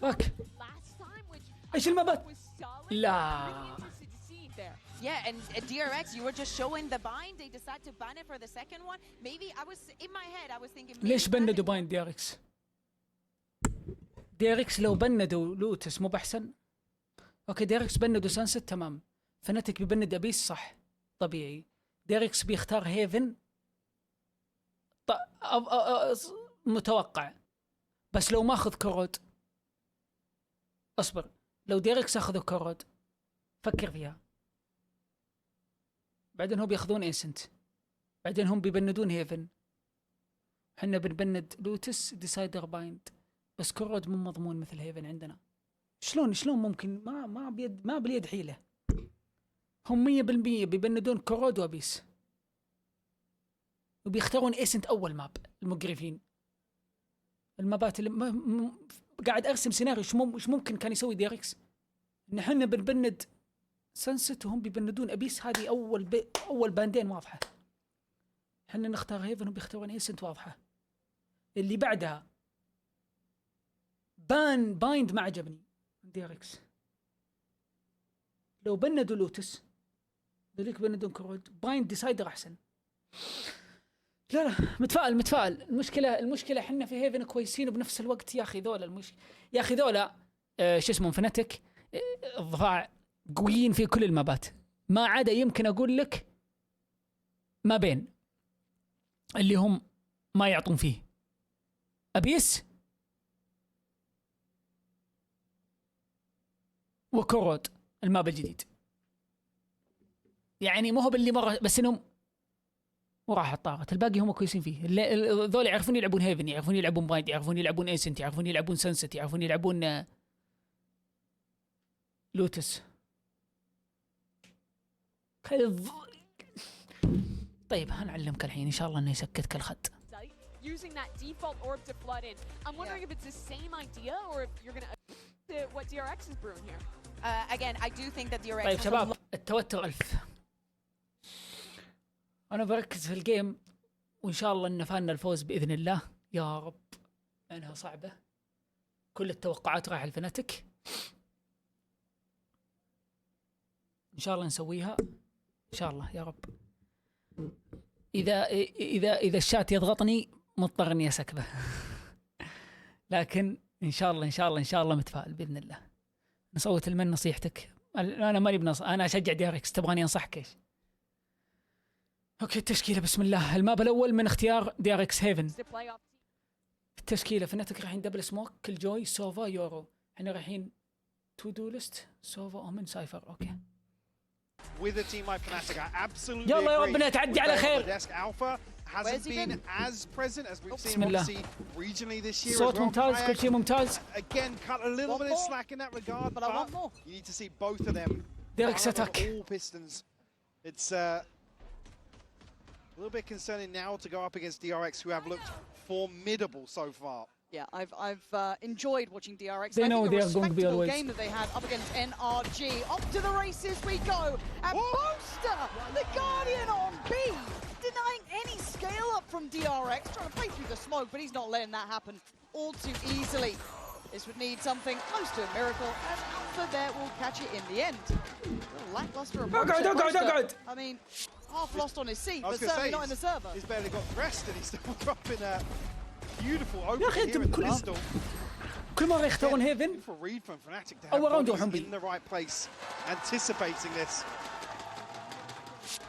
فك ايش المبات؟ لا Yeah, and DRX, you were just showing the bind. They decided to ban it for the second one. Maybe I was in my head, I was thinking. ليش بندوا باين دي ار اكس؟ دي ار اكس لو بندوا لوتس مو بحسن؟ اوكي دي ار اكس بندوا سانست تمام. فنتك بيبند ابيس صح طبيعي. دي ار اكس بيختار هيفن متوقع. بس لو ماخذ كرود اصبر، لو دي ار اكس اخذوا كرود فكر فيها. بعدين هم بياخذون ايسنت، بعدين هم بيبندون هيفن، حنا بنبند لوتس ديسايدر بايند، بس كرود مو مضمون مثل هيفن عندنا. شلون ممكن؟ ما باليد حيله. هم 100% بيبندون كرود وابيس، وبيختارون ايسنت اول ماب. المقرفين المابات اللي قاعد ارسم سيناريو ايش ممكن كان يسوي دي ار اكس. ان احنا بنبند سانست وهم بيبندون ابيس. هذه اول باندين واضحه. احنا نختار هيفن وبيختارون ايسنت واضحه. اللي بعدها بايند ما عجبني دي ار اكس. لو بندوا لوتس ذلك بندون كرود بايند ديسايدر احسن. لا متفائل. المشكله احنا في هيفن كويسين وبنفس الوقت يا اخي ذولا يا اخي ذولا شو اسمه فنتك الضفاع قويين في كل المابات، ما عدا يمكن اقول لك ما بين اللي هم ما يعطون فيه ابيس وكرود الماب الجديد. يعني مو هو باللي مره، بس انهم وراح طاقت. الباقي هم كويسين فيه. ذول يعرفون يلعبون هيفن، يعرفون يلعبون بايند، يعرفون يلعبون ايسنت، يعرفون يلعبون سنست، يعرفون يلعبون لوتس. طيب هنعلمك الحين ان شاء الله انه يسكتك الخد. Using that default orb to flood in. I'm wondering if it's the same idea or if you're going to what DRX is brewing here. Again, I do think that DRX. طيب شباب التوتر 1000. انا بركز في الجيم وان شاء الله ان فالنا الفوز باذن الله يا رب. انها صعبه، كل التوقعات رايحه الفناتك. ان شاء الله نسويها ان شاء الله يا رب. اذا الشات يضغطني مضطر اني اسكبه. لكن ان شاء الله متفائل باذن الله. نصوت المن نصيحتك. انا ماني انا اشجع دي ار اكس. تبغاني انصحك ايش؟ اوكي التشكيله بسم الله. الماب الاول من اختيار دي ار اكس هيفن. التشكيله فنتك رايحين دبل سموك كل جوي سوفا يورو. احنا رايحين تو دو ليست سوفا اومن سايفر. اوكي with a team like Fnatic. I absolutely يلا يا ربنا تعدي على خير. Alpha hasn't been as present as we've seen obviously regionally this year. صوت ممتاز، كل شيء ممتاز. Again, cut a little bit of slack in that regard, but you need to see both of them. DRX attack. All pistons. It's a little bit concerning now to go up against DRX, who have looked formidable so far. Yeah, I've enjoyed watching DRX. They know I think they're going to be a always. game that they had up against NRG. Up to the races we go. And Booster, the Guardian on B, denying any scale up from DRX. Trying to play through the smoke, but he's not letting that happen all too easily. This would need something close to a miracle, and Alpha there will catch it in the end. A little lackluster approach. I mean, half lost on his seat, but certainly not in the server. He's barely got dressed and he's still dropping a beautiful يا open اخي here in انتم the pistol. كل مرة يختارون هيفن. For read from Fnatic to have أول راوند bodies يروحون بي. in the right place, anticipating this.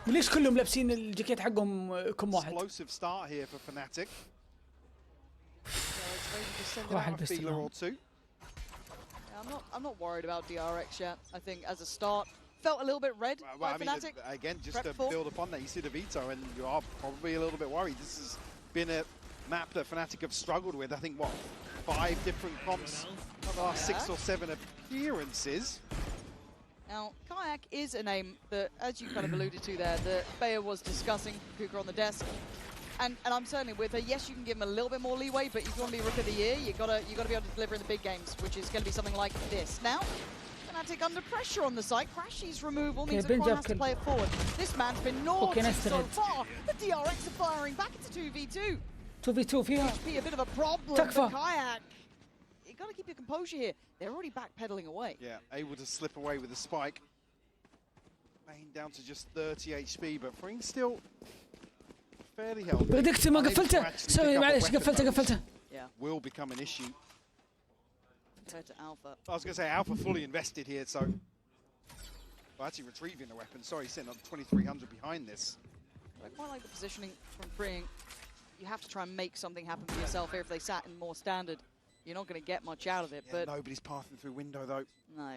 وليش كلهم لابسين الجاكيت حقهم كم واحد؟ Explosive start here for Fnatic. راح البستر. I'm not worried about DRX yet. I think as a start, felt a little bit red by Fnatic. Again, just to build upon that, you see the veto, and you are probably a little bit worried. This has been a map that Fnatic have struggled with. I think, what, 5 different comps for the last 6 or 7 appearances. Now, Kayak is a name that, as you kind of alluded to there, that Bayer was discussing, Cougar on the desk. And I'm certainly with her. Yes, you can give him a little bit more leeway, but if you want to be Rook of the Year, you gotta be able to deliver in the big games, which is going to be something like this. Now, Fnatic under pressure on the site. Crashy's removal means that Quan has to play it forward. This man's been naughty so far. The DRX are firing back into 2v2. 2v2 فيها. HP a bit of a problem تكفى. for Kayak. You got to keep your composure here. They're already backpedaling away. Yeah, able to slip away with the spike. Bane down to just 30 HP, but Fring's still fairly healthy. بريدكت ما قفلته سوري معلش قفلته Yeah, will become an issue. compared to Alpha. I was going to say Alpha fully invested here, so well, actually retrieving the weapon. Sorry, sitting on 2300 behind this. I quite like the positioning from Fring. You have to try and make something happen for yourself here. If they sat in more standard, you're not going to get much out of it. Yeah, But nobody's passing through window though. no,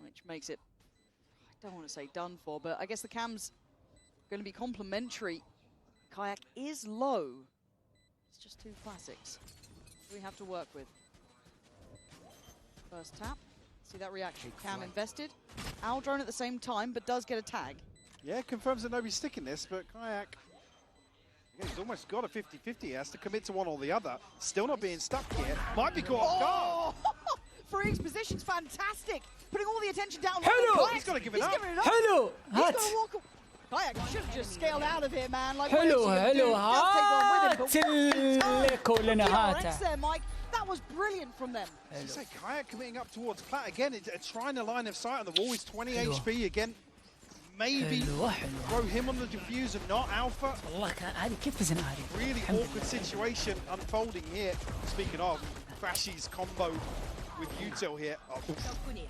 which makes it, I don't want to say done for, but I guess the cam's going to be complementary. Kayak is low. It's just two classics we have to work with. First tap. See that reaction. Cam invested. Owl drone at the same time, but does get a tag. Yeah, confirms that nobody's sticking this, but Kayak, again, he's almost got a 50-50. He has to commit to one or the other. Still not being stuck here. Might be caught off guard. Fring's position's fantastic. Putting all the attention down. Hello! He's got to give it up. Giving it up. حلو He's هات gonna walk. Kayak should have just scaled out of here, man. Like, حلو what else are you حلو gonna do? Does take one with him, but هات اللي كلنا DRX هاته there, Mike. That was brilliant from them. As you say, Kayak committing up towards Plat again. It's trying to line of sight on the wall. He's 20 Hello. HP again. Maybe حلوة حلوة throw him on the diffuser, not Alpha. والله كان هذه كيف فزنا هذه Really الحمد awkward situation unfolding here. Speaking of, Crashy's combo with Util here. Oh,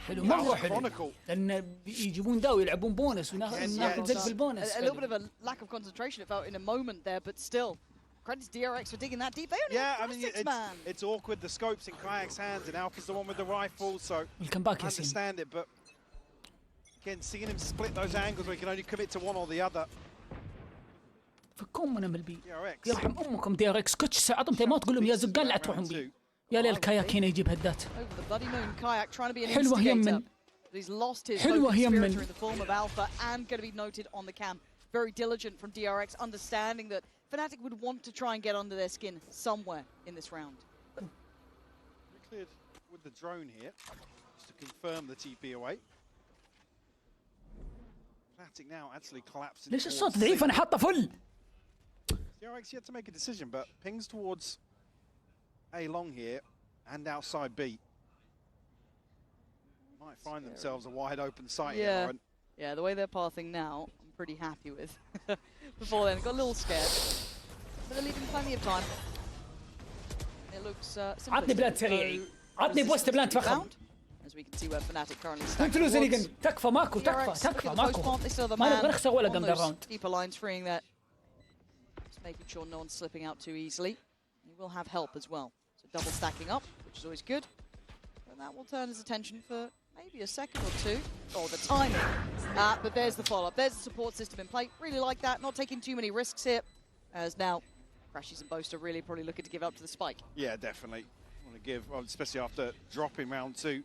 حلو مرة حلو Chronicle. لأن يجيبون ذا ويلعبون بونس وناخذ زق بالبونس A little bit of a lack of concentration, it felt, in a moment there, but still. Credits DRX for digging that deep. They only Yeah, have I mean, six man. it's awkward. The scope's in Kayak's hands, and Alpha's the one with the rifle, so Welcome back, I Yasin. understand it, but again, seeing him split those angles where he can only commit to one or the other. فكم من البي DRX. يرحم امكم دي ار اكس كوتش عطهم ما تقول لهم يا زقان لا تروحون بي يا ليل كاياك هنا يجيب هدات Over the bloody moon, Kayak trying to be an حلوة هي instigator. من But he's lost his حلوة هي focus من spiritor in the form of Alpha and going to be noted on the cam. Very diligent from DRX, understanding that Fnatic would want to try and get under their skin somewhere in this round. Cleared with the drone here, just to confirm the TP away. Fnatic now actually collapsing. ليش towards الصوت ضعيف انا حاطه فل DRX yet to make a decision, but pings towards A long here and outside B. Might find themselves a wide open site here, Yeah. Lauren. Yeah, the way they're pathing now, I'm pretty happy with. Before then, got a little scared. But they're leaving plenty of time. It looks عطني بلان سريعي عطني بوست بلان فخم As we can see where Fnatic currently من stacked فلوس اللي towards. قلت تكفى ماكو تكفى DRX تكفى looking at the post ماكو plant, they still have a ما نبغى man نخسر ولا on قم ذا those الراوند deeper lines, freeing that. Just making sure no one's slipping out too easily. He will have help as well. So double stacking up, which is always good. And that will turn his attention for maybe a second or two. Oh, the timing. But there's the follow-up. There's the support system in play. Really like that. Not taking too many risks here. As now, Crashies and Boaster really probably looking to give up to the spike. Yeah, definitely. Want to give, well, especially after dropping round two,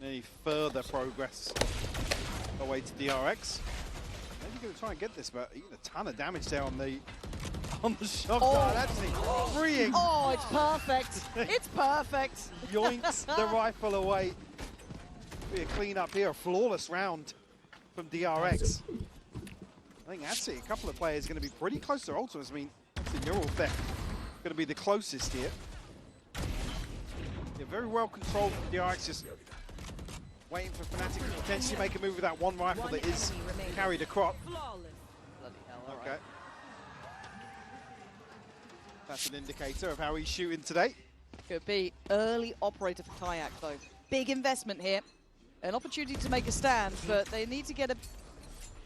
any further progress away to DRX. Maybe going to try and get this, but eating a ton of damage there on the shotgun. Actually, freeing. Oh, it's perfect. It's perfect. Yoinks the rifle away. Be a clean up here, a flawless round from DRX. I think actually a couple of players going to be pretty close to their ultimates. I mean, the neural theft going to be the closest here. Yeah, very well controlled from DRX, just waiting for Fnatic to potentially make a move with that one rifle that is carried across. Bloody hell, all Okay. right. That's an indicator of how he's shooting today. Could be early operator for Kayak, though. Big investment here. An opportunity to make a stand, but they need to get a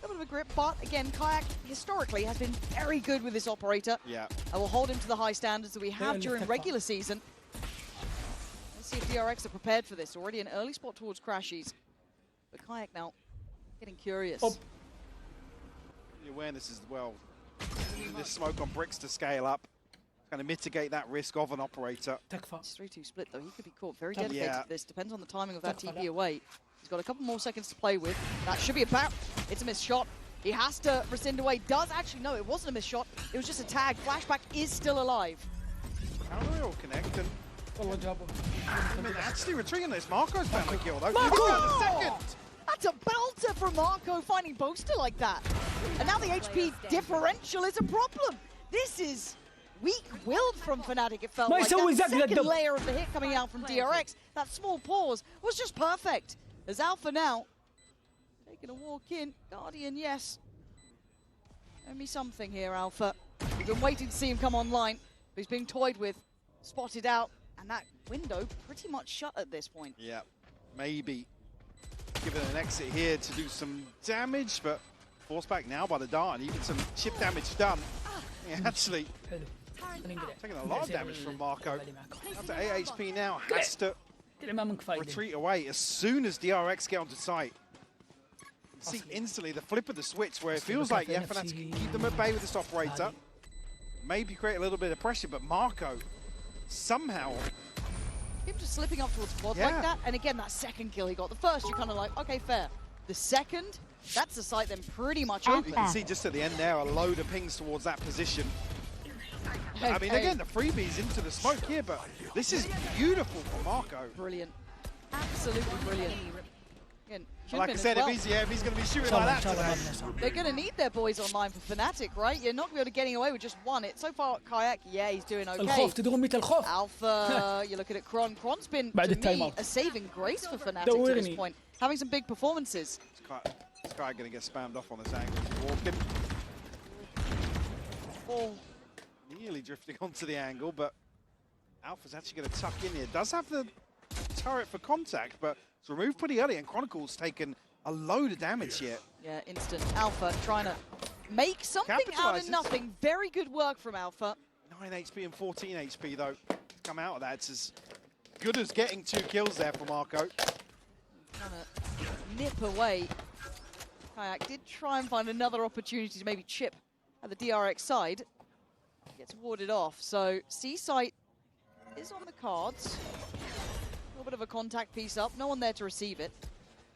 little bit of a grip. But again, Kayak historically has been very good with this operator. Yeah. I will hold him to the high standards that we have during regular season. Let's see if DRX are prepared for this. Already an early spot towards Crashies. But Kayak now getting curious. Oh. The awareness as well. Using this smoke on bricks to scale up. Kind of mitigate that risk of an operator. تكفى It's 3-2 split, though. He could be caught very Yeah. dedicated to this. Depends on the timing of that TP away. He's got a couple more seconds to play with. That should be about. It's a missed shot. He has to rescind away. Does actually, no, it wasn't a missed shot. It was just a tag. Flashback is still alive. How do they all connect? And والله جابه I mean, actually retreating this. Marco's found the kill though. Marco! He's got a second. That's a belter from Marco finding Boaster like that. And now the HP differential is a problem. This is weak-willed from Fnatic, it felt ما like. يسوي That زق second للدب. layer of the hit coming out from DRX, that small pause, was just perfect. As Alpha now, taking a walk in. Guardian, yes. Show me something here, Alpha. We've been waiting to see him come online, but he's being toyed with, spotted out, and that window pretty much shut at this point. Yeah, maybe give it an exit here to do some damage, but forced back now by the dart, and even some chip damage done. Yeah, actually حلو خلينا نقلع. taking a lot of damage from Marco. Up to 8 HP now, has to قلع ما منك فايدة. retreat away as soon as DRX get onto site. You see instantly the flip of the switch where it feels like yeah, FNC can keep them at bay with this operator. Maybe create a little bit of pressure, but Marco somehow. Him just slipping up towards quad Yeah. like that, and again, that second kill he got. The first, you're kind of like, okay, fair. The second, that's the site then pretty much open. You can see just at the end there a load of pings towards that position. Hey, I mean, hey. again, the freebies into the smoke here, but this is beautiful for Marco. Brilliant. Absolutely brilliant. Again, Like I Shelby said, as well. if he's going to be shooting إن شاء الله like إن that شاء الله ما today. بنسى. They're going to need their boys online for Fnatic, right? You're not going to be able to getting away with just one. It so far, Kayak, yeah, he's doing okay. الخوف تدرون متى الخوف؟ Alpha, you're looking at Kron. Kron's been, بعد to التايم me, أوت. a saving grace for Fnatic to this دورني. point. Having some big performances. This guy going to get spammed off on this angle. Walking. Oh, Nearly drifting onto the angle, but Alpha's actually going to tuck in here. Does have the turret for contact, but it's removed pretty early, and Chronicle's taken a load of damage here. yeah, instant. Alpha trying to make something out of Capitalises. nothing. Very good work from Alpha. 9 HP and 14 HP, though. To come out of that, it's as good as getting 2 kills there for Marco. Trying to nip away. Kayak did try and find another opportunity to maybe chip at the DRX side. Gets warded off. So C-site is on the cards. A little bit of a contact piece up. No one there to receive it.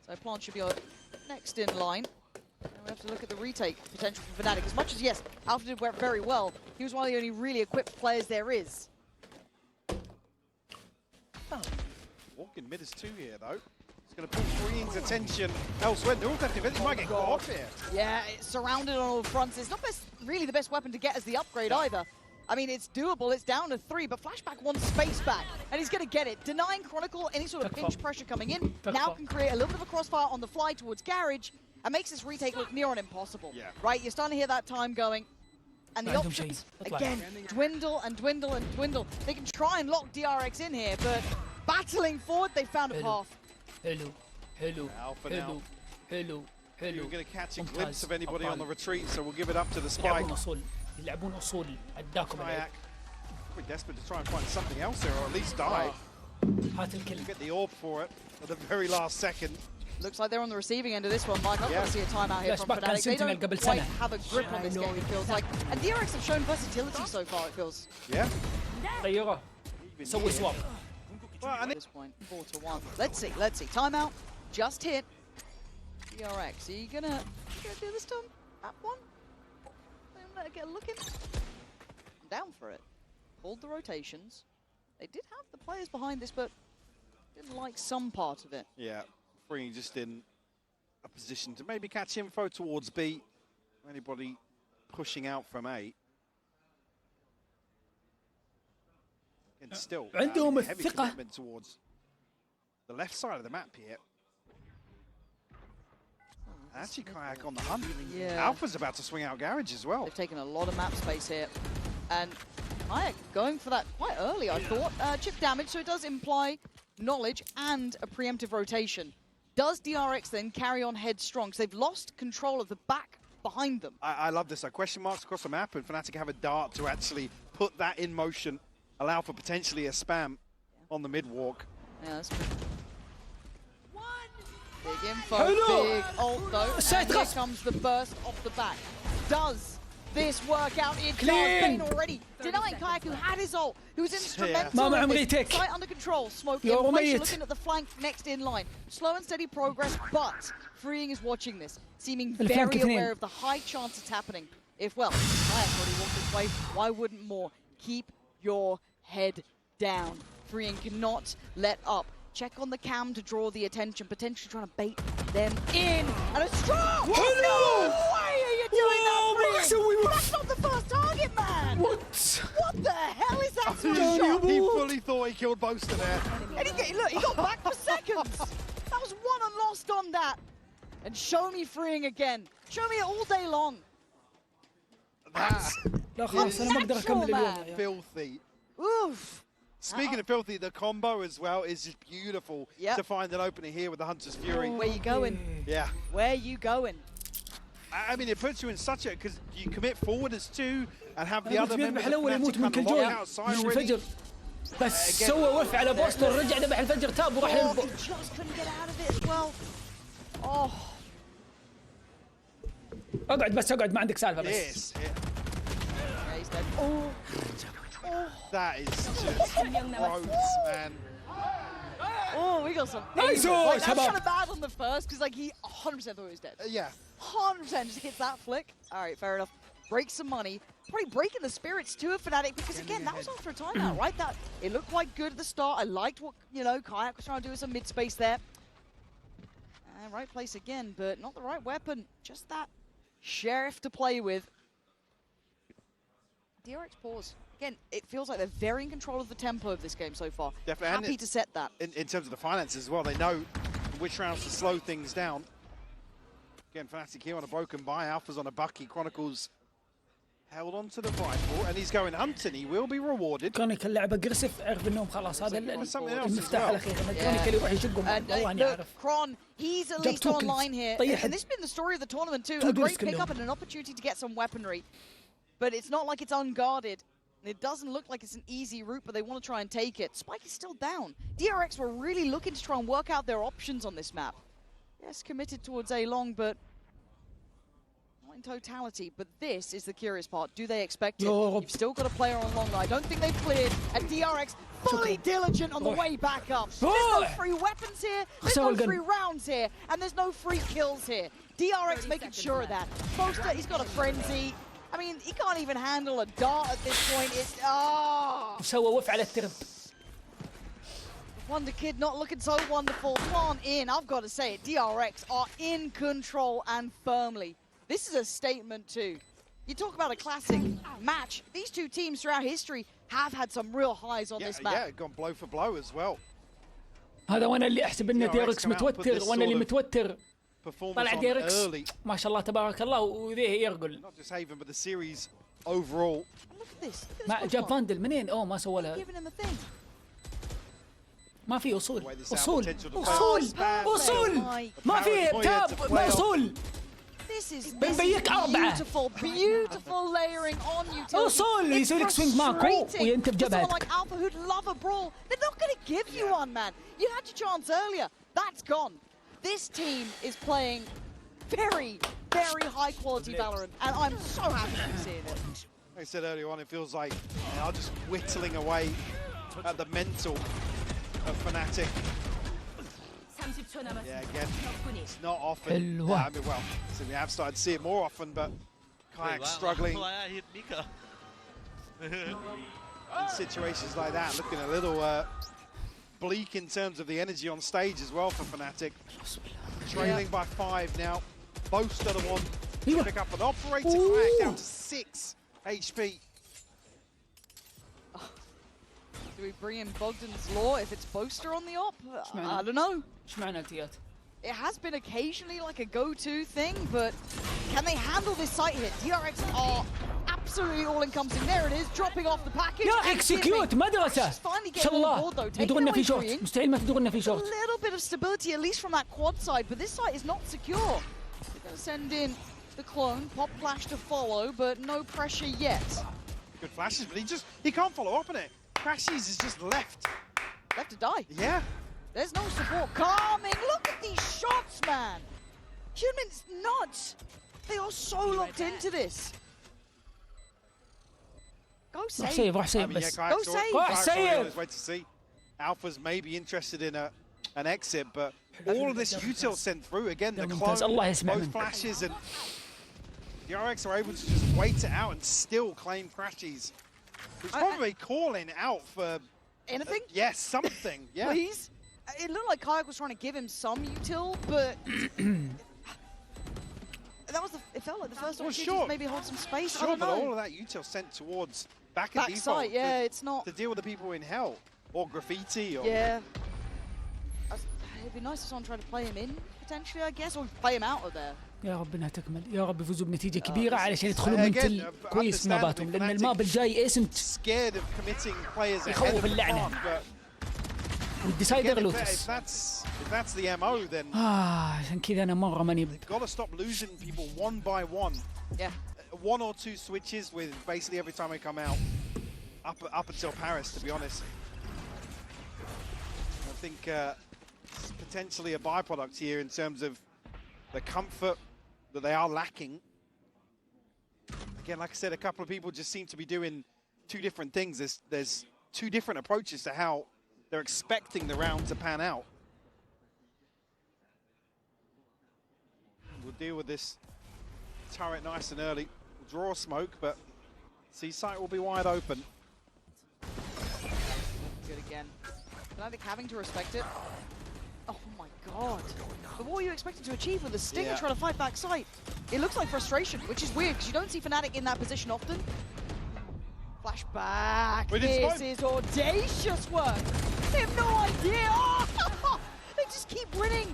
So Plant should be next in line. And we have to look at the retake potential for Fnatic. As much as, yes, Alpha did work very well, he was one of the only really equipped players there is. Walking mid is 2 here, though. It's going to pull Freeing's attention elsewhere. They're all definitely he might get caught off here. Yeah, it's surrounded on all fronts. It's not really the best weapon to get as the upgrade either. I mean, it's doable. It's down to 3, but Flashback wants space back, and he's going to get it. Denying Chronicle any sort of pinch pressure coming in. Now can create a little bit of a crossfire on the fly towards Garage, and makes this retake look near on impossible. Yeah. Right, you're starting to hear that time going. And the عندهم options, شيء. اطلع. again, dwindle and dwindle and dwindle. They can try and lock DRX in here, but battling forward, they found a حلو. path. حلو حلو Alpha حلو now. حلو You're حلو. going to catch a ممتاز. glimpse of anybody on the أبطال. retreat, so we'll give it up to the spike. يلعبون اصول يلعبون اصول عداكم العيب. Kayak, we're desperate to try and find something else here, or at least die. هات الكل. Get the orb for it at the very last second. Looks like they're on the receiving end of this one, Mike. I've got Yeah. to see a timeout here from Flashback Fnatic. They Sentinel don't قبل quite سنة. have a grip on this game, it feels like. And DRX have shown versatility so far, it feels. Yeah. طياره. Even سوي here. سواب. Well, and At this point, 4-1. Let's see. Timeout. Just hit. DRX, are you gonna do this time? That one? Let it get a look in. I'm down for it. Pulled the rotations. They did have the players behind this, but didn't like some part of it. Yeah, Freeing just in a position to maybe catch info towards B. Anybody pushing out from A. And still عندهم heavy الثقة. commitment towards the left side of the map here. Actually, Kayak on the hunt. Yeah. Alpha's about to swing out Garage as well. They've taken a lot of map space here. And Kayak going for that quite early, I thought. Chip damage, so it does imply knowledge and a preemptive rotation. Does DRX then carry on headstrong? Because they've lost control of the back behind them. I love this. Question marks across the map, and Fnatic have a dart to actually put that in motion, allow for potentially a spam on the mid walk. Yeah, that's true. Big info, Hello. big ult though. Side And here thrust. comes the burst off the back. Does this work out? It does. Clean. Bane already denying Kayak, who had his ult, who was instrumental. ما معهم in this. ريتيك. Site under control, smoke يا in place. You're ميت. looking at the flank next in line. Slow and steady progress, but Freeing is watching this, seeming الفلانك very اثنين. aware of the high chance it's happening. If well, Kayak already walked this way. Why wouldn't more? Keep your head down. Freeing cannot let up. Check on the cam to draw the attention, potentially trying to bait them in. And a strong! Hello! No way are you doing that, Freeing? That's not the first target, man. What the hell is that sort of shot? He fully thought he killed Boster there. And look, he got back for seconds. That was won and lost on that. And Shelby freeing again. Shelby all day long. That's لا خلاص انا ما اقدر اكمل اليوم يا. filthy. Oof. Speaking of filthy, the combo as well is just beautiful to find an opening here with the Hunter's Fury. Where you going? Yeah. Where you going? I mean, it puts you in such a, because you commit forward as two and have the other بيذبح members of الاول يموت Fnatic من kind كل of lock جول outside من already. الفجر بس سوى وف على بوستر رجع ذبح الفجر تاب وراح Oh, he just couldn't get out of it as well. Oh. اقعد بس اقعد ما عندك سالفه بس. Yes. Yeah. Yeah, he's dead. Oh. That is just gross, man. Oh, we got some. Nice, Like, that's Shabab. kind of bad on the first because like he 100% thought he was dead. Yeah. 100% just hits that flick. All right, fair enough. Breaks some money. Probably breaking the spirits too of Fnatic because again, that was after a timeout, right? That it looked quite good at the start. I liked what Kayak was trying to do with some mid space there. Right place again, but not the right weapon. Just that sheriff to play with. DRX pause. Again, it feels like they're very in control of the tempo of this game so far. Definitely. Happy to set that. In terms of the finances as well, they know which rounds to slow things down. Again, Fnatic here on a broken buy. Alpha's on a bucky. Chronicles held on to the rifle, and he's going hunting. He will be rewarded. كونيك اللعبه اجريسيف اعرف انهم خلاص هذا المفتاح well. الاخير كونيك يروح يشقهم والله اني Look, اعرف. Kron, he's at جاب least two kills. online here. طيح And this has been the story of the tournament too. Two A great kills pickup كلهم. and an opportunity to get some weaponry. But it's not like it's unguarded. It doesn't look like it's an easy route, but they want to try and take it. Spike is still down. DRX were really looking to try and work out their options on this map. Yes, committed towards A long, but not in totality. But this is the curious part. Do they expect it? You've still got a player on long. I don't think they've cleared. And DRX fully diligent on the way back up. There's no free weapons here. There's no free rounds here. And there's no free kills here. DRX making sure of that. Boster, he's got a frenzy. I mean, he can't even handle a dart at this point. It's سوى وف على الترب. Wonder Kid not looking so wonderful. Plant in. I've got to say it. DRX are in control and firmly. This is a statement too. You talk about a classic match. These two teams throughout history have had some real highs on this map. Yeah, gone blow for blow as well. هذا وانا اللي احسب ان DRX متوتر وانا اللي متوتر. طلع DRX ما شاء الله تبارك الله وذيه يرقل. Not just Haven, but the series overall. Look at this. ما جاب فاندل منين؟ اوه ما سوى لها. Giving him a thing. ما في اصول اصول اصول ما في تاب ما اصول. This is بنبيك أربعة. beautiful layering on utility. أصول يسوي لك سوينج ماكو وينتف جبهتك. Someone like Alpha who'd love a brawl, they're not going to give you one, man. You had your chance earlier. That's gone. This team is playing very, very high quality Valorant, and I'm so happy to be seeing it. Like I said earlier on, it feels like they are just whittling away at the mental of Fnatic. Yeah, again, it's not often. I mean, well, so we have started to see it more often, but Kayak struggling in situations like that, looking a little bleak in terms of the energy on stage as well for Fnatic. Trailing by 5 now. Boster the one to pick up an operator. Kayak down to 6 HP. Do we bring in Bogdan's Law if it's Boster on the op? I don't know. It has been occasionally like a go-to thing, but can they handle this site hit? DRX are absolutely all-encompassing. There it is, dropping off the package. يا اكسكيوت مدرسة. ان شاء الله يدورنا في شورت. مستحيل ما تدورنا في شورت. A little bit of stability, at least from that quad side, but this site is not secure. They're going to send in the clone, pop flash to follow, but no pressure yet. Good flashes, but he can't follow up on it. Crashes is just left. Left to die. Yeah. There's no support coming. Look at these shots, man. Humans nuts. They are so locked into this. Go save. راح سيف بس. Go save. راح سيف. Wait to see. Alpha's maybe interested in an exit, but all of this util sent through again. The clone, both flashes, and DRX are able to just wait it out and still claim crashes. He's probably calling out for anything. Yes, something. Yeah. Please. It looked like Kayak was trying to give him some util, but that was it felt like the first Well, opportunity sure. to maybe hold some space. I Sure, don't but know. all of that util sent towards back at default Backside, yeah, it's not. to deal with the people in hell or graffiti or Yeah. It'd be nice if someone tried to play him in potentially, I guess, or play him out of there. يا رب انها تكمل، يا رب يفوزوا بنتيجه كبيره علشان يدخلوا منتل كويس ما باتهم، لان الماب الجاي ايسنت scared of committing players ahead يخوف of the اللعنة. plant, but والديسايدر again, if لوتس. that's the MO, then عشان كذا انا مره ماني they've got to stop losing people one by one. Yeah. One or two switches with basically every time they come out, up until Paris, to be honest. I think it's potentially a byproduct here in terms of the comfort that they are lacking. Again, like I said, a couple of people just seem to be doing two different things. There's two different approaches to how they're expecting the round to pan out. We'll deal with this turret nice and early. We'll draw smoke, but C-site will be wide open. Good again. But I think having to respect it. Oh my god. But what were you expecting to achieve with the Stinger Yeah. trying to fight back sight? It looks like frustration, which is weird because you don't see Fnatic in that position often. Flashback. Wait, it's This fine. is audacious work. They have no idea. Oh, they just keep winning.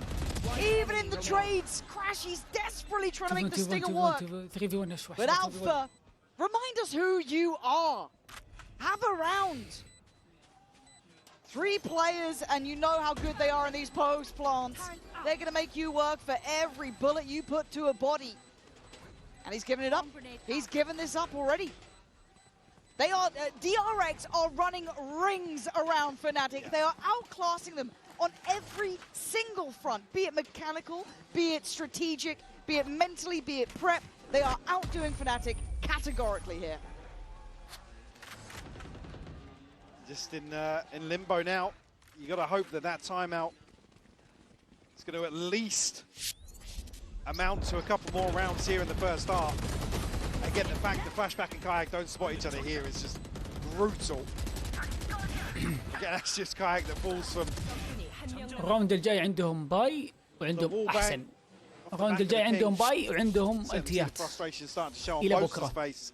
Even in the trades. Crash, he's desperately trying to make the Stinger work. 3v1 اشوح. But Alpha, remind us who you are. Have a round. 3 players and you know how good they are in these post plants. They're going to make you work for every bullet you put to a body. And he's given it up. He's given this up already. They are, DRX are running rings around Fnatic. They are outclassing them on every single front, be it mechanical, be it strategic, be it mentally, be it prep. They are outdoing Fnatic categorically here. Just in limbo now. You got to hope that that timeout is going to at least amount to a couple more rounds here in the first half. Again, the fact that Flashback and Kayak don't spot each other here is just brutal. Again, that's just Kayak that falls from الراوند الجاي عندهم باي وعندهم احسن. الراوند الجاي عندهم باي وعندهم التيات frustration starting to show on إلى Boast's بكرة. face.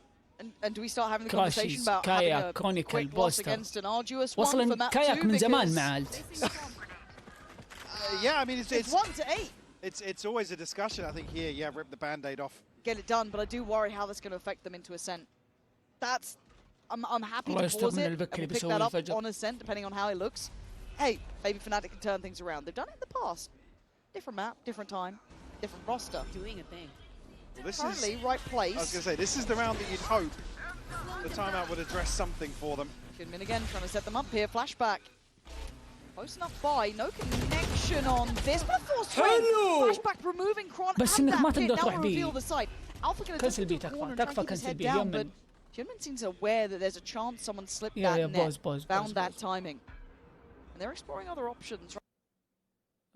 And do we start having the Crashes, conversation about having Kayak, a Chronicle, quick loss Buster. against an arduous one for وصلا map 2 كاياك من زمان because مع الت. Yeah, I mean, it's it's 1 to 8. it's always a discussion. I think here, yeah, rip the band-aid off. Get it done, but I do worry how that's going to affect them into Ascent. That's, I'm happy الله to يستر pause من it and البك اللي we'll pick بيسوي that up الفجر. on Ascent depending on how it looks. Hey, maybe Fnatic can turn things around. They've done it in the past. Different map, different time, different roster. Doing a thing. Well, this Currently, is, right place. I was going to say, this is the round that you'd hope the timeout would address something for them. Goodman again trying to set them up here. Flashback. Close enough by. No connection on this. But a force swing. حلو. Flashback removing Kron بس and إنك ما that hit. تقدر Now تروح we'll بيه. reveal the site. Alpha going to كنسل بيه the تكفى. corner and try and تكفى keep his كنسل head بيه down, but يمن. Goodman seems aware that there's a chance someone slipped Yeah, that yeah, net. pause, Found pause, that pause. timing. And they're exploring other options.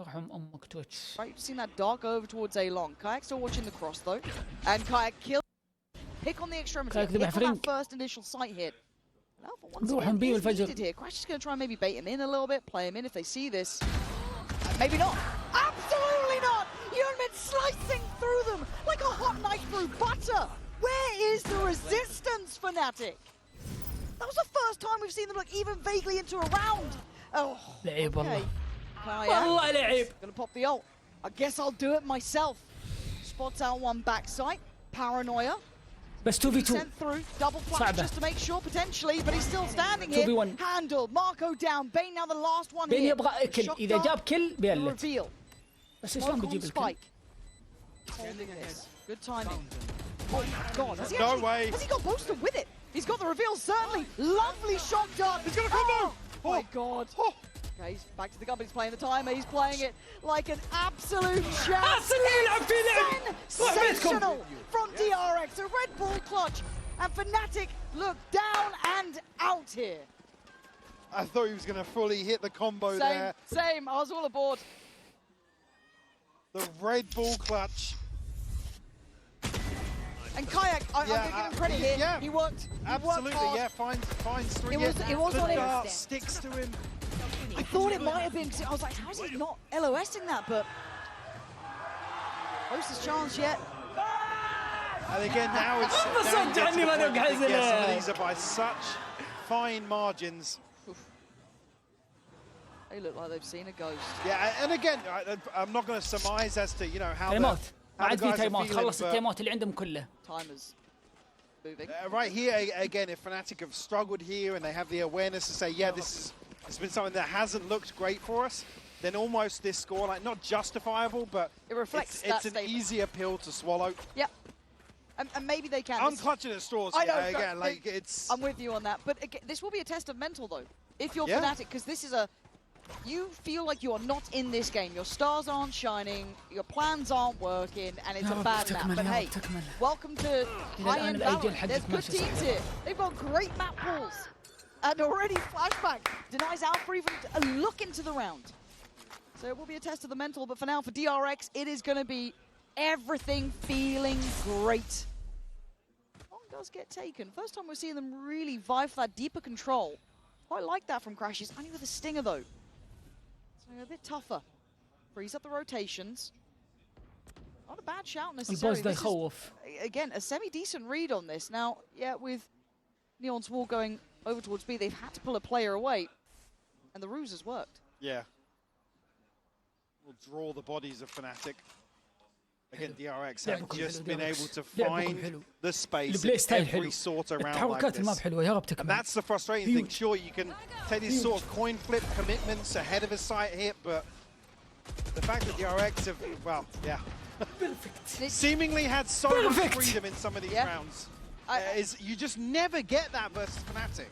ارحم امك تويتش. Right, you've seen that dark over towards A-Long. Kayak still watching the cross though. And Kayak kill. Pick on the extremity. Kayak Pick ذبح on فرينك. that first initial sight hit. And Alpha once نروح again نبيه is الفجر. needed here. Crash is going to try and maybe bait him in a little bit, play him in if they see this. Maybe not. Absolutely not! Yeomin slicing through them like a hot knife through butter. Where is the resistance, Fnatic? That was the first time we've seen them look even vaguely into a round. Oh, لعيب والله. Kayak. والله لعيب. Gonna pop the ult. I guess I'll do it myself. Spots out one backside. Paranoia. بس 2v2. Sent through. Double flash صعبة. just to make sure potentially, but he's still standing here. 2v1. Handled. Marco down. Bane now the last one بين here. يبغى كل. Shock إذا dart, جاب كل the بيلت. reveal. بس شلون Smoke on بيجيب الكل؟ spike. Holding this. Good timing. Oh my god. Has he No actually, way. Has he got Boaster with it? He's got the reveal, certainly. Lovely shock dart. He's got a combo. Oh my god. Okay, he's back to the gun, but he's playing the timer. He's playing it like an absolute champ. Sensational from DRX. A Red Bull clutch. And Fnatic look down and out here. I thought he was going to fully hit the combo there. Same. I was all aboard. The Red Bull clutch. And Kayak, I'm going to give him credit here. Yeah. He worked. Absolutely, hard. yeah. Finds three. It was the on him. dart sticks to him. I thought it might have been. I was like, how is he not LOSing that? But closest chance yet. And again, now it's now you get to the point that, yeah, some of these are by such fine margins. They look like they've seen a ghost. Yeah, and again, I'm not going to surmise as to how تايم اوت the ما عاد في guys are تايم اوت feeling, خلص but, التايمات اللي عندهم كله. Timers moving. right here again, if Fnatic have struggled here and they have the awareness to say, yeah, it's been something that hasn't looked great for us, then almost this score, like, not justifiable, but It reflects it's that an statement. easier pill to swallow. Yep. And maybe they can. I'm clutching at straws I here, know, again, like it's... I'm with you on that. But again, this will be a test of mental, though. If you're Yeah. Fnatic, because this is a... You feel like you are not in this game. Your stars aren't shining, your plans aren't working, and it's a bad map. But hey, welcome to high-end Valorant. There's good teams here. They've got great map pools. And already Flashback denies Alpha even a look into the round. So it will be a test of the mental, but for now, for DRX, it is going to be everything feeling great. Long does get taken. First time we're seeing them really vie for that deeper control. Quite like that from Crashes, only with a stinger though. So a bit tougher. Freeze up the rotations. Not a bad shout necessarily. البوز ده يخوف. Again, a semi-decent read on this. Now, yeah, with Neon's wall going over towards B, they've had to pull a player away. And the ruse has worked. Yeah. We'll draw the bodies of Fnatic. Again, DRX have just been able to find the space in every sort of round like التحركات ما this. بحلوة يا رب And تكمل. that's the frustrating thing. Sure, you can take these sort of coin flip commitments ahead of a site hit, but the fact that DRX have, well, yeah, seemingly had so much freedom in some of these rounds is you just never get that versus Fnatic.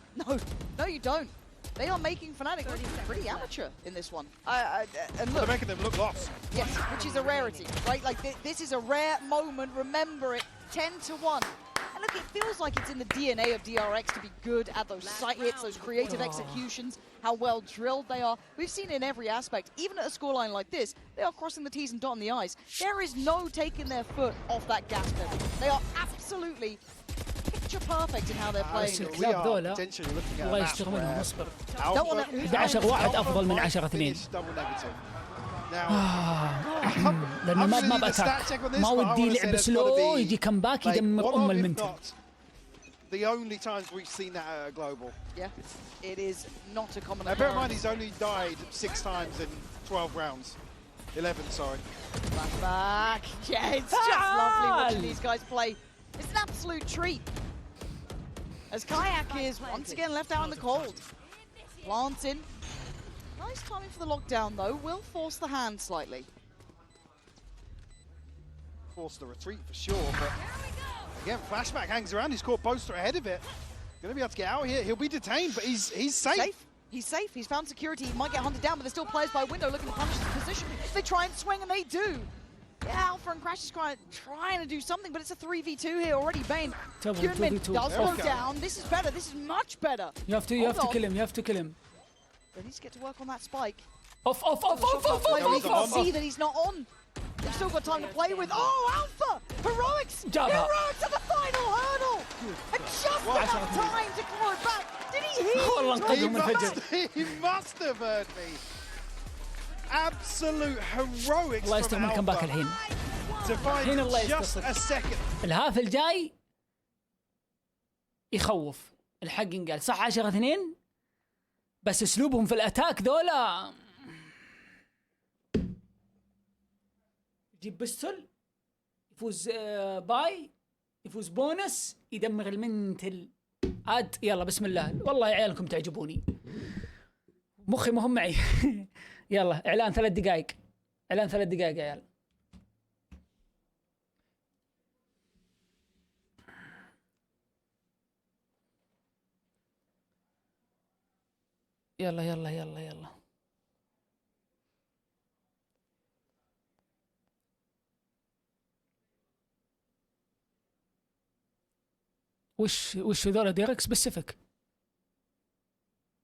No, you don't. They are making Fnatic look pretty amateur in this one. And look, They're making them look lost. yes, which is a rarity, right? Like this is a rare moment. Remember it, 10-1. And look, it feels like it's in the DNA of DRX to be good at those sight hits, those creative executions, how well drilled they are. We've seen in every aspect, even at a scoreline like this, they are crossing the T's and dotting the I's. There is no taking their foot off that gas pedal. They are absolutely picture perfect in how they're playing. We are potentially looking at a الله match يشتغل منهم where اصبر. Alpha 11 واحد افضل من 10 2. finished double negative. Now, لانه ما usually the stat باتاك check on this, ما but I ودي wanna say يلعب that's سلو gotta be, يجي كمباك like, يدمر one ام of, if المنتل. not the only times we've seen that at a global. Yeah, it is not a common Now, bear in mind, occurrence. he's only died 6 times in 12 rounds. 11, sorry. Flashback. Yeah, it's just lovely watching these guys play. It's an absolute treat. As Kayak is once again left out in the cold. Planting. Nice timing for the lockdown though. Will force the hand slightly. Forced the retreat for sure, but again, Flashback hangs around. He's caught Boaster ahead of it. Gonna be able to get out here. He'll be detained, but he's safe. He's safe. He's found security. He might get hunted down, but there's still players by window looking to punish his position. They try and swing, and they do. Yeah, Alpha and Crash is trying to do something, but it's a 3v2 here already. Bane. Kieran does go down. This is better. This is much better. You have to kill him. You have to kill him. But he needs to get to work on that spike. Off. We can see that he's not on. They've still got time to play with. Oh, Alpha! Heroics! Jabba. Heroics at the final hurdle! And just enough time to claw it back. Did he hear والله انقذهم الفجر. He must have heard me. Absolute heroics الله from يستر من الكمباك Alpha الحين. to find الحين الله just يستر. a second. الهاف الجاي يخوف. الحق ينقال صح 10-2 بس اسلوبهم في الاتاك ذولا يجيب بستل يفوز باي يفوز بونس يدمر المنتل عاد يلا بسم الله والله يا عيالكم تعجبوني مخي مهم معي يلا اعلان 3 دقائق اعلان 3 دقائق يا عيال يلا وش ذولا ديركس سبيسيفيك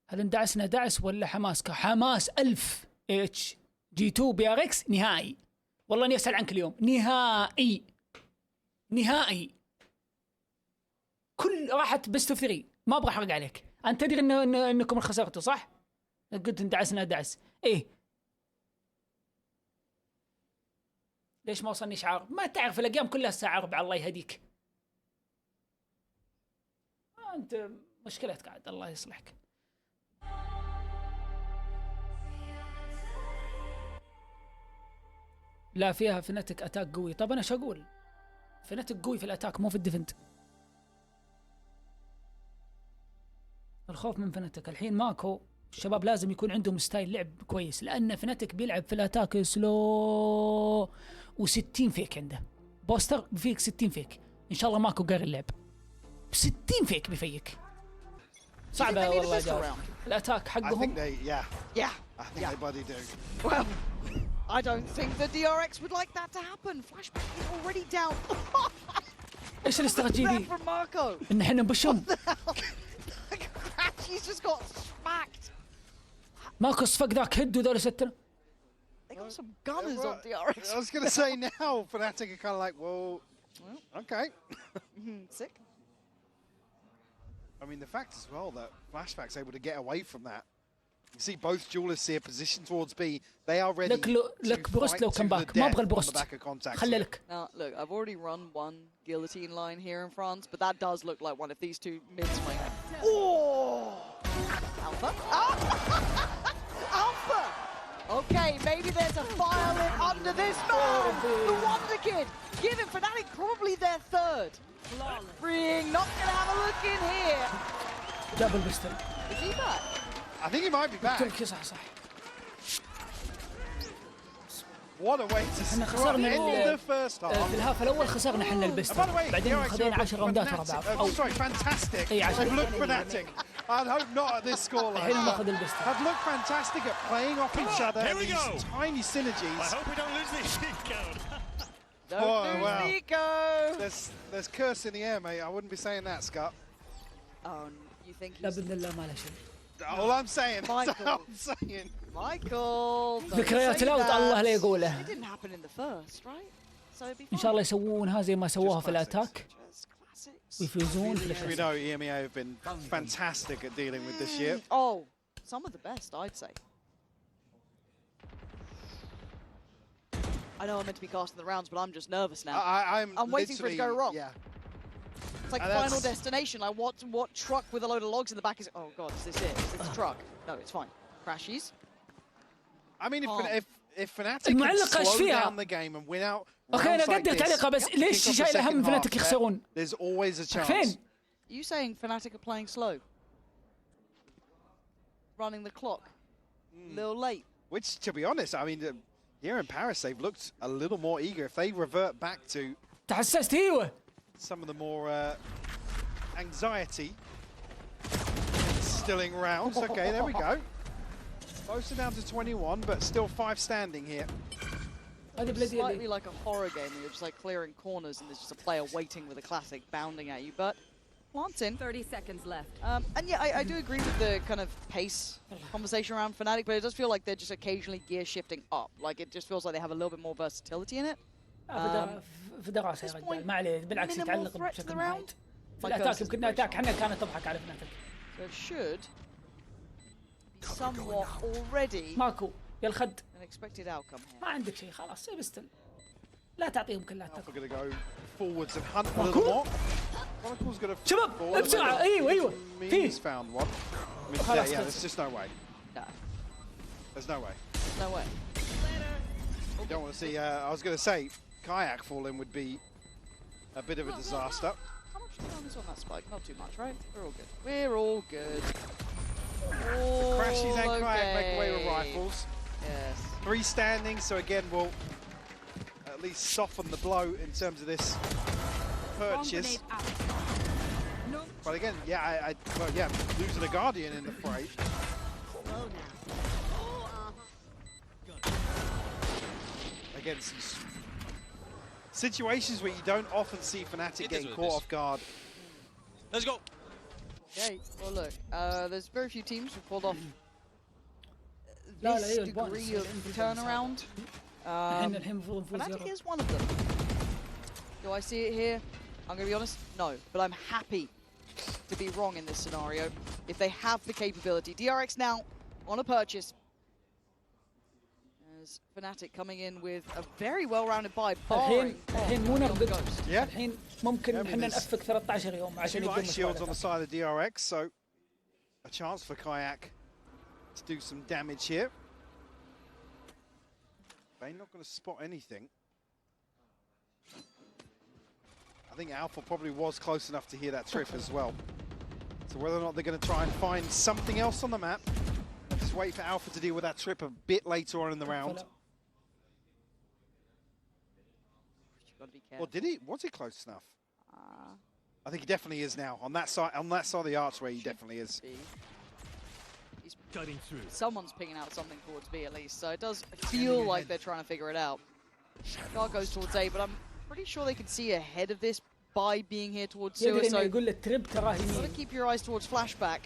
هل اندعسنا دعس ولا حماس حماس 1000 اتش جي 2 بي ار اكس نهائي والله اني اسال عنك اليوم نهائي كل راحت بيست اوف 3 ما ابغى احرق عليك انت تدري انكم خسرتوا صح قلت اندعسنا دعس ايه ليش ما وصلني شعار ما تعرف الايام كلها الساعه 4 الله يهديك انت مشكلتك عاد الله يصلحك. لا فيها فنتك اتاك قوي. طب انا شو اقول؟ فنتك قوي في الاتاك مو في الديفند. الخوف من فنتك الحين ماكو. الشباب لازم يكون عندهم ستايل لعب كويس، لان فنتك بيلعب في الاتاك سلو و60 فيك عنده. بوستر بفيك 60 فيك، ان شاء الله ماكو قاري اللعب. 60 فيك بفيك. صعبة والله جاوب. الاتاك حقهم. Yeah. I think they bloody do. Well, I don't think the DRX would like that to happen. Flashback is already down. ايش الاستراتيجية دي؟ From Marco. ان احنا نبشهم. He's just got smacked. ماكو صفق ذاك هد وذول ستة. They got some gunners on DRX. I was going to say now, Fnatic are kind of like, well, okay. Sick. I mean, the fact as well that Flashback's able to get away from that. You see both duelists here positioned towards B. They are ready لك بروست لو كم باك ما ابغى البروست. خلي لك. Now, look, I've already run one guillotine line here in France, but that does look like one of these two mids swing. Oh! Alpha? Alpha! Okay, maybe there's a fire lit under this. No! The Wonder Kid! Giving Fnatic probably their third. Freeing, not gonna have a look in here. جاب البستر. Is he back? I think he might be back. تركي صح. What a way to احنا start خسرنا ending the first half. في الهاف الاول خسرنا احنا البستر. بعدين خذينا 10 راوندات ورا بعض. Oh, sorry, fantastic. اي 10. They've looked fanatic. I'd hope not at this scoreline. الحين ناخذ البستر. Have looked fantastic at playing off each other. Here we go. These tiny synergies. I hope we don't lose this code. Don't lose wow. Nico! There's curse in the air, mate. I wouldn't be saying that, Scott. Oh, you think لا he's... باذن الله ما له شيء. All I'm saying. Michael. All I'm saying. Michael! don't ذكريات say الأوت that. الله لا يقوله. It didn't happen in the first, right? So it'd be ان fine. شاء الله يسوونها زي ما سووها في الاتاك Just classics. ويفوزون في We الكلاسيك. know EMEA have been fantastic at dealing with this year. Oh, some of the best, I'd say. I know I'm meant to be casting the rounds, but I'm just nervous now. I'm waiting for it to go literally- wrong. Yeah. It's like And Final that's- Destination. Like what truck with a load of logs in the back is? Oh god, is this it? Is this a truck? No, it's fine. Crashes. I mean, Oh. if Fnatic المعلقة can إيش slow فيها؟ down the game and win out اوكي انا rounds like اقدر this, تعليقها بس kick ليش off the شايل هم second فناتك half, يخسرون؟ There's always a chance. فين؟ You saying Fnatic are playing slow? Running the clock. A little late. Which, to be honest, I mean, here in Paris, they've looked a little more eager. If they revert back to تحسست ايوه. some of the more anxiety instilling rounds. Okay, there we go. Both are down to 21, but still 5 standing here. هذه بلدي Slightly اللي like a horror game where you're just like clearing corners and there's just a player waiting with a classic bounding at you. But plants in. 30 seconds left. And yeah, I do agree with the kind of pace conversation around Fnatic, but it does feel like they're just occasionally gear shifting up. Like it just feels like they have a little bit more versatility in it. في دراسة يا رجال ما عليه بالعكس minimal يتعلق threat to بشكل the محايد. round. في الاتاك يمكن اتاك احنا كانت تضحك على فناتك. So it should be somewhat already ماكو يا الخد an expected outcome here. ما عندك شيء خلاص سيب استل. لا تعطيهم كلها We're اتاك. going to go forwards and hunt a little more. Chronicle's going to شباب بسرعة ايوه فيه. He's found one. I mean, خلاص yeah, خلص. there's just no way. No, There's no way. no way. You don't want to see. I was going to say, kayak falling would be a bit of a disaster. How much time is on that spike? Not too much, right? We're all good. We're all good. All Crashes and kayak make away with okay. rifles. Yes. 3 standing, so again we'll at least soften the blow in terms of this purchase. But again, yeah, well, yeah, losing a Guardian in the fray. Again, some situations where you don't often see Fnatic getting caught off guard. Let's go. Okay, well look, there's very few teams who've pulled off لا، this هي البونس، degree of الانفيد turnaround. الحين المفروض نفوز Fnatic يلا. is one of them. Do I see it here? I'm going to be honest, no. But I'm happy to be wrong in this scenario if they have the capability. DRX now on a purchase. As As Fnatic coming in with a very well-rounded buy, الحين مو نقد Yeah. الحين ممكن احنا نأفك 13 يوم Two عشان light يقدم shields on the مساعدة. side of DRX, so a chance for Kayak to do some damage here. They're not going to spot anything. I think Alpha probably was close enough to hear that trip as well. So whether or not they're going to try and find something else on the map, just wait for Alpha to deal with that trip a bit later on in the round. Gotta be Or careful. did he? Was he close enough? I think he definitely is now. On that side of the archway, he definitely is. He's Cutting through. someone's picking out something towards B at least, so it does feel like they're trying to figure it out. Guard goes towards A, but I'm pretty sure they can see ahead of this by being here towards sewer, يدري انه so يقول التريب تراه gotta يمين. keep your eyes towards flashback.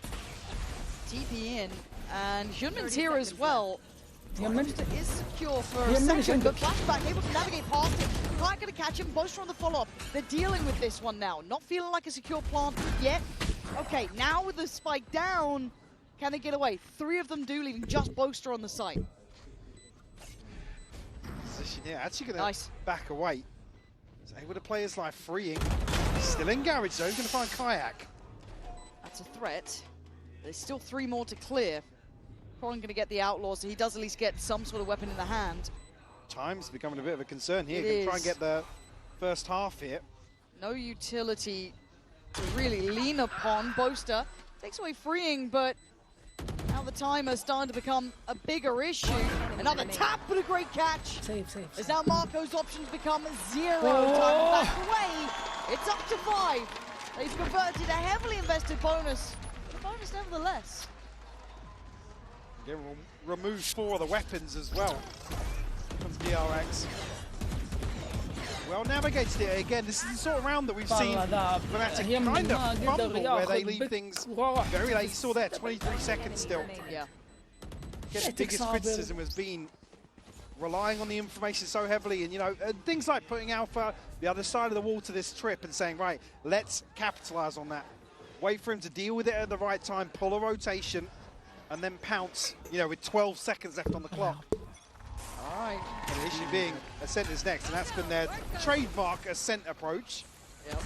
TP in, and Hyunmin's here as well. يمن Is secure for a Hyunmin is second, but in- flashback able to navigate past him. Not gonna catch him. Boster on the follow-up. They're dealing with this one now. Not feeling like a secure plant yet. Okay, now with the spike down, can they get away? 3 of them do, leaving just Boster on the site. Position here, actually going to Nice. back away. He's able to play his life freeing. Still in garage though, he's going to find Kayak. That's a threat. There's still 3 more to clear. Probably going to get the outlaw, so he does at least get some sort of weapon in the hand. Time's becoming a bit of a concern here. It Going to try is. and get the first half here. No utility to really lean upon. Boster takes away freeing, but now the timer's starting to become a bigger issue. Another tap, but a great catch. سيف سيف As now Marco's options become 0. Oh. Time to back away. It's up to 5. They've converted a heavily invested bonus. But a bonus nevertheless. They remove 4 of the weapons as well. Here comes DRX. Well navigated it again. This is the sort of round that we've seen Fnatic kind of fumble where they leave things very late. You saw there, 23 seconds still. Yeah. Again, the biggest criticism has been relying on the information so heavily, and you know, things like putting Alpha the other side of the wall to this trip and saying, right, let's capitalize on that. Wait for him to deal with it at the right time, pull a rotation, and then pounce, you know, with 12 seconds left on the clock. All right. And the issue being Ascent is next, and that's been their trademark Ascent approach. Yep.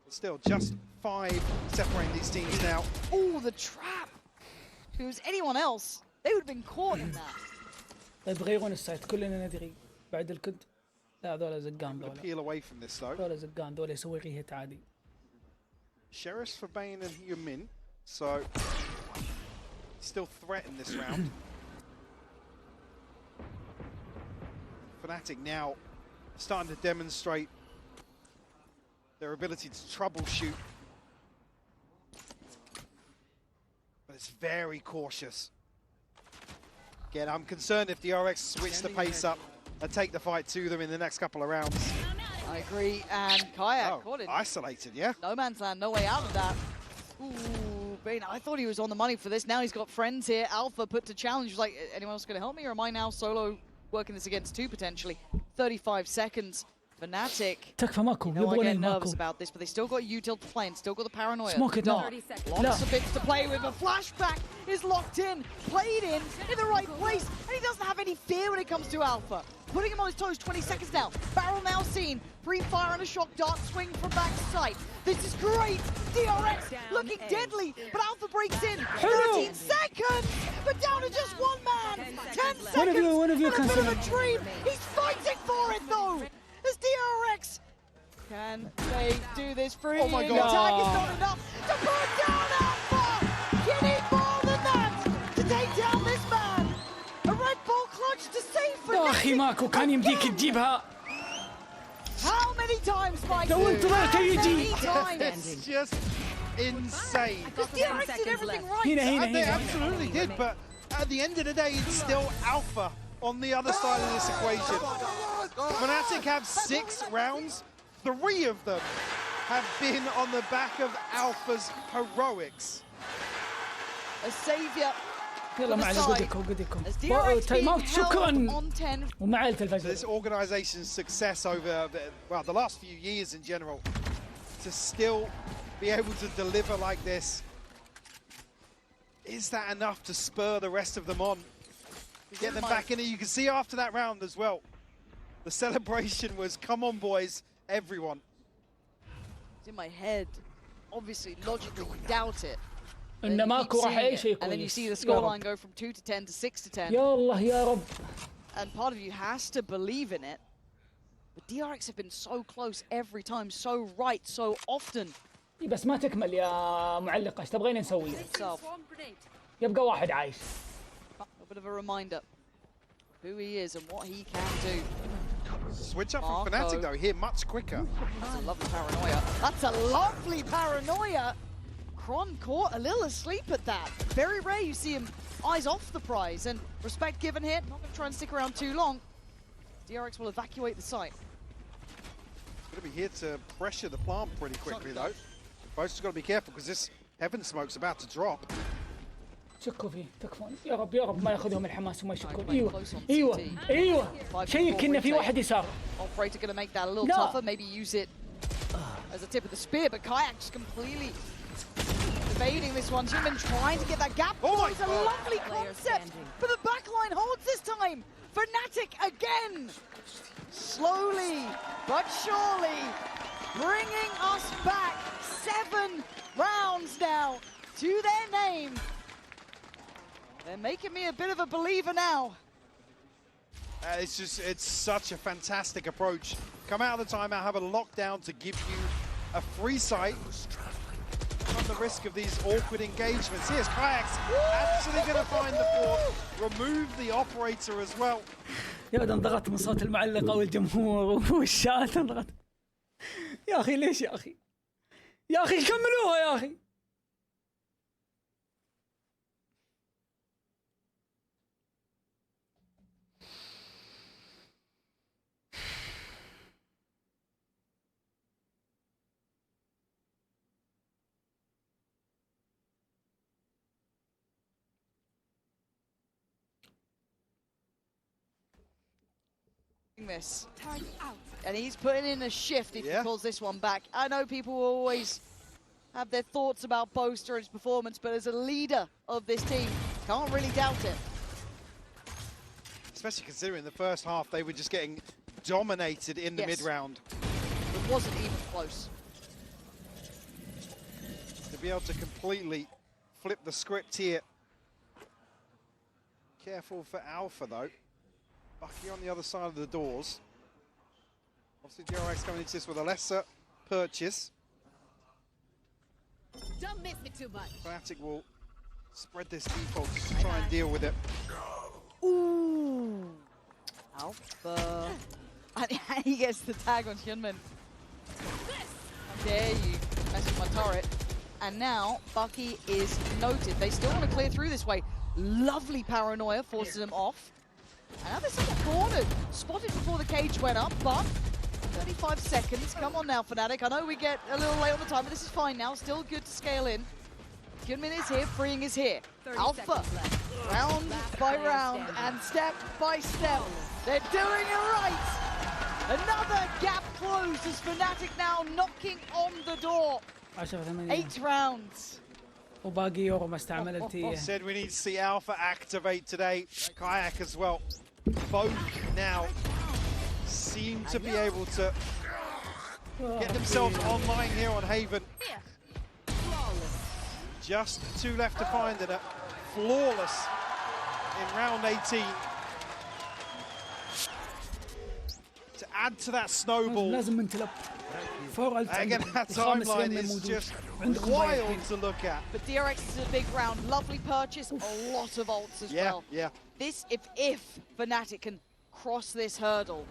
But still, just 5 separating these teams now. Oh, the trap. If it was anyone else, they would have been caught in that. طيب غيرون السايت كلنا ندري بعد الكد لا هذول زقان Gonna ذولا peel away from this though. هذول زقان ذولا يسوي ريهة عادي. Sheriff's for Bane and Yumin, so still threatened this round. Fnatic now starting to demonstrate their ability to troubleshoot. But it's very cautious. Again, I'm concerned if DRX switch the pace up and take the fight to them in the next couple of rounds. I agree, and Kayak caught it. Isolated, yeah? No man's land, no way out of that. Ooh, Bane, I thought he was on the money for this. Now he's got friends here. Alpha put to challenge. He's like, anyone else going to help me, or am I now solo working this against 2 potentially? 35 seconds. Fnatic. تكفى ماكو No, I يبغون get nervous ماكو. about this, but they still got util to play and still got the paranoia. Smoke it now. Lots of bits to play with, but flashback is locked in, played in the right place, and he doesn't have any fear when it comes to Alpha. Putting him on his toes, 20 seconds now. Barrel now seen. Pre-fire and a shock dart swing from back sight. This is great. DRX looking deadly, but Alpha breaks in. 13 seconds, but down to just 1 man. 10 seconds. One of you and a bit of a can dream. He's fighting for it though. As DRX. Can they do this free? Oh my God. The tag is not enough to put down Alpha. You need more than that to take down this man. A Red Bull clutch to save for يا أخي ماكو كان يمديك تجيبها. How many times, Mike? لو أنت ما تيجي. It's just insane. Because DRX did everything right. هنا They هنا. absolutely did, but at the end of the day, it's still Alpha on the other side of this equation. Fnatic have 6 rounds. 3 of them have been on the back of Alpha's heroics. A savior. يلا مع قدكم قدكم. As DRX تايم being اوت held شكرا. on 10. ومع عيلة So this الفجر. organization's success over the last few years in general, to still be able to deliver like this, is that enough to spur the rest of them on? Get them back in it. You can see after that round as well, the celebration was, come on boys, everyone. It's in my head. Obviously, logically, you doubt it. ان ماكو راح اي شيء And then you كويس. see the يا scoreline رب. go from 2 to 10 to 6 to 10. يا الله يا رب. And part of you has to believe in it. But DRX have been so close every time, so right, so often. إي بس ما تكمل يا معلقة، ايش تبغين نسوي؟ Itself. يبقى واحد عايش. A bit of a reminder who he is and what he can do. Switch up from Marco. Fnatic though, here much quicker. That's a lovely paranoia. That's a lovely paranoia. Kron caught a little asleep at that. Very rare you see him eyes off the prize, and respect given here. Not going to try and stick around too long. DRX will evacuate the site. Going to be here to pressure the plant pretty quickly though. Boast's got to be careful because this heaven smoke's about to drop. شكوا فيه تكفون. يا رب يا رب ما ياخذهم الحماس وما يشكون. ايوه ايوه ايوه. شيك ان في واحد يسار. Operator going to make that a little No. tougher. Maybe use it as a tip of the spear, but Kayak just completely evading this one. Human trying to get that gap. Oh my it's a God. lovely concept, but the backline holds this time. Fnatic again. Slowly but surely bringing us back 7 rounds now to their name. They're making me a bit of a believer now. It's such a fantastic approach. Come out of the timeout, have a lockdown to give you a free sight on the risk of these awkward engagements. Here's Kayaks actually going to find the fourth, remove the operator as well. يا ولد انضغط من صوت المعلقة والجمهور والشات انضغط. يا اخي ليش يا اخي؟ يا اخي كملوها يا اخي. This and he's putting in a shift if he pulls this one back. I know people will always have their thoughts about Boaster and his performance, but as a leader of this team, can't really doubt it. Especially considering the first half they were just getting dominated in the mid-round. It wasn't even close. To be able to completely flip the script here. Careful for Alpha though. Bucky on the other side of the doors. Obviously DRX coming into this with a lesser purchase. Don't miss me too much. Fnatic will spread this default just to try and deal with it. Ooh. Alpha. And he gets the tag on Hyunmin. How dare you mess with my turret. And now Bucky is noted. They still want to clear through this way. Lovely paranoia forces him off. And now they're still cornered. Spotted before the cage went up, but 35 seconds. Come on now, Fnatic. I know we get a little late on the time, but this is fine now. Still good to scale in. Hyunmin is here, freeing is here. Alpha, round by round and step by step. They're doing it right. Another gap closed as Fnatic now knocking on the door. 8 rounds. وباقي يورو ما استعمل التي. Said we need to see Alpha activate today. Kayak as well. Both now seem to be able to get themselves online here on Haven. Just 2 left to find and a flawless in round 18. To add to that snowball. لازم ننتلب. Again, that timeline is just wild to look at. But DRX is a big round, lovely purchase, a lot of ults as well. Yeah. This, if Fnatic can cross this hurdle,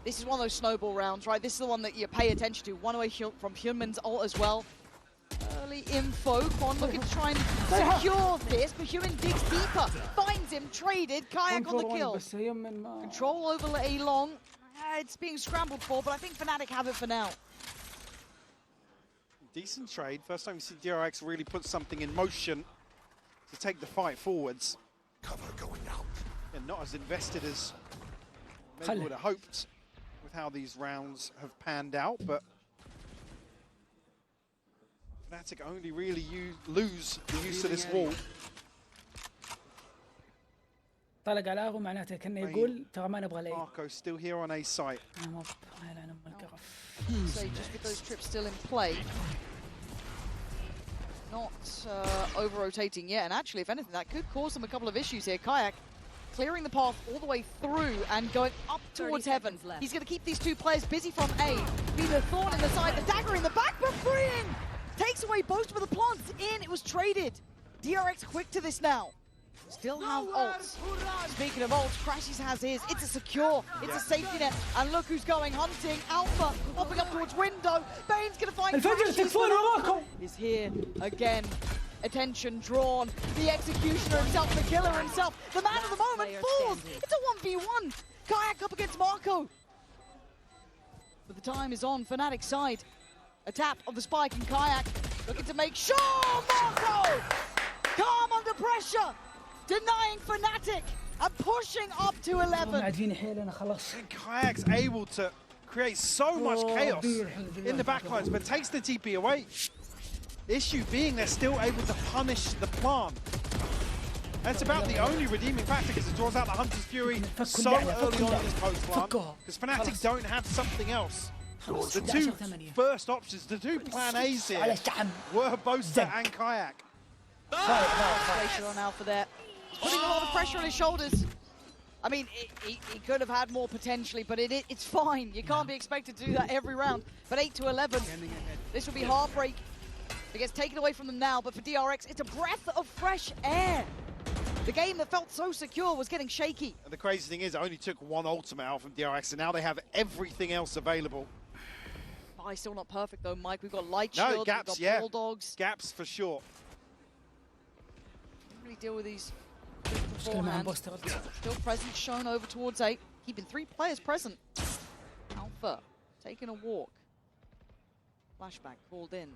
this is one of those snowball rounds, right? This is the one that you pay attention to. One away from Hyunmin's ult as well. Early info, Kwon looking to try and secure this, but Hyunmin digs deeper, finds him, traded, Kayak on the kill. Control over A long. It's being scrambled for, but I think Fnatic have it for now. Decent trade. First time we see DRX really put something in motion to take the fight forwards. Cover going out. And not as invested as maybe would have hoped with how these rounds have panned out, but Fnatic only really lose the use of this wall. طلق على اغو معناته كانه يقول ترى ما نبغى ليه. Marco still here on A site. انا يلعن ام القرف. So just with those trips still in play, not over-rotating yet, and actually, if anything, that could cause them a couple of issues here. Kayak clearing the path all the way through and going up towards heaven. He's going to keep these two players busy from A. Be the thorn in the side, the dagger in the back, but freeing! Takes away Boast with the plants in, it was traded. DRX quick to this now. Still have ults. Speaking of ults, Crashes has his. It's a secure, it's a safety net. And look who's going hunting. Alpha popping up towards window. Bane's going to find الفيديو تكفون وراكم. Is here again. Attention drawn. The executioner himself, the killer himself. The man of the moment falls. It's a 1v1. Kayak up against Marco. But the time is on Fnatic's side. A tap of the spike in Kayak. Looking to make sure Marco! Calm under pressure. Denying Fnatic and pushing up to 11. عاجبيني حيل انا خلاص. And Kayak's able to create so much chaos in the backlines, but takes the TP away. The issue being they're still able to punish the plant. That's about the only redeeming factor because it draws out the Hunter's Fury so early on in this post plant. Because Fnatic don't have something else. The two first options, the two plan A's here were Boster and Kayak. Pressure on Alpha there. He's putting a lot of pressure on his shoulders. I mean, he could have had more potentially, but it's fine. You can't be expected to do that every round. But 8 to 11, this would be heartbreak. It gets taken away from them now, but for DRX, it's a breath of fresh air. The game that felt so secure was getting shaky. And the crazy thing is, it only took one ultimate out from DRX, and now they have everything else available. Still not perfect though, Mike. We've got Light Shield, gaps, we've got Bulldogs. Gaps for sure. Really deal with these beforehand. Still presence shown over towards 8. Keeping 3 players present. Alpha taking a walk. Flashback called in.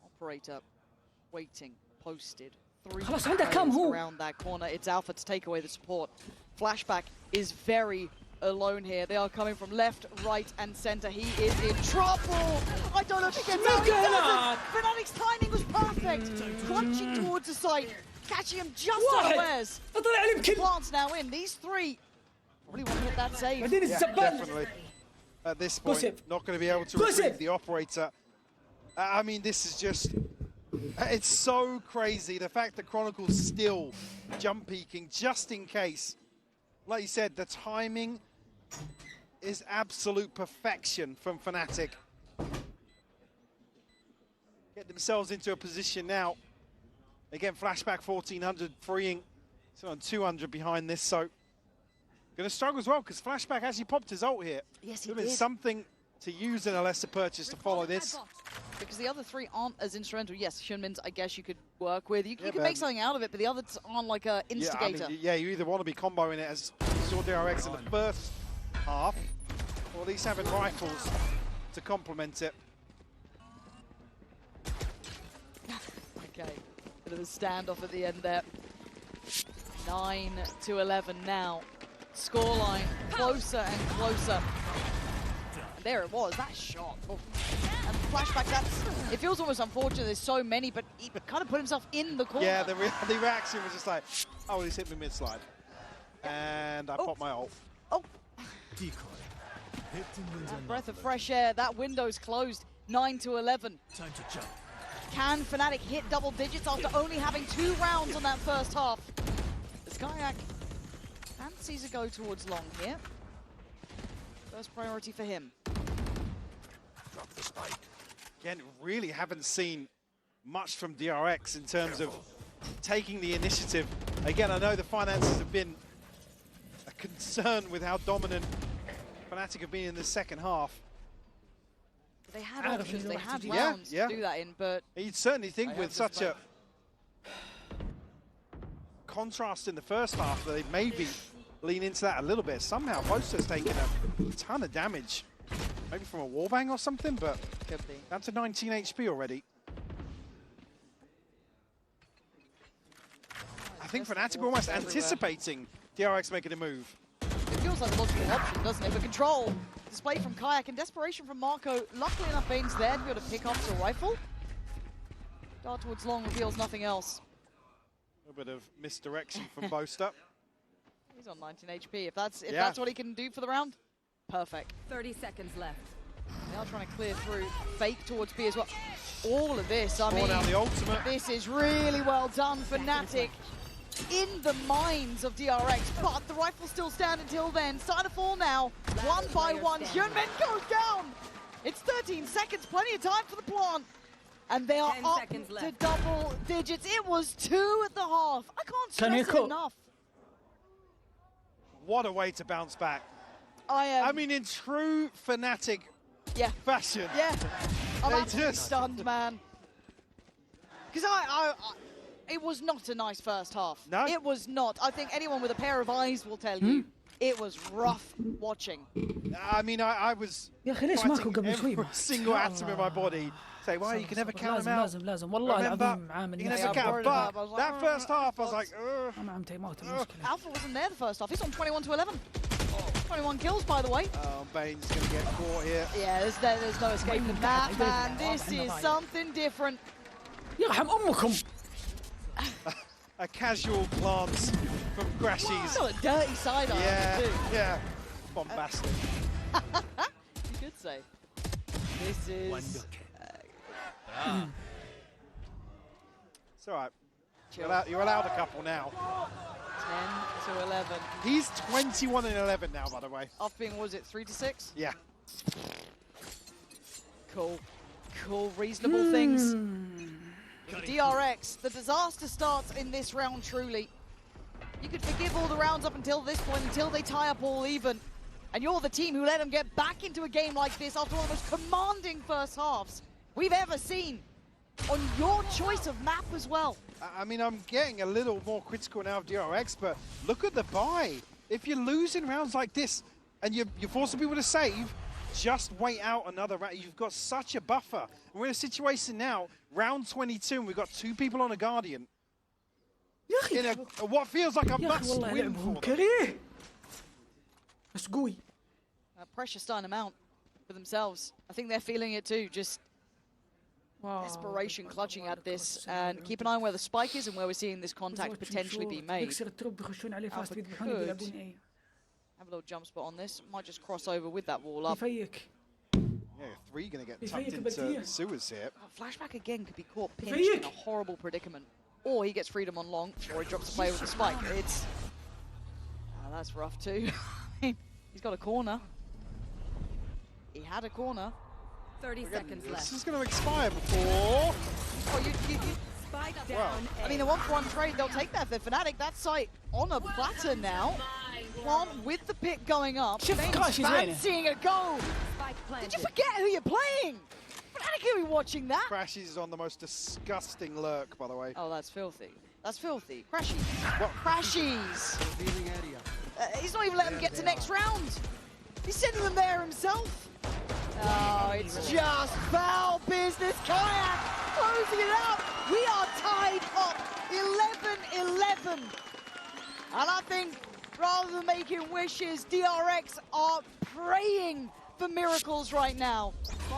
Operator waiting, posted. 3 players around that corner. It's Alpha to take away the support. Flashback is very alone here. They are coming from left, right, and center. He is in trouble. I don't know if he gets out. He doesn't. Fnatic's timing was perfect. Crunching towards the site, catching him just unawares. Plants now in. These 3 really want to hit that save. Yeah, definitely. At this point, not going to be able to retrieve the operator. I mean, this is just... It's so crazy. The fact that Chronicle's still jump peeking just in case. Like you said, the timing is absolute perfection from Fnatic. Get themselves into a position now. Again, flashback 1400 freeing. So on 200 behind this, so going to struggle as well because Flashback actually popped his ult here. Yes, he did. Something to use in a lesser purchase to follow this. Because the other 3 aren't as instrumental. Yes, Shinmin's, I guess you could work with. You can make something out of it, but the others aren't like an instigator. Yeah, you either want to be comboing it as you saw DRX in the first half, or at least having rifles to complement it. Okay, bit of a standoff at the end there. 9 to 11 now. Scoreline closer and closer. And there it was, that shot. Oh. And Flashback, it feels almost unfortunate, there's so many, but he kind of put himself in the corner. Yeah, the reaction was just like, oh, he's hit me mid-slide. And I popped my ult. Oh. Breath of fresh air, that window's closed. 9 to 11. Time to jump. Can Fnatic hit double digits after only having 2 rounds on that first half? Skyak fancies a go towards long here. First priority for him. Drop the spike. Again, really haven't seen much from DRX in terms of taking the initiative. Again, I know the finances have been a concern with how dominant Fnatic have been in the second half. They had options, they had rounds to do that in, but... You'd certainly think with such a contrast in the first half that they maybe lean into that a little bit. Somehow, Boster's taken a ton of damage. Maybe from a wallbang or something, but could be. Down to 19 HP already. I think Fnatic were almost anticipating DRX making a move. It feels like a logical option, doesn't it? But control displayed from Kayak and desperation from Marco. Luckily enough, Bane's there to be able to pick up the rifle. Dart towards long reveals nothing else. A bit of misdirection from Boster. He's on 19 HP. If that's what he can do for the round, perfect. 30 seconds left. They are trying to clear through. Fake towards B as well. All of this, I Spawn mean, out the ultimate. this is really well done for Fnatic in the minds of DRX, but the rifles still stand until then. Starting to fall now, one by one. Yeomin goes down. It's 13 seconds, plenty of time for the plant. And they are 10 up seconds to left. double digits. It was 2 at the half. I can't stress it enough. What a way to bounce back. I mean, in true Fnatic fashion. Yeah, I'm They absolutely just- stunned, man. Because it was not a nice first half. No. It was not. I think anyone with a pair of eyes will tell you it was rough watching. I mean, I was يا أخي ليش ماكو fighting قبل شوي every ما؟ single atom in my body. Say, well, you can never count them out. لازم والله Remember, العظيم عامل you can Yeah, never I'm count. worried about it. I was But like, that first half, I was like, انا عم تيمات المشكله. Alpha wasn't there the first half. He's on 21 to 11. 21 kills, by the way. Bane's going to get caught here. Yeah, there's no escaping that, man. This is something different. يرحم امكم. A casual glance from Crashies. He's got a dirty side eye, Yeah, too. yeah. Bombastic. You could say. This is... It's all right. Chill. You're allowed a couple now. 10 to 11. He's 21 and 11 now, by the way. After being, what was it, 3 to 6? Yeah. Cool. Cool, reasonable things. DRX, the disaster starts in this round, truly. You could forgive all the rounds up until this point, until they tie up all even. And you're the team who let them get back into a game like this after one of the most commanding first halves we've ever seen. On your choice of map as well. I mean, I'm getting a little more critical now of DRX, but look at the buy. If you're losing rounds like this and you're forcing people to save, just wait out another round. You've got such a buffer. And we're in a situation now, round 22, and we've got 2 people on a Guardian. يا أخي In what feels like a يا أخي must والله win لعبهم for them. كريه. بس قوي. Pressure starting them out for themselves. I think they're feeling it too, just desperation clutching at this. And keep an eye on where the spike is and where we're seeing this contact potentially be made. يكسر الترب يخشون عليه فاست Alpha بيذبحون could. يلعبون اي. Have a little jump spot on this. Might just cross over with that wall up. يفيك. Yeah, 3 going to get tucked يفيك into بديهة. sewers here. Flashback again could be caught pinched in a يفيك. horrible predicament. Or he gets freedom on long, or he drops the play with the spike. It's... that's rough too. He's got a corner. He had a corner. 30 seconds This left. is going to expire before. Oh, Spike down. I mean, a 1-for-1 trade, they'll take that. If they're Fnatic, that site on a platter now. Plant with the pick going up. Shift Bane's crash, he's winning. fancying a goal. Spike planted. Did you forget who you're playing? Fnatic will be watching that. Crashies is on the most disgusting lurk, by the way. Oh, that's filthy. That's filthy. Crashies. What? Crashies. He's not even letting them get to next round. He's sending them there himself. Oh, it's just foul business. Kayak closing it out. We are tied up 11-11. And I think rather than making wishes, DRX are praying for miracles right now.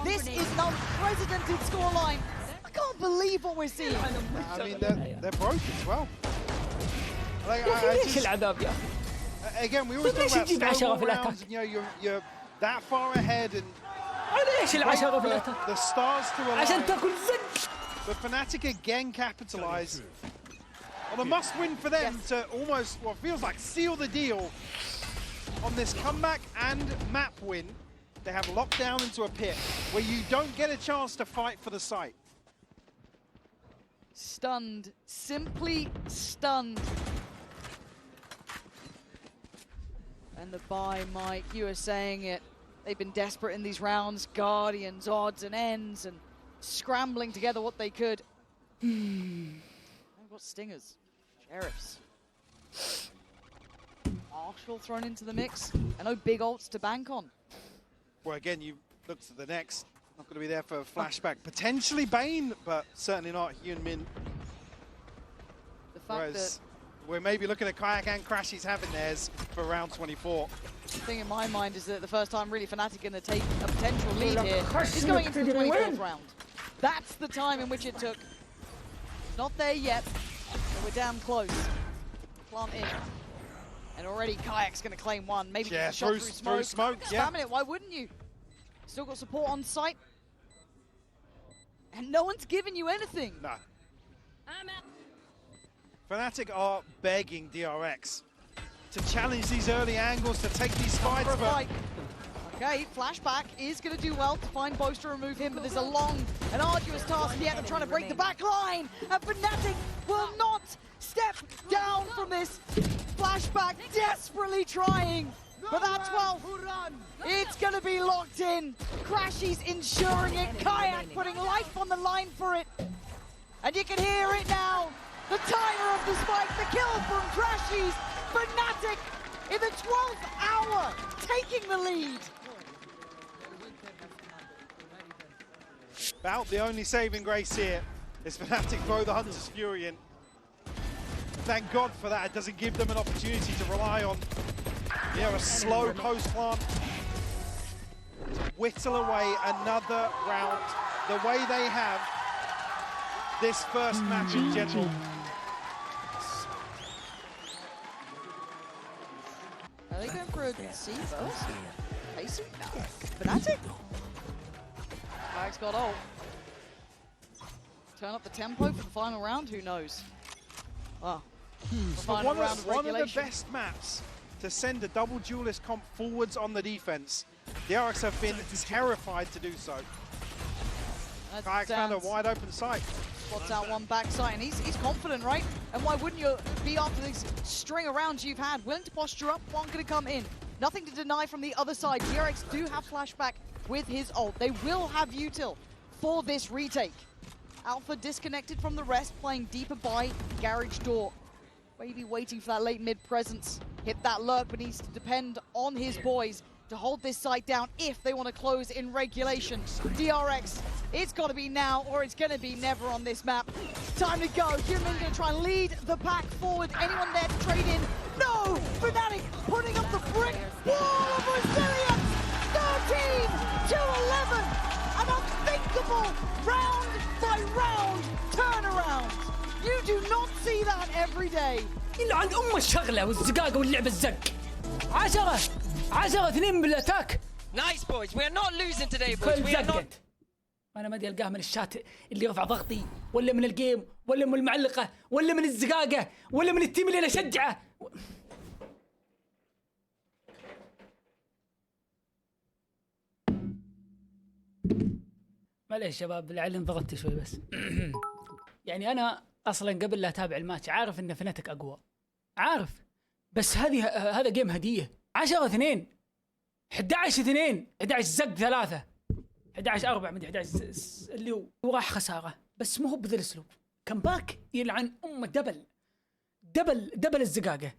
This is an unprecedented scoreline. I can't believe what we're seeing. I mean, they're broke as well. Like, يا أخي I ليش just- العذاب يا أخي؟ again, we always talk ليش about تجيب 10 snowball في الأتاك؟ rounds, and, you know, you're that far ahead and ليش العشرة في الأتاك؟ the stars to عشان align. تاكل زد. But Fnatic again capitalize on a must-win for them to almost what feels like seal the deal on this comeback and map win. They have locked down into a pit where you don't get a chance to fight for the site. Stunned, simply stunned. And the buy, Mike, you were saying it. They've been desperate in these rounds. Guardians, odds and ends, and scrambling together what they could. They've got stingers, sheriffs. Marshall thrown into the mix. And no big ults to bank on. Well, again, you look to the next. Not going to be there for a flashback. Potentially Bane, but certainly not Yeomin. The fact Whereas we're maybe looking at Kayak and Crashies having theirs for round 24. that the thing in my mind is that the first time really Fnatic going to take a potential lead Look, here Crash is going into the didn't 24th win. round. That's the time in which it took. Not there yet, but we're damn close. Plant in. And already Kayak's going to claim one. Maybe Yeah, get a shot through smoke. yeah. Spamming it, why wouldn't you? Still got support on site. And no one's giving you anything. No. Fnatic are begging DRX to challenge these early angles, to take these fights. But okay, flashback is going to do well to find Boaster, remove him, but there's a long and arduous task yet. They're trying to break the back line, and Fnatic will not step down from this. Flashback desperately trying, but that 12, it's going to be locked in. Crashy's ensuring it, Kayak putting life on the line for it. And you can hear it now. The timer of the spike, the kill from Crashy's. Fnatic in the 12th hour, taking the lead. about the only saving grace here is Fnatic throw the Hunter's Fury in. Thank God for that. It doesn't give them an opportunity to rely on, you know, a slow post plant. Whittle away another round the way they have this first match in general. Are they going for a C first? Pacing? No. Fnatic? Mag's got ult. Turn up the tempo for the final round? Who knows? Oh. One of the best maps to send a double duelist comp forwards on the defense. The DRX have been terrified to do so. Kayak's found a wide open site. Spots out one backside, and he's confident, right? And why wouldn't you be after this string of rounds you've had? Willing to posture up, one gonna come in. Nothing to deny from the other side. DRX do have flashback with his ult. They will have util for this retake. Alpha disconnected from the rest, playing deeper by garage door. Maybe waiting for that late mid presence. Hit that lurk, but needs to depend on his boys to hold this site down if they want to close in regulation. DRX, it's got to be now or it's going to be never on this map. Time to go. Human going to try and lead the pack forward. Anyone there to trade in? No! Fnatic putting up the brick wall of resilience. 13 to 11. An unthinkable round by round turnaround. You do not see that every day. إلا عند الشغلة والزقاقة واللعب الزق. 10 2 بالاتاك. Nice boys, we are not losing today boys. We are not. أنا ما أدري ألقاه من الشات اللي رفع ضغطي ولا من الجيم ولا من المعلقة ولا من الزقاقة ولا من التيم اللي أنا أشجعه. معليش شباب لعلي انضغطت شوي بس. يعني أنا أصلاً قبل لا أتابع الماتش عارف إن فناتك أقوى. عارف. بس هذا جيم هدية. 10-2 11-2 11 زق 3 11-4 مدري 11 اللي هو وراح خسارة بس مو هو بذا الأسلوب. كم باك يلعن دبل الزقاقة.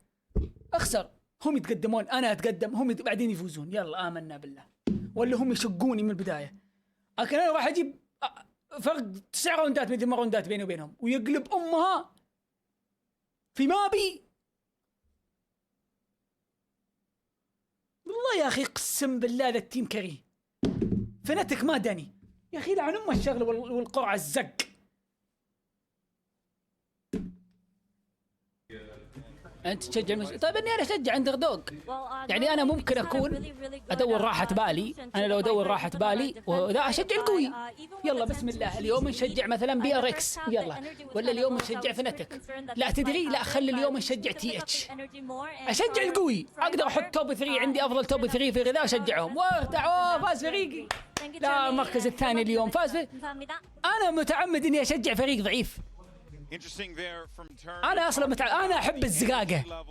أخسر هم يتقدمون أنا أتقدم هم بعدين يفوزون يلا آمنا بالله ولا هم يشقوني من البداية. لكن أنا راح أجيب فرق 9 راوندات مثل ما راوندات بيني وبينهم ويقلب أمها في مابي. والله يا أخي قسم بالله ذا التيم كريه. فناتك ما داني يا أخي لعن أم الشغل والقرعة الزق. أنت تشجع طيب إني أنا أشجع أندر دوغ. يعني أنا ممكن أكون أدور راحة بالي. أنا لو أدور راحة بالي وذا أشجع القوي. يلا بسم الله اليوم نشجع مثلا DRX يلا ولا اليوم نشجع فناتك. لا تدري لا خلي اليوم نشجع TH. أشجع القوي أقدر أحط توب 3 عندي أفضل توب 3 في غذاء أشجعهم. فاز فريقي. لا المركز الثاني اليوم فاز أنا متعمد إني أشجع فريق ضعيف. أنا أصلاً أنا أحب الزقاقة.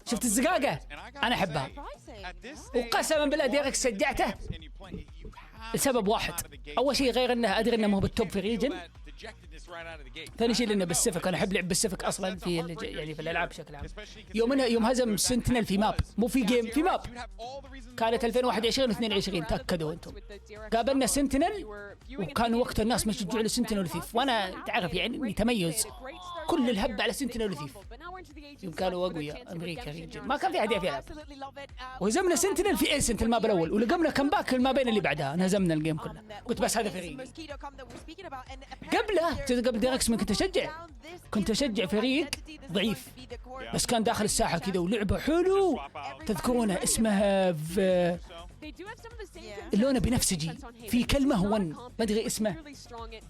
شفت الزقاقة؟ أنا أحبها. وقسماً بالله DRX شجعته لسبب واحد. أول شيء غير أنه أدري أنه مو بالتوب في ريجن. ثاني شيء لأنه بالسيفك أنا أحب لعب بالسيفك أصلاً في يعني في الألعاب بشكل عام. يوم هزم سنتينل في ماب مو في جيم في ماب. كانت 2021 و22 تأكدوا أنتم. قابلنا سنتينل وكان وقت الناس ما يشجعوا لسنتينل وثيف وأنا تعرف يعني تميز كل الهب على سنتينل وثيف. يوم كانوا أقوياء أمريكا ريجن ما كان في أحد يلعب. وهزمنا سنتينل في إنسنت الماب الأول ولقمنا كمباك المابين اللي بعدها نهزمنا الجيم كله. قلت بس هذا فريق. قبل DRX من كنت اشجع فريق ضعيف بس كان داخل الساحه كذا ولعبه حلو. تذكرونه اسمه لونه بنفسجي في كلمه 1 ما ادري اسمه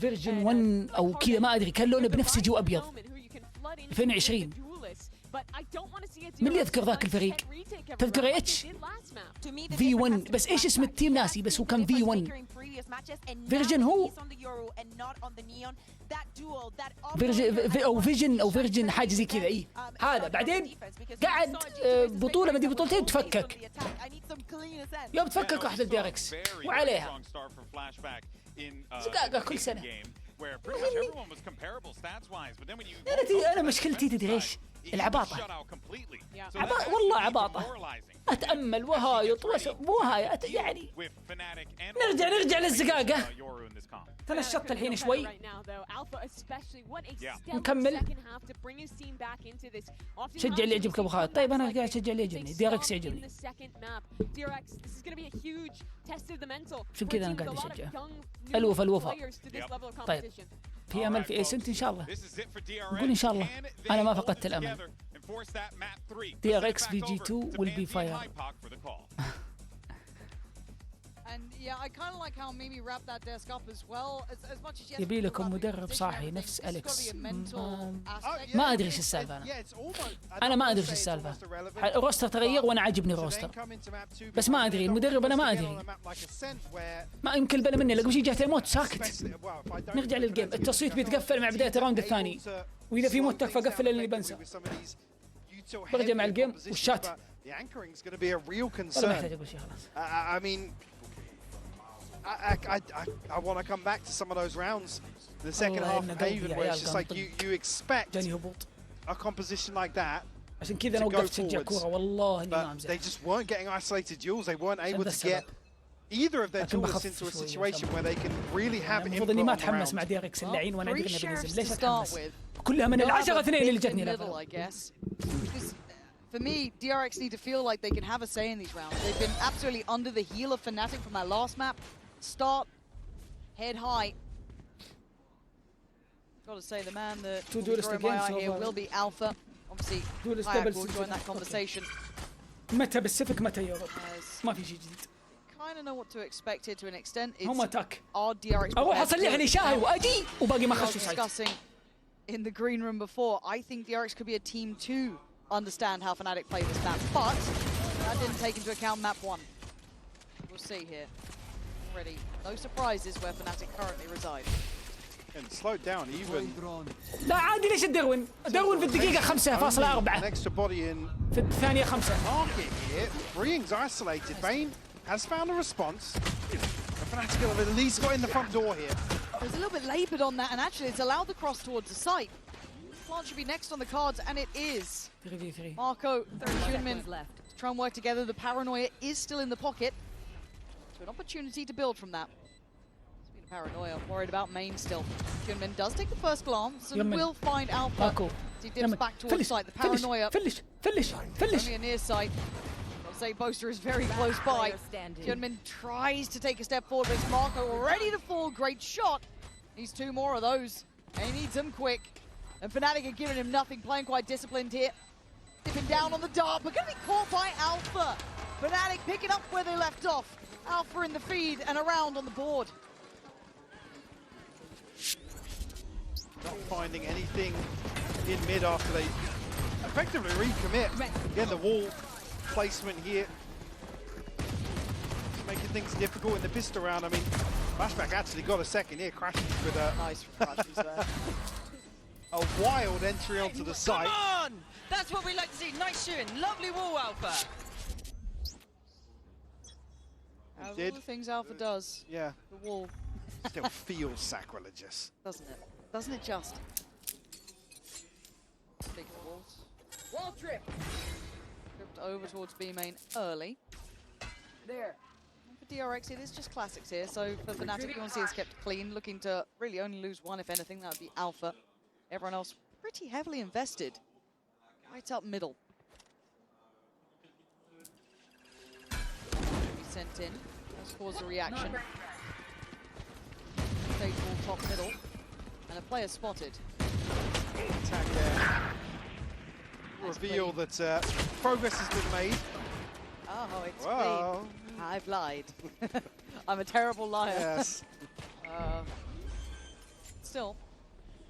فيرجن 1 او كذا ما ادري، كان لونه بنفسجي وابيض 2020. من اللي يذكر ذاك الفريق؟ تذكر اتش في 1 بس ايش اسم التيم ناسي، بس هو كان في 1 فيرجن هو فيرجن او فيرجن حاجه زي كذا. اي هذا بعدين قعد بطوله مدري بطولتين تفكك، يوم تفكك راح للDRX وعليها زقاقه كل سنه. انا مشكلتي تدري ايش؟ العباطه. والله عباطه. اتامل وهايط وهاي يعني نرجع للزقاقه. تنشطت الحين شوي نكمل. شجع اللي يعجبك ابو خالد. طيب انا قاعد اشجع اللي يعجبني. DRX يعجبني عشان كذا انا قاعد اشجع. الوفا. طيب في امل في ايسنت ان شاء الله. نقول ان شاء الله. انا ما فقدت الامل. DRX VG2 will be fire. يبي لكم مدرب صاحي نفس أليكس. ما أدري إيش السالفة. أنا ما أدري إيش السالفة. الروستر تغير وأنا عاجبني الروستر بس ما أدري المدرب. أنا ما أدري، ما يمكن بلا مني لقوا شيء جهة الموت ساكت. نرجع للجيم. التصويت بيتقفل مع بداية الراوند الثاني، وإذا في موت تكفى قفل اللي بنسى. برجع مع الجيم والشات. ولا ما يحتاج أقول شيء خلاص. I want to come back to some of those rounds in the second half of Haven where it's just like you expect a composition like that عشان كذا أنا وقفت شجع كورة والله إني ما they just weren't getting isolated duels. They weren't able to get either of their duels into a situation where they can really have input المفروض إني ما أتحمس مع DRX اللعين وأنا أدري إنه بينزل. ليش أتحمس؟ كلها من ال10-2 اللي جتني لها. For me, DRX need to feel like they can have a say in these rounds. They've been absolutely under the heel of Fnatic from that last map. Start, head high. Gotta say, the man that will my eye here will be Alpha. Obviously, Hayak will join that conversation. متى بالسفك متى يوروب ما في شيء جديد. Kind of know what to expect here to an extent. هم أتاك. DRX أروح أصلح لي شاي وأجي وباقي ما خشوا سايت. Discussing in the green room before. I think DRX could be a team to understand how Fnatic play this map, but that didn't take into account map 1. We'll see here. Already, no surprises where Fnatic currently reside. and slowed down even. لا عادي ليش الدروين؟ الدروين في الدقيقة 5.4 Next to body in في الثانية 5. market here. Briing's isolated. Bane has found a response. Fnatic have at least got in the front door here. There's a little bit laboured on that, and actually it's allowed the cross towards the site. Plant should be next on the cards, and it is. 3v3. Marco, Junmin try and work together. The paranoia is still in the pocket. So an opportunity to build from that. Speaking of paranoia, worried about main still. Junmin does take the first glance and will find Alpha. Mako. As he dips back towards site. The paranoia. Finish. Only a near sight. I'll say Boaster is very close by. Junmin tries to take a step forward, but it's Marco ready to fall. Great shot. Needs 2 more of those. And he needs them quick. And Fnatic are giving him nothing, playing quite disciplined here. Dipping down on the dart, but gonna be caught by Alpha. Fnatic picking up where they left off. Alpha in the feed and around on the board. Not finding anything in mid after they effectively recommit. Again, the wall placement here. Making things difficult in the pistol round. I mean, Flashback actually got a second here, crashing with a... Nice crashes there. A wild entry onto the site. Come on! That's what we like to see. Nice shooting. Lovely wall, Alpha. All the things Alpha does. Yeah. The wall. Still feels sacrilegious. Doesn't it? Doesn't it just? Big walls. Wall trip. Tripped over towards B main early. There. For DRX, it is just classics here. So for Fnatic, you want to see it's kept clean. Looking to really only lose one, if anything. That would be Alpha. Everyone else pretty heavily invested. Right up middle. Sent in. That's caused a reaction. Stage ball top middle. And a player spotted. Attack there. Reveal that progress has been made. Oh, it's Wow. clean. I've lied. I'm a terrible liar. Yes. Still,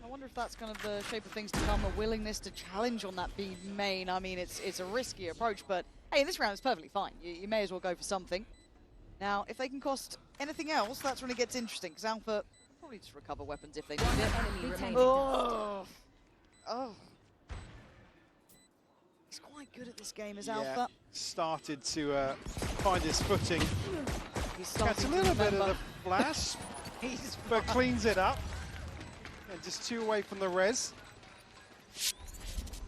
I wonder if that's kind of the shape of things to come, a willingness to challenge on that B main. I mean, it's a risky approach, but hey, in this round it's perfectly fine. You may as well go for something. Now, if they can cost anything else, that's when it gets interesting, because Alpha probably just recover weapons if they need it. Oh. He's quite good at this game as Alpha. Started to find his footing. He's Gets a starting little to bit of remember. the flash, but cleans it up. And just 2 away from the res.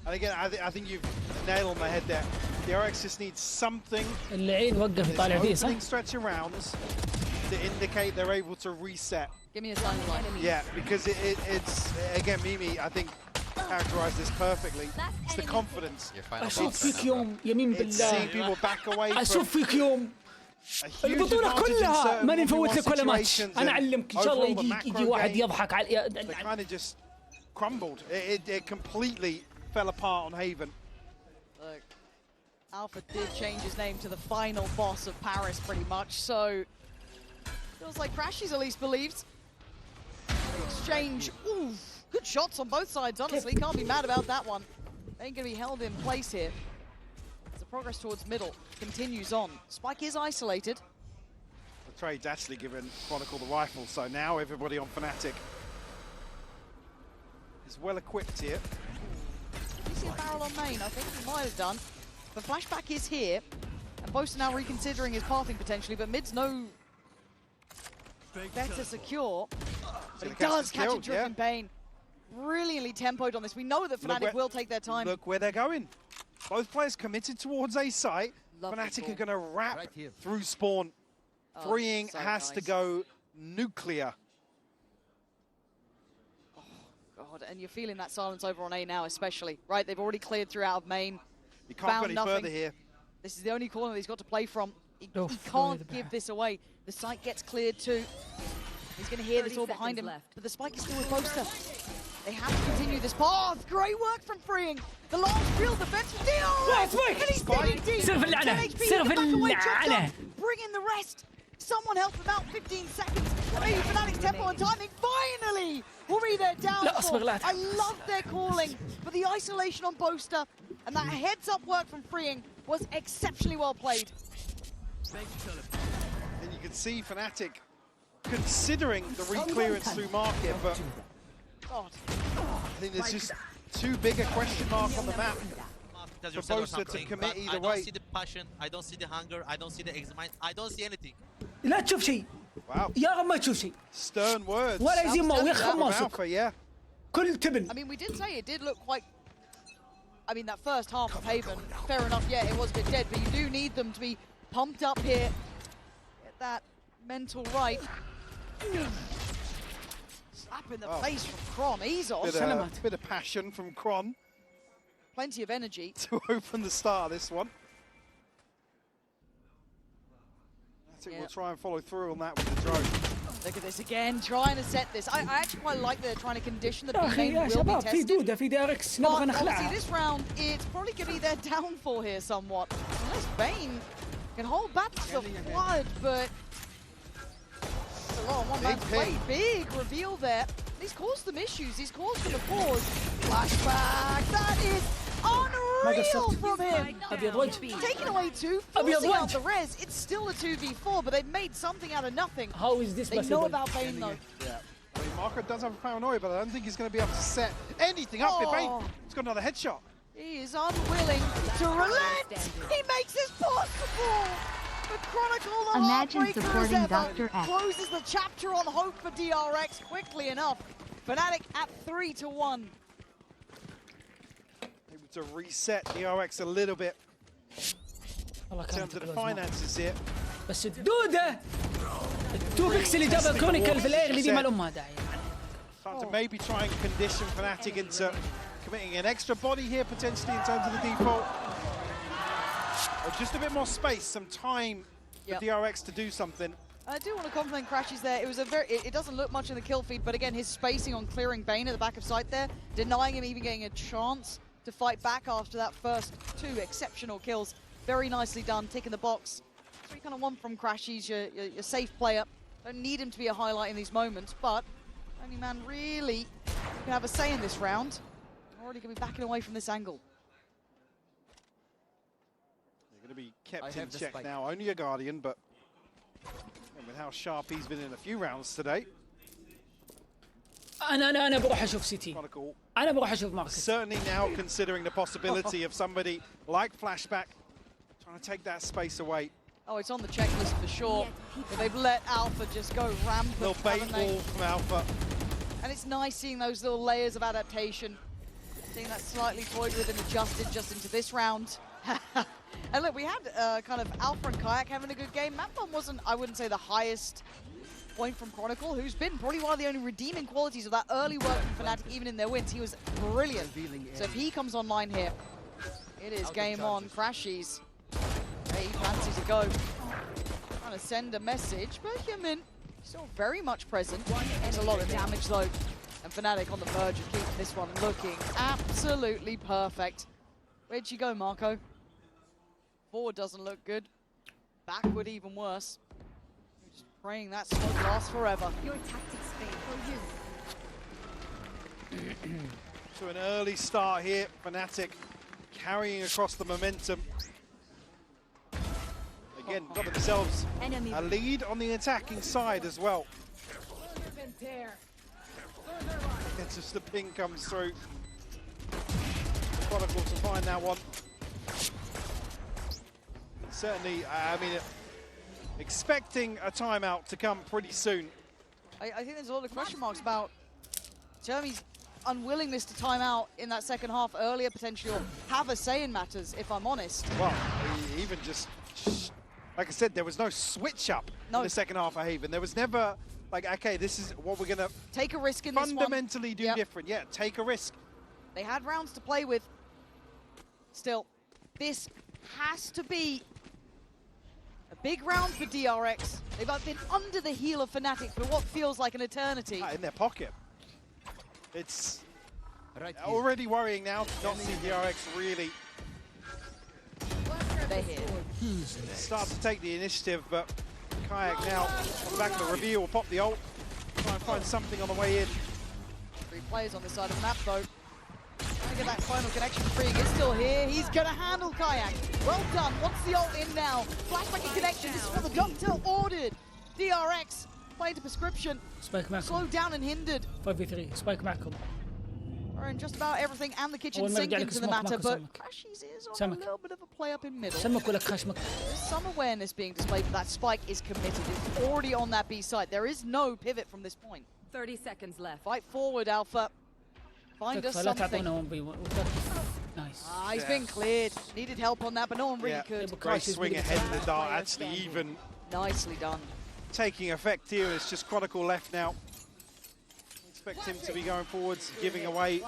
And again, I think you've nailed on the head there. DRX just needs something. اللعين وقف يطالع فيه صح؟ Opening stretch of rounds to indicate they're able to reset. Give me a sign line. Yeah, because it's again, Mimi, I think characterized this perfectly. It's the confidence. أشوف فيك يوم يمين It's seeing بالله. people back away from أشوف فيك يوم. a huge البطولة advantage in كلها certain ماني نفوت 1v1 لك ولا ماتش. situations أنا and أعلمك إن شاء الله overall the يجي macro واحد game, يضحك على. they kind of just crumbled. It completely fell apart on Haven. Look, Alpha did change his name to the final boss of Paris pretty much, so feels like Crashy's at least believed. The exchange, ooh, good shots on both sides, honestly, can't be mad about that one. They ain't gonna be held in place here. As the progress towards middle continues on. Spike is isolated. The trade's actually given Chronicle the rifle, so now everybody on Fnatic is well equipped here. Did you see a barrel on main? I think he might have done. The flashback is here, and Boaster now reconsidering his pathing potentially, but mid's no better secure. But he does catch a trip in pain. Brilliantly tempoed on this. We know that Fnatic will take their time. Look where they're going. Both players committed towards A site. Lovely Fnatic ball. are going to wrap through spawn. Oh, Freeing so has to nice. go nuclear. God, and you're feeling that silence over on A now especially, right? They've already cleared through out of main. You can't Found go any nothing. further here. This is the only corner that he's got to play from. He Oh, can't give this away. The site gets cleared too. He's going to hear this all behind him. But the spike is still with Boaster. They have to continue this path. Great work from Freeing. The last real defense from DRX. Spike! And he's digging deep. سير في 10 اللعنة. HP, سير the في back away chopped اللعنة. up. Bring in the rest. Someone help him out. 15 seconds. Maybe Fnatic's tempo and timing finally will be their downfall. لا. I love their calling, but the isolation on Boaster and that heads-up work from Freeing was exceptionally well played. And you can see Fnatic considering the re-clearance through market, but God. I think there's just too big a question mark on the map. Does For yourself or Boaster to something, commit but either I don't way. see the passion, I don't see the hunger, I don't see the excitement, I don't see anything. لا تشوف شيء. Wow. يا رب ما تشوف شيء. Stern words ولا يزين ما from ويخرب ماسك. Alpha, yeah. كل تبن. I mean, we did say it did look quite... I mean, that first half of Haven, fair enough, yeah, it was a bit dead, but you do need them to be pumped up here. Get that mental right. Slap in the face from Kron, ease off. Bit of passion from Kron Plenty of energy. to open the start of this one. I think we'll try and follow through on that with the drone. Look at this again, trying to set this. I actually quite like that they're trying to condition the يا B أخي main يا will be شباب في tested. دودة في DRX نبغى But obviously نخلعها. this round, it's probably going to be their downfall here somewhat. Unless Bane can hold back the flood, but it's a lot of one man's play. Big reveal there. He's caused them issues. He's caused them a pause. Flashback. That is unreal from him. أبيض وجه. Taking away two, forcing out the res. It's still a 2v4, but they've made something out of nothing. How is this They know possible? about Bane though. Yeah. I mean, Marco does have a paranoia, but I don't think he's going to be able to set anything up. Oh. He's got another headshot. He is unwilling to relent. He makes this possible. The Chronicle, the Imagine heartbreaker as supporting ever, Dr. X. closes the chapter on hope for DRX quickly enough. Fnatic at 3-1. Able to reset DRX a little bit والله in terms كانت of the حلوة زمان. finances here. بس الدودة التو بيكس اللي جابها كرونيكل في الاير اللي دي ما لهم داعي. Trying to maybe try and condition Fnatic into committing an extra body here potentially in terms of the default. Or just a bit more space, some time for DRX to do something. I do want to compliment Crashies there. It was a it doesn't look much in the kill feed, but again, his spacing on clearing Bane at the back of sight there, denying him even getting a chance to fight back after that first 2 exceptional kills. Very nicely done, ticking the box. That's what you kind of want from Crashies, your safe player. Don't need him to be a highlight in these moments, but only man really can have a say in this round. I'm already going to be backing away from this angle. They're going to be kept in check now. Only a Guardian, but and with how sharp he's been in a few rounds today. انا بروح اشوف سيتي. انا بروح اشوف ماركت. Certainly now considering the possibility of somebody like Flashback trying to take that space away. Oh, it's on the checklist for sure. But they've let Alpha just go rampant. Little bait ball from Alpha. And it's nice seeing those little layers of adaptation. Seeing that slightly toyed with and adjusted just into this round. And look, we had kind of Alpha and Kayak having a good game. Mapbomb wasn't, I wouldn't say, the highest point from Chronicle, who's been probably one of the only redeeming qualities of that early work from Fnatic, even in their wins. He was brilliant. So if he comes online here, it is game on. Crashies. He fancies a go. Trying to send a message, but Human still very much present. There's a lot of damage though. And Fnatic on the verge of keeping this one looking absolutely perfect. Where'd you go, Marco? Forward doesn't look good. Backward even worse. Just praying that smoke lasts forever. Your tactics fail for you. To an early start here, Fnatic carrying across the momentum. Again, got themselves a lead on the attacking side as well. It's just the ping comes through. Chronicle to find that one. Certainly, I mean, expecting a timeout to come pretty soon. I think there's a lot of question marks about Jeremy's unwillingness to time out in that second half earlier, potentially, or have a say in matters, if I'm honest. Well, he even just, like I said, there was no switch up in the second half of Haven. There was never, like, okay, this is what we're going to take a risk in this one. Fundamentally do different. Yeah, take a risk. They had rounds to play with. Still, this has to be a big round for DRX. They've been under the heel of Fnatic for what feels like an eternity. In their pocket. It's already worrying now to not see DRX really start to take the initiative, but Kayak now on the back of the reveal will pop the ult, try and find something on the way in. 3 players on the side of the map though. Trying to get that final connection. Freeing is still here. He's going to handle Kayak. Well done. Wants the ult in now. Flashback and connection. This is what the doctor ordered. DRX played a prescription. Slowed down and hindered. 5v3. Spike معكم. We're in just about everything and the kitchen sink into the matter, but Crashies is on a little bit of a play up in middle. There's some awareness being displayed, but that spike is committed. It's already on that B side. There is no pivot from this point. 30 seconds left. Fight forward, Alpha. Find us something. Nice. He's been cleared. Needed help on that, but no one really could. Great swing ahead in the dart, actually even nicely done. Taking effect here. It's just Chronicle left now. Expect him to be going forwards, giving away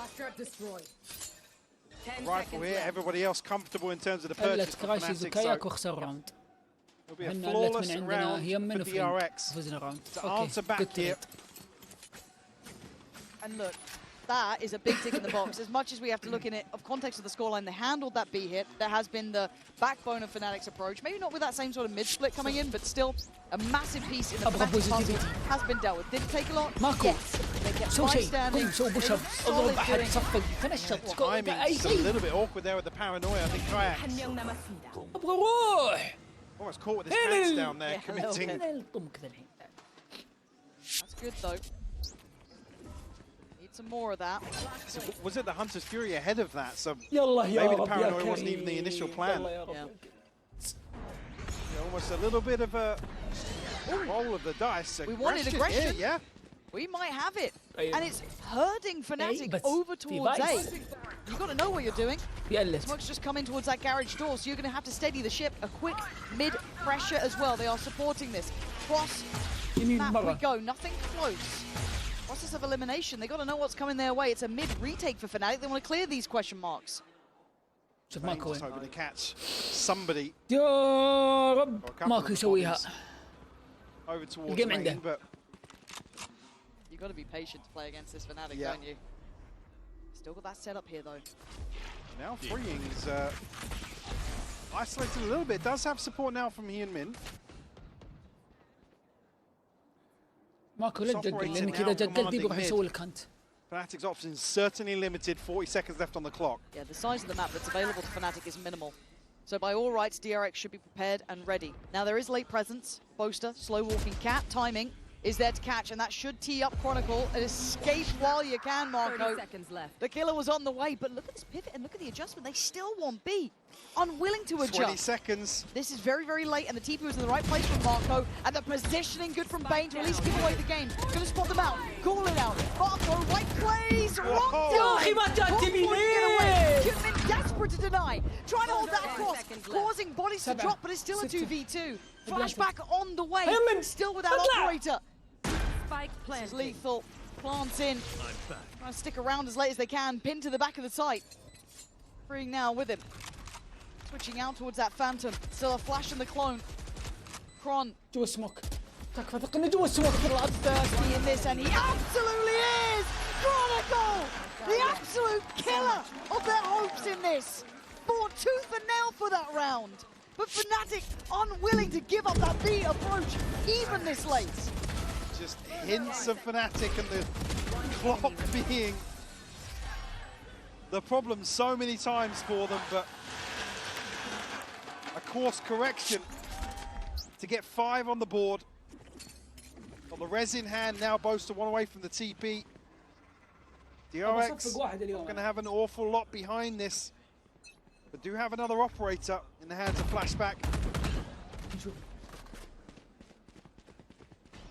rifle here. Everybody else comfortable in terms of the purchase for Fnatic, so it'll be a flawless round for DRX to answer back here. And look, that is a big tick in the box. As much as we have to look in it of context of the scoreline, they handled that B hit. There has been the backbone of Fnatic's approach. Maybe not with that same sort of mid-split coming in, but still a massive piece in the Fnatic puzzle has been dealt with. Didn't take a lot? ماكو yes. They kept standing. اضرب احد صفق فنشط Timing's a little bit awkward there with the paranoia. I think Kayak ابغى اروح almost caught with his pants down there, committing. That's good though. Some more of that. So was it the Hunter's Fury ahead of that? So maybe the paranoia wasn't even the initial plan. Almost a little bit of a roll of the dice. We wanted aggression. Here, yeah. We might have it. And it's herding Fnatic over towards A. You've got to know what you're doing. Smoke's just come in towards that garage door, so you're going to have to steady the ship. A quick mid pressure as well. They are supporting this. Cross map we go. Nothing close. Process of elimination. They got to know what's coming their way. It's a mid retake for Fnatic. They want to clear these question marks. Just hoping to catch somebody. يا رب ماكو يسويها. over towards الجيم main, عنده. but You've got to be patient to play against this Fnatic, Yeah. don't you? Still got that setup here, though. now freeing is isolated a little bit. Does have support now from Hyun Min. ماكو لا تدقل لان كذا دقلت بيروح يسوي الكانت. Fnatic's options certainly limited. 40 seconds left on the clock. Yeah, the size of the map that's available to Fnatic is minimal. So by all rights, DRX should be prepared and ready. Now there is late presence. Boaster, slow walking cat, timing is there to catch, and that should tee up Chronicle. And escape while you can, Marco. 30 seconds left. The killer was on the way, but look at this pivot and look at the adjustment. They still want B. Unwilling to adjust. 20 seconds. This is very, very late, and the TP was in the right place from Marco, and the positioning good from Bane to at least give away the game. Gonna spot them out, call it out. Marco, right plays, wrong Whoa. time. يا أخي ما تأتي Human desperate to deny, trying to hold that across, causing bodies to drop, but it's still a 2v2. Flashback on the way, still without operator. Spike This is planted. lethal, plants in, trying to stick around as late as they can, pinned to the back of the site. Freeing now with him. Switching out towards that Phantom. Still a flash in the clone. Kron جوا السموك. تكفى ثقني جوا السموك. bloodthirsty in this, and he absolutely is! Chronicle! The absolute killer of their hopes in this. Fought tooth and nail for that round. But Fnatic unwilling to give up that B approach, even this late. Just hints of Fnatic and the clock being the problem so many times for them, but a course correction to get 5 on the board. Got the res in hand now, Boaster one away from the TP. DRX not going to have an awful lot behind this, but do have another operator in the hands of Flashback.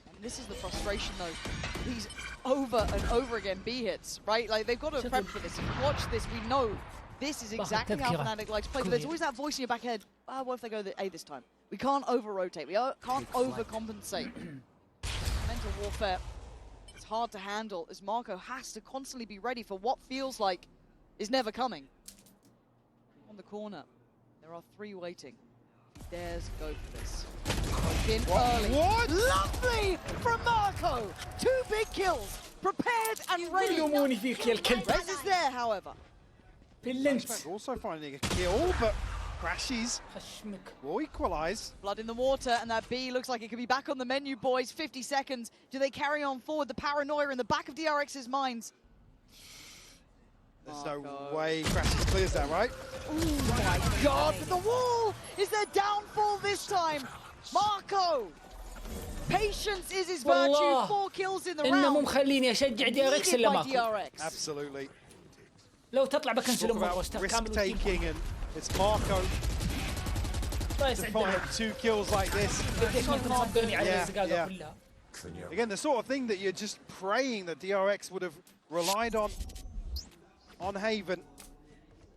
And this is the frustration though. These over and over again B hits, right? Like they've got to prep for this. If you watch this, we know this is exactly how Fnatic likes to play, but there's always that voice in your back head. Oh, what if they go the A this time? We can't over-rotate, we can't overcompensate. Mental warfare, it's hard to handle as Marco has to constantly be ready for what feels like is never coming. On the corner, there are 3 waiting. He dares go for this. In early. What? Lovely from Marco! 2 big kills, prepared and ready. يلوموني فيك يا الكلب. Rez is there, however. بلنت. Also finding a kill, but crashes خشمك. will equalize. Blood in the water, and that B looks like it could be back on the menu, boys. 50 seconds. Do they carry on forward? The paranoia in the back of DRX's minds. There's no way crashes clears that, right? Oh my god, but the wall is their downfall this time. Marco! Patience is his virtue. والله 4 kills in the إنه مو round. مخليني أشجع DRX إلا Needed by ماكو. DRX. Absolutely. لو تطلع بكنسل Talk أم about الروستر risk كامل. taking, and it's Marco الله to يسعدك. find 2 kills like this. بديت ما تصبرني على Yeah, الزقاقة yeah. كلها. Again, the sort of thing that you're just praying that DRX would have relied on Haven.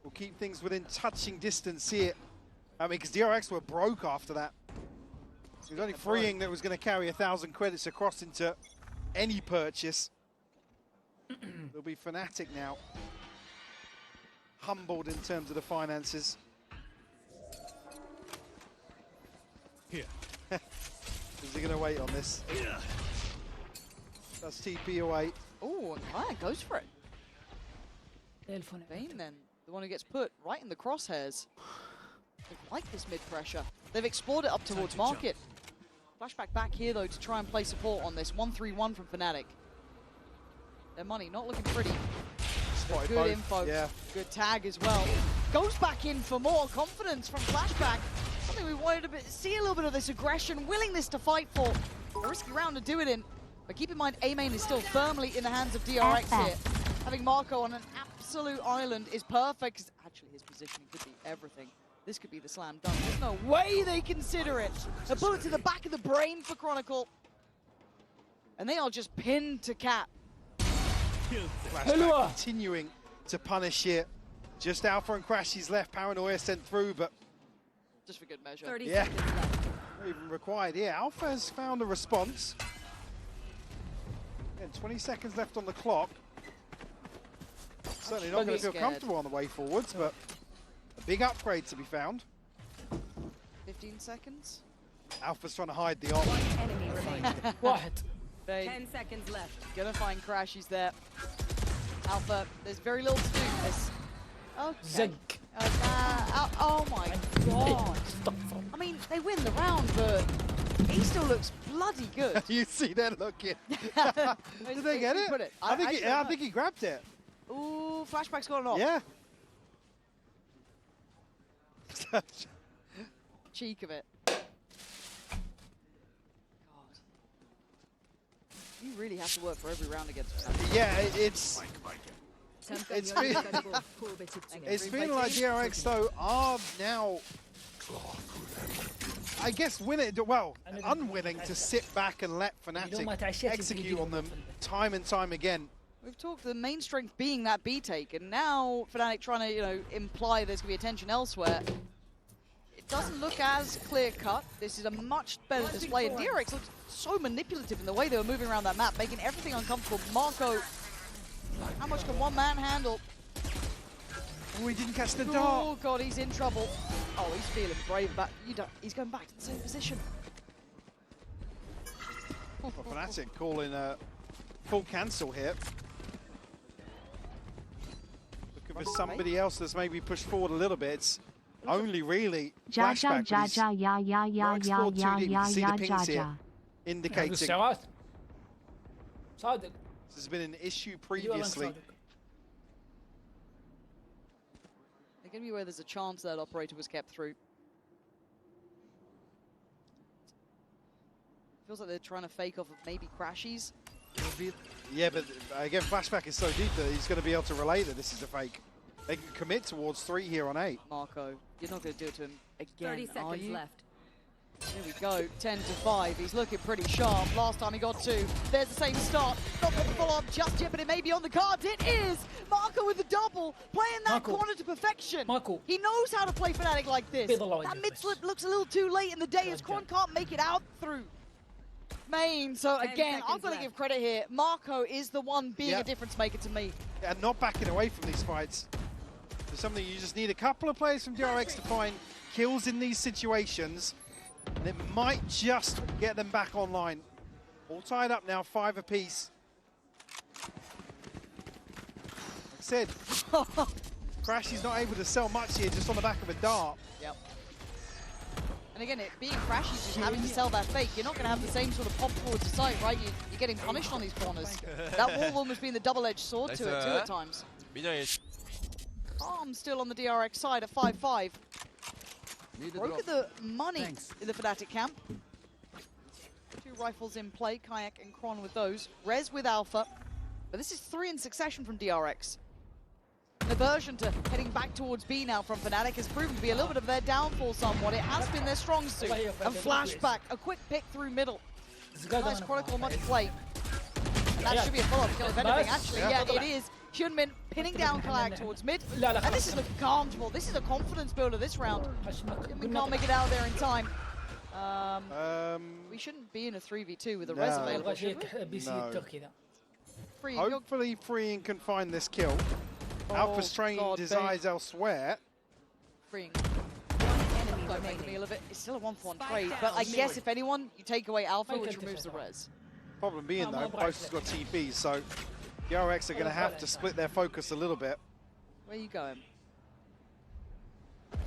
Will keep things within touching distance here. I mean, because DRX were broke after that. So it was only freeing that was going to carry 1,000 credits across into any purchase. They'll be Fnatic now. Humbled in terms of the finances. Here. Is he going to wait on this? Yeah. That's TP away. Oh, and Kaya goes for it. تلفون. Bane then, the one who gets put right in the crosshairs. They like this mid-pressure. They've explored it up towards market. Flashback back here though to try and play support on this. 1-3-1 from Fnatic. Their money not looking pretty. Spotted Good both. info. Yeah. Good tag as well. Goes back in for more confidence from Flashback. Something we wanted to see a little bit of this aggression, willingness to fight for. A risky round to do it in. But keep in mind, A main is still firmly in the hands of DRX here. Having Marco on an absolute island is perfect. 'Cause actually, his positioning could be everything. This could be the slam dunk. There's no way they consider it. A bullet to the back of the brain for Chronicle. And they are just pinned to cap. Flashback continuing to punish here. Just Alpha and Crashy's left. Paranoia sent through, but Just for good measure. 30 yeah, seconds left. not even required. Yeah, Alpha has found a response. And 20 seconds left on the clock. Certainly not going to feel Scared. comfortable on the way forwards, but a big upgrade to be found. 15 seconds. Alpha's trying to hide the op. Enemy remaining. واحد. 10 seconds left. Gonna find crashes there. Alpha, there's very little to do with this. Okay. زق. Oh my god. I mean, they win the round, but he still looks bloody good. You see that looking. Did they get it? Put it. I think he grabbed it. Ooh, flashback's gone off. Yeah. Cheek of it. God. You really have to work for every round against him. Yeah, it's been like DRX though are now, I guess, unwilling to sit back and let Fnatic execute on them time and time again. We've talked the main strength being that B take, and now Fnatic trying to, you know, imply there's going to be attention elsewhere. It doesn't look as clear-cut. This is a much better display, and DRX looks so manipulative in the way they were moving around that map, making everything uncomfortable. Mako, how much can one man handle? Oh, he didn't catch the dart. Oh god, he's in trouble. Oh, he's feeling brave about. He's going back to the same position. Well, Fnatic calling a full cancel here. Looking for somebody else that's maybe pushed forward a little bit. It's only really flashback. See the pings here indicating this has been an issue previously. They're going to be where there's a chance that operator was kept through. Feels like they're trying to fake off of maybe crashes. Yeah, but again, flashback is so deep that he's going to be able to relay that this is a fake. They can commit towards 3 here on 8. Marco, you're not going to do it to him again, 30 seconds left. Here we go, 10-5. He's looking pretty sharp. Last time he got 2. There's the same start. Not got the follow-up just yet, but it may be on the cards. It is! Marco with the double, playing that corner to perfection. He knows how to play Fnatic like this. That mid-slip looks a little too late in the day as Quan can't make it out through main. So again, I've got to give credit here. Marco is the one being a difference maker to me. And not backing away from these fights. For something you just need a couple of players from DRX to find kills in these situations. And it might just get them back online. All tied up now, 5 apiece. Like I said, Crash is not able to sell much here just on the back of a dart. Yep. And again, it being Crashy just having to sell that fake, you're not going to have the same sort of pop towards the site, right? You're getting punished on these corners. That wall almost being the double-edged sword to it, too, at times. Arm still on the DRX side at 5-5. Broke at the money in the Fnatic camp. 2 rifles in play, Kayak and Kron with those. Rez with Alpha. But this is 3 in succession from DRX. An aversion to heading back towards B now from Fnatic has proven to be a little bit of their downfall somewhat. It has been their strong suit. And flashback, a quick pick through middle. Nice Chronicle, much play. And that should be a follow-up kill if anything, actually. Yeah, it is. Hyunmin pinning down Kayak towards mid. And this is looking comfortable. This is a confidence builder this round. We can't make it out there in time. We shouldn't be in a 3v2 with a Rez available, should we? No. Hopefully Freeing can find this kill. Alpha's trained his eyes elsewhere. Freeing. Don't make a meal of it. It's still a 1-for-1 trade, but I guess if anyone, you take away Alpha, which removes the Rez. Problem being though, Boast's got TP, so DRX are going to have to split their focus a little bit. Where are you going?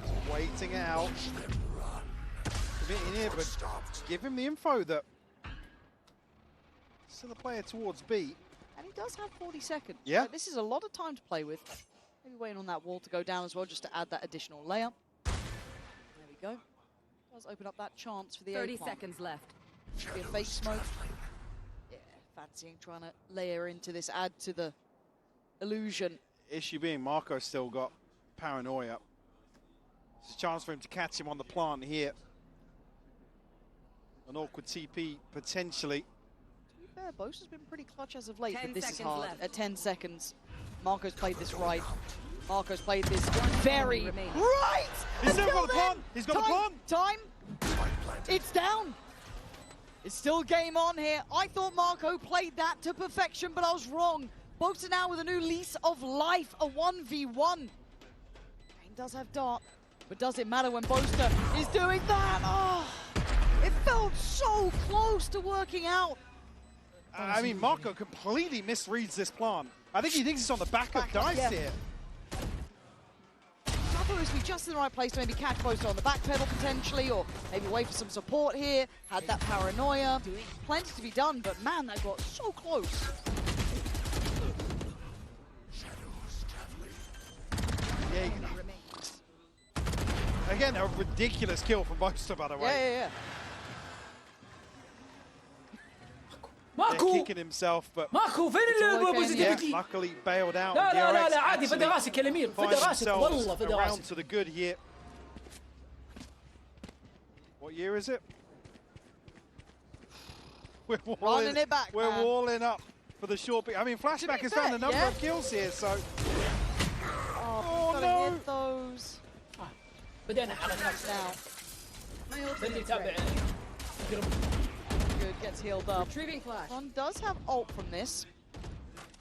Just waiting it out. Committing here, but give him the info that still a player towards B. And he does have 40 seconds. Yeah. So this is a lot of time to play with. Maybe waiting on that wall to go down as well, just to add that additional layer. There we go. Does open up that chance for the 30 seconds left. Should be a fake smoke. Yeah, fancying trying to layer into this, add to the illusion. Issue being Marco's still got paranoia. There's a chance for him to catch him on the plant here. An awkward TP potentially. Boast has been pretty clutch as of late, but this is hard. At 10 seconds, Marco's played this right. Marco's played this very right! He's still got the plant! He's got the plant! Time! It's down! It's still game on here. I thought Marco played that to perfection, but I was wrong. Boast now with a new lease of life, a 1v1. He does have dart, but does it matter when Boaster is doing that? Oh! It felt so close to working out. I mean, Marco completely misreads this plan. I think he thinks it's on the back of dice yeah. here. Sabo was just in the right place to maybe catch Boaster on the back pedal potentially, or maybe wait for some support here. Had that paranoia. Plenty to be done, but man, that got so close. Yeah, again, a ridiculous kill from Boaster, by the way. Yeah. ماكو Kicking himself, but ماكو فين البوزيتيفيتي؟ luckily bailed out. لا لا لا DRX لا عادي فدى actually راسك يا الامير فدى finds راسك themselves والله فدى around راسك. to the good here. What year is it? We're Running it back, We're man. walling up for the short pick. I mean, Flashback has found a number of kills here, so. Oh no! Hit those. بدينا حركات Now, بدي يتابع. good, gets healed up. Retrieving flash. Ron does have ult from this.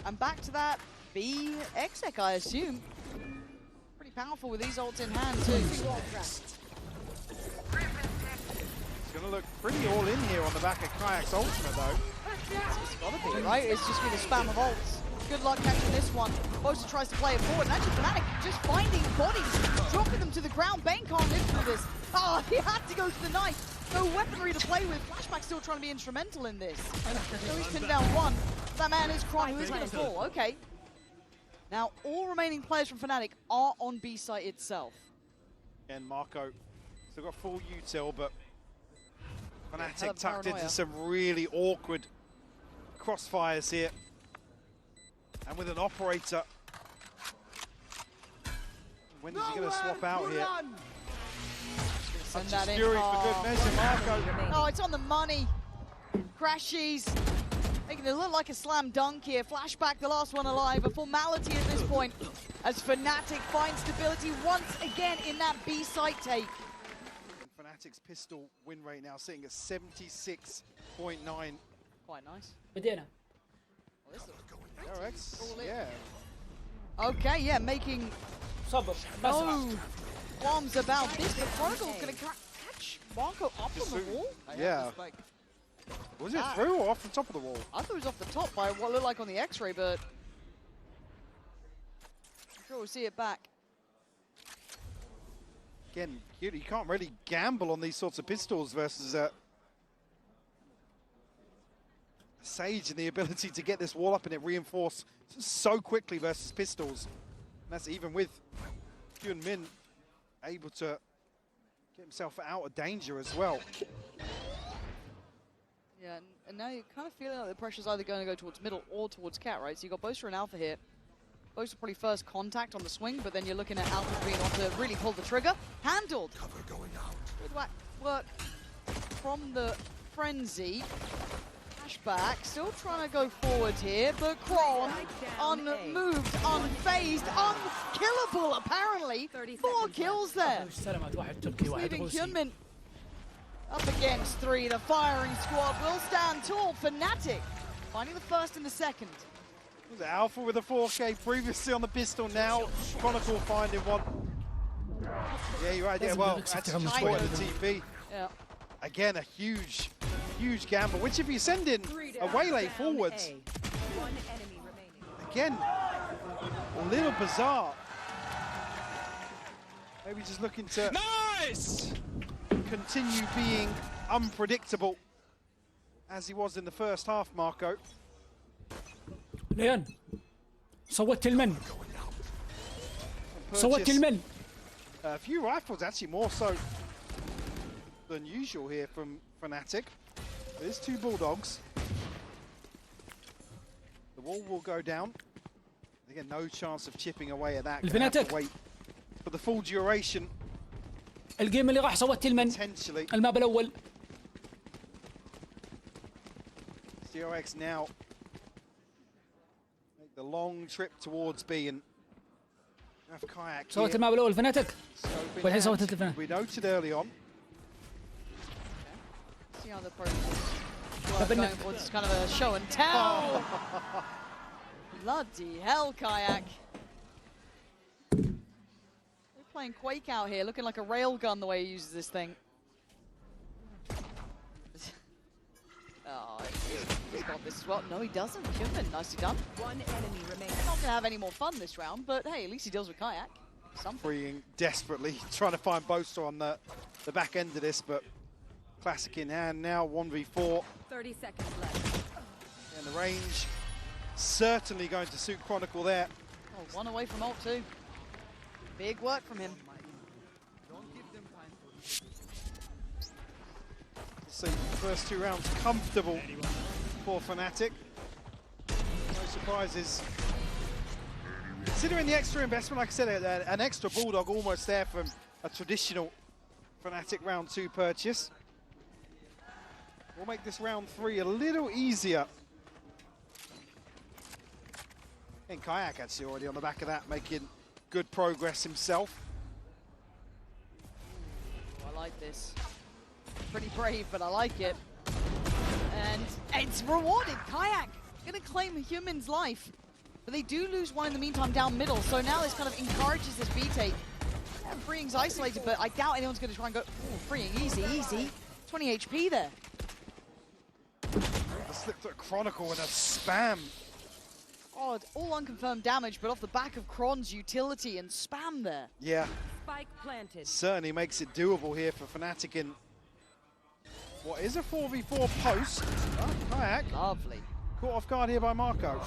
And back to that BXX, I assume. Pretty powerful with these ults in hand, too. It's going to look pretty all in here on the back of Kayak's ultimate, though. It's gotta be, right? It's just been a spam of ults. Good luck catching this one. Boaster tries to play it forward, and actually Fnatic just finding bodies, dropping them to the ground. Bane can't live through this. Oh, he had to go to the knife. No weaponry to play with. Flashback still trying to be instrumental in this. So he's pinned down one. That man is crying. Who's going to fall? Okay. Now, all remaining players from Fnatic are on B site itself. And Marco still got full util, but Hell Fnatic of tucked into paranoia. some really awkward crossfires here. And with an operator. When is he going to swap out here? Send Just that in. Fury for good measure, Marco. Oh, it's on the money. Crashies. Making it look like a slam dunk here. Flashback, the last one alive. A formality at this point as Fnatic finds stability once again in that B site take. Fnatic's pistol win rate now sitting at 76.9. Quite nice. بدينا. Well, this looks DRX, All in. yeah. okay, yeah, making صبر no qualms about this. The Prodigal's going to catch Marco up on the wall. Yeah. Was it through or off the top of the wall? I thought it was off the top by what looked like on the X-ray, but I'm sure we'll see it back. Again, you can't really gamble on these sorts of pistols versus Sage and the ability to get this wall up and it reinforce so quickly versus pistols. And that's even with Hyun Min able to get himself out of danger as well. Yeah, and now you're kind of feeling like the pressure's either going to go towards middle or towards Cat, right? So you've got Boaster and Alpha here. Boaster probably first contact on the swing, but then you're looking at Alpha being on to really pull the trigger. Handled. Cover going out. Good work from the Frenzy. Flashback, still trying to go forward here, but Kron unmoved, unfazed, unkillable apparently. 4 kills there. استلمت واحد تركي واحد Leaving روسي. Hyunmin up against 3. The firing squad will stand tall. Fnatic finding the first and the second. Was it Alpha with a 4K previously on the pistol, now Chronicle finding one. Yeah, you're right. Yeah, well, that's just point of the TP. Yeah. Again, a huge gamble, which if you send in a waylay forwards, again, a little bizarre. Maybe just looking to continue being unpredictable as he was in the first half, Marco. ليان صوتت المن صوتت المن. A few rifles, actually more so than usual here from Fnatic. There's 2 Bulldogs. The wall will go down. Again, no chance of chipping away at that. Gonna have to wait for the full duration. الجيم اللي راح صوتت المن Potentially. الماب الاول. DRX now make the long trip towards B and have Kayak صوت here. الماب الاول فناتك Scoping والحين out. صوتت الفنان. We noted early on. See how the process going for. It's kind of a show and tell. Bloody hell, Kayak. They're playing Quake out here, looking like a railgun the way he uses this thing. He's got this as well. No, he doesn't. Human, nicely done. One enemy remaining. Not going to have any more fun this round, but hey, at least he deals with Kayak. Something. Freeing desperately, trying to find Boaster on the back end of this, but classic in hand now, 1v4. 30 seconds left. And the range certainly going to suit Chronicle there. Oh, one away from ult too. Big work from him. See, first 2 rounds comfortable for Fnatic. No surprises. Considering the extra investment, like I said, an extra Bulldog almost there from a traditional Fnatic round 2 purchase. We'll make this round 3 a little easier. And Kayak actually already on the back of that, making good progress himself. I like this. Pretty brave, but I like it. And it's rewarded. Kayak gonna claim Human's life. But they do lose one in the meantime down middle, so now this kind of encourages this B-take. Yeah, Freeing's isolated, but I doubt anyone's gonna try and go, ooh, Freeing, easy, easy. 20 HP there. Slipped at Chronicle with a spam. Oh, all unconfirmed damage, but off the back of Kron's utility and spam there. Yeah. Spike planted. Certainly makes it doable here for Fnatic in what is a 4v4 post. Oh, Kayak. Lovely. Caught off guard here by Marco.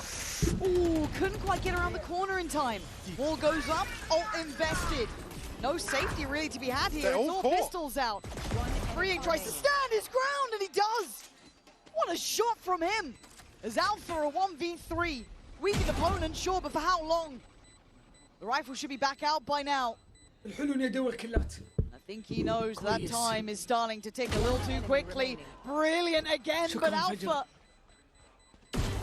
Ooh, couldn't quite get around the corner in time. Wall goes up, ult invested. No safety really to be had here. They're It's all all caught. pistols out. Freeing tries to stand his ground, and he does. What a shot from him. As Alpha a 1v3. Weakened opponent, sure, but for how long? The rifle should be back out by now. I think he knows that time is starting to tick a little too quickly. Brilliant again, but Alpha.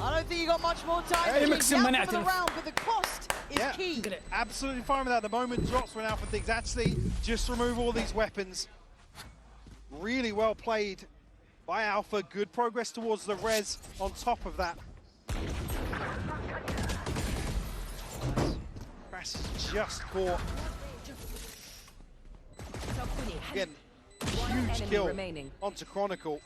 I don't think you got much more time to keep the Alpha for the round, but the cost is key. Absolutely fine with that. The moment drops when Alpha thinks, actually, just remove all these weapons. Really well played by Alpha. Good progress towards the res on top of that. Crash is just caught. Again, huge kill remaining. onto Chronicle.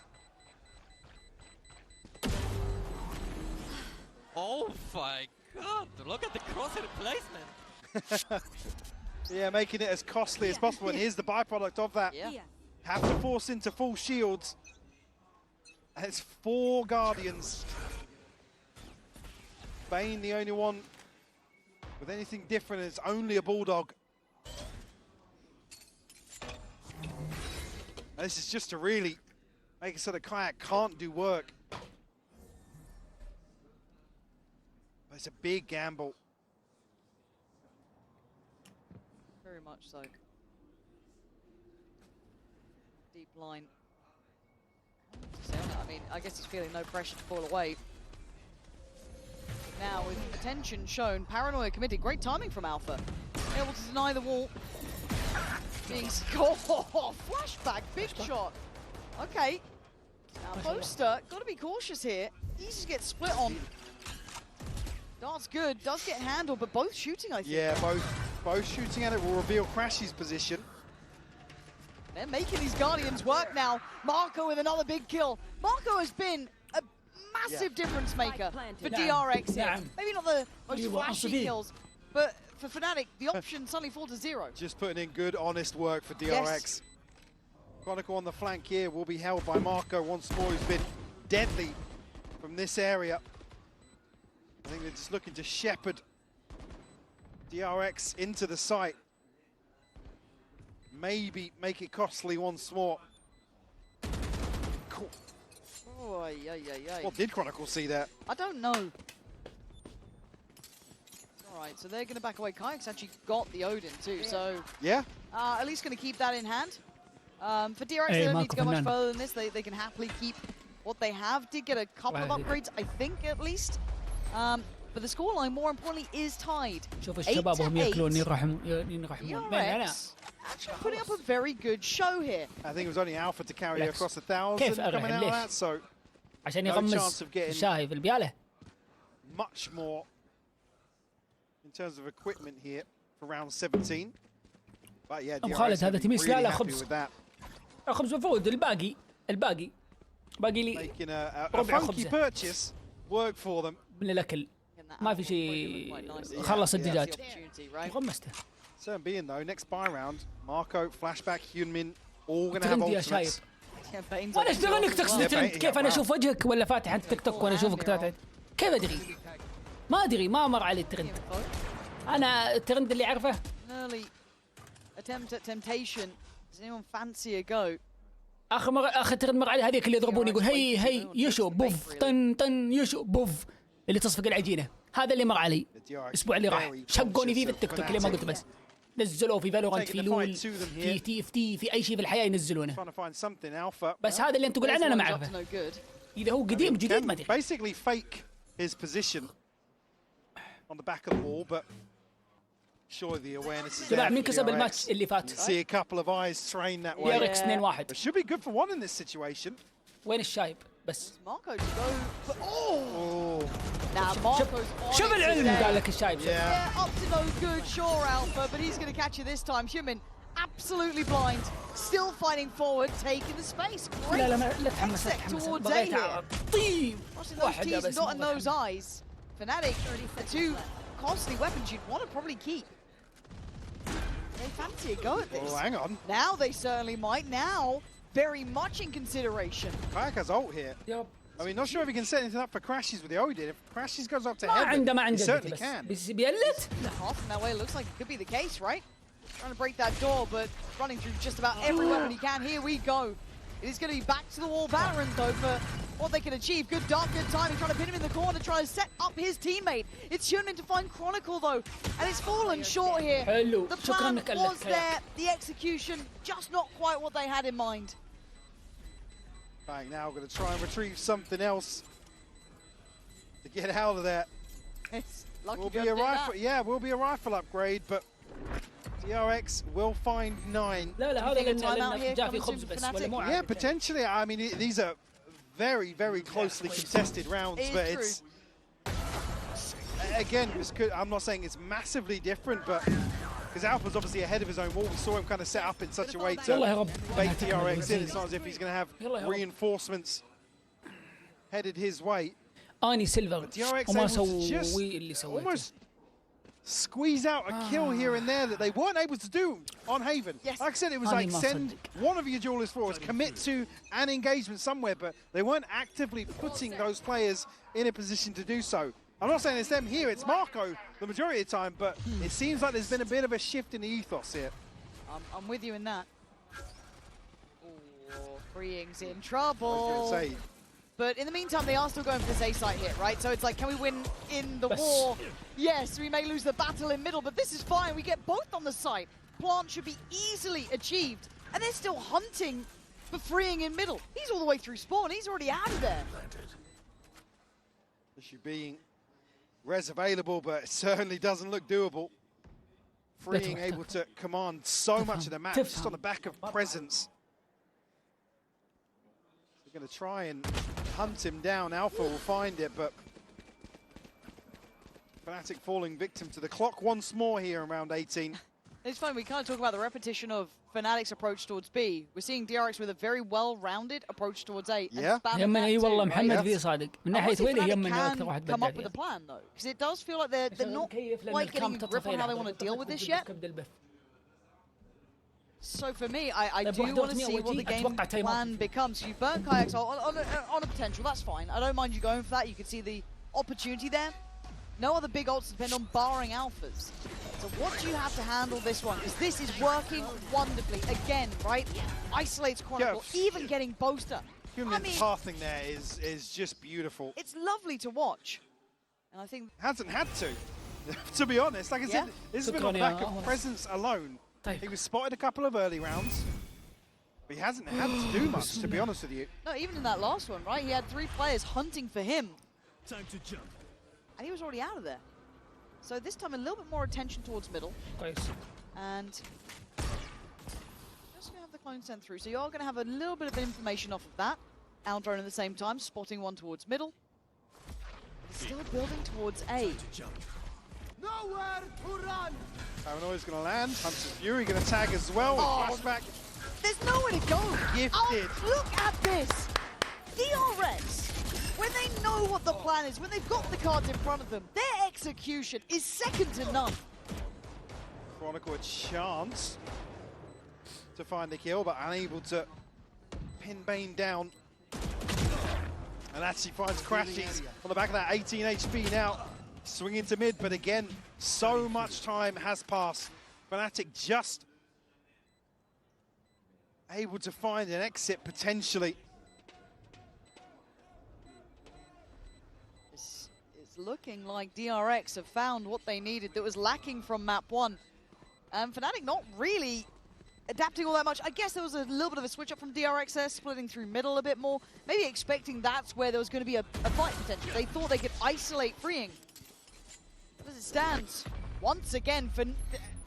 Oh my god, look at the crosshair placement. Yeah, making it as costly as possible. And here's the byproduct of that. Yeah. Have to force into full shields. And it's 4 Guardians. Bane the only one with anything different. It's only a Bulldog. And this is just to really make it so that Kayak can't do work. But it's a big gamble. Very much so. Deep line. I mean, I guess he's feeling no pressure to fall away. Now, with attention shown, paranoia committed. Great timing from Alpha. Able to deny the wall. Being flashback, big shot. Okay. Now, Boaster, got to be cautious here. Easy to get split on. Dart's good, does get handled, but both shooting, I think. Yeah, both shooting at it will reveal Crash's position. They're making these Guardians work now. Marco with another big kill. Marco has been a massive difference maker for DRX here. Maybe not the most flashy kills, but for Fnatic, the options suddenly fall to 0. Just putting in good, honest work for DRX. Yes. Chronicle on the flank here will be held by Marco once more, who's been deadly from this area. I think they're just looking to shepherd DRX into the site. Maybe make it costly once more. Cool. Oh, yeah. What did Chronicle see there? I don't know. All right, so they're going to back away. Kayak's actually got the Odin too, so Yeah? at least going to keep that in hand. For DRX, they don't need to go much further than this. They can happily keep what they have. Did get a couple of upgrades, I think, at least. But the scoreline, more importantly, is tied. 8-8. DRX actually putting up a very good show here. I think it was only Alpha to carry across 1,000 coming out of that, so عشان no يغمس chance of getting شاي في البيالة. much more in terms of equipment here for round 17. But yeah, خالد هذا DRX تميس really لا happy خبز with that. خبز مفروض الباقي باقي لي making a ربع funky خبزة. purchase work for them. من الاكل ما في شيء خلص الدجاج وغمسته. So being though, next buy round, Marco, Flashback, Hyunmin, all gonna have ترند يا شايب. ultimates. وانا ايش دغني انك تقصد ترند؟ كيف انا اشوف وجهك ولا فاتح انت تيك توك وانا اشوفك تابعني؟ كيف ادري؟ ما ادري ما مر علي الترند. انا الترند اللي اعرفه Early attempt at temptation. Does anyone fancy a go? اخر ترند مر علي هذيك اللي يضربوني يقول هي يشو بوف طن يشو بوف اللي تصفق العجينه. هذا اللي مر علي الاسبوع اللي راح. شقوني فيه في التيك توك اللي ما قلت بس. نزلوه في فالورانت في لول في تي اف تي في اي شيء في الحياه ينزلونه. بس هذا اللي انت تقول عنه انا ما اعرفه. اذا هو قديم جديد ما ادري. Basically fake his position on the back of the wall, but sure the awareness is there. جماعه مين كسب الماتش اللي فات؟ See a couple of eyes train that way. DRX 2-1. It should be good for one in this situation. وين الشايب بس؟ Marco to go. Oh! Now Marco's شوف العلم قال لك الشايب. Yeah, up to no good, sure Alpha, but he's going to catch you this time. Hyunmin absolutely blind, still fighting forward, taking the space. Great. لا لا تحمس towards A بغيت here. طيب Watching those T's, not in those eyes. Fnatic, the two costly weapons you'd want to probably keep. They fancy a go at this. Oh, hang on. Now they certainly might. Now, very much in consideration. Kayak has ult here. Yep. I mean, not sure if he can set anything up for Crashes with the Odin. If Crashes goes up to ما عنده heaven, he جدتي certainly بس can. بس بيقلت. Half in that way, it looks like it could be the case, right? Trying to break that door, but running through just about every weapon he can. Here we go. It is going to be back to the wall Valorant, though, for what they can achieve. Good dark, good timing, trying to pin him in the corner, trying to set up his teammate. It's Hyunmin to find Chronicle, though, and it's fallen short here. حلو. The شكرا plan انك قلت was there, the execution just not quite what they had in mind. Bang, now going to try and retrieve something else to get out of there. It's lucky Will to be a do rifle, that. yeah, will be a rifle upgrade, but DRX will find 9. لا لا هذا لأنه جاء في خبز بس ولا مو Yeah, عارف. potentially. I mean, these are very, very closely contested rounds, It but is it's again, I'm not saying it's massively different, but because Alpha's obviously ahead of his own wall, we saw him kind of set up in such a way to يلا يا رب. bait DRX in. It's not as if he's going to have يلا يا رب. reinforcements headed his way. اني سيلفر DRX وما able to just سوي اللي سويته. almost squeeze out a kill here and there that they weren't able to do on Haven. Yes. Like I said, it was like send one of your duelist forwards, commit to an engagement somewhere, but they weren't actively putting those players in a position to do so. I'm not saying it's them here, it's Marco the majority of the time, but it seems like there's been a bit of a shift in the ethos here. I'm with you in that. Oh, Freeing's in I trouble. was going to say, But in the meantime, they are still going for this A site hit, right? So it's like, can we win in the war? Yes, we may lose the battle in middle, but this is fine. We get both on the site. Plant should be easily achieved. And they're still hunting for Freeing in middle. He's all the way through spawn. He's already out of there. issue being res available, but it certainly doesn't look doable. Freeing able to command so much of the map just on the back of presence. We're going to try and hunt him down. Alpha will find it, but Fnatic falling victim to the clock once more here around 18. It's funny, we kind of talk about the repetition of Fnatic's approach towards B. We're seeing DRX with a very well-rounded approach towards A. Yeah. يمن اي والله محمد في صادق من ناحيه وين يمن اكثر واحد come up with a plan though, because it does feel like they're not quite getting a grip on how they want to deal with this yet. So for me, I do want to see what the game plan becomes. You burn Kayaks on a potential, that's fine. I don't mind you going for that. You can see the opportunity there. No other big ults depend on barring alphas. So what do you have to handle this one? Because this is working wonderfully. Again, right? Isolates Chronicle, even getting Boaster. Human pathing there is just beautiful. It's lovely to watch. And I think... Hasn't had to be honest. Like I said, this has been on the back of presence alone. He was spotted a couple of early rounds. But he hasn't had to do much, to be honest with you. No, even in that last one, right? He had 3 players hunting for him. Time to jump. And he was already out of there. So this time a little bit more attention towards middle. And just going to have the clone sent through. So you are going to have a little bit of information off of that. Aldrone at the same time, spotting one towards middle. Still building towards A. Nowhere to run! Paranoia's going to land. Hunter's Fury going to tag as well. Oh, Flashback. there's nowhere to go. Gifted. Oh, look at this. DRX, when they know what the plan is, when they've got the cards in front of them, their execution is second to none. Chronicle a chance to find the kill, but unable to pin Bane down. And actually finds Crashies on the back of that 18 HP now. Swinging to mid, but again, so much time has passed. Fnatic just able to find an exit potentially. It's looking like DRX have found what they needed that was lacking from map 1. And Fnatic not really adapting all that much. I guess there was a little bit of a switch up from DRX there, splitting through middle a bit more. Maybe expecting that's where there was going to be a fight potential. They thought they could isolate Freeing. As it stands, once again,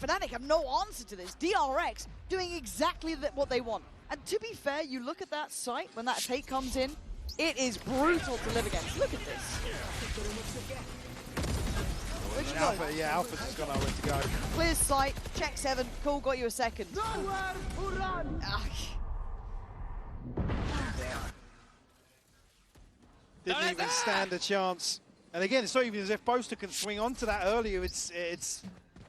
Fnatic have no answer to this. DRX doing exactly what they want. And to be fair, you look at that site when that take comes in, it is brutal to live against. Look at this. Alpha, yeah, Alpha's just got nowhere to go. Clear sight, check 7, cool, got you a second. Didn't even stand a chance. And again, it's not even as if Boaster can swing onto that earlier. It's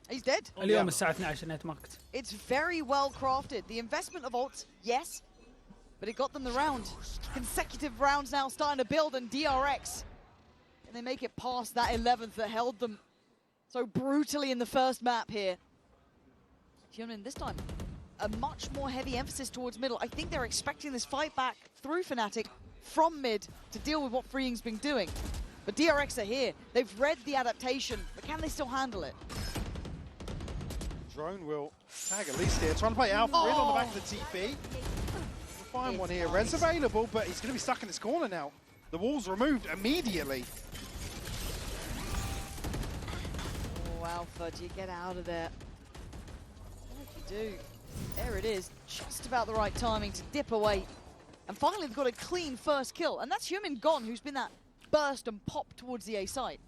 He's dead. اليوم الساعة 12 نت ماركت. It's very well crafted. The investment of ults, yes, but it got them the round. Consecutive rounds now starting to build, and DRX, and they make it past that 11th that held them so brutally in the first map here. Hyunmin this time, a much more heavy emphasis towards middle. I think they're expecting this fight back through Fnatic from mid to deal with what Freeing's been doing. But DRX are here. They've read the adaptation, but can they still handle it? Drone will tag at least here. Trying to play Alpha in on the back of the TP. We'll find one here. Red's available, but he's going to be stuck in this corner now. The wall's removed immediately. Oh, Alpha, do you get out of there? What do you do? There it is. Just about the right timing to dip away. And finally, they've got a clean first kill. And that's Hyunmin gone, who's been that burst and pop towards the A side.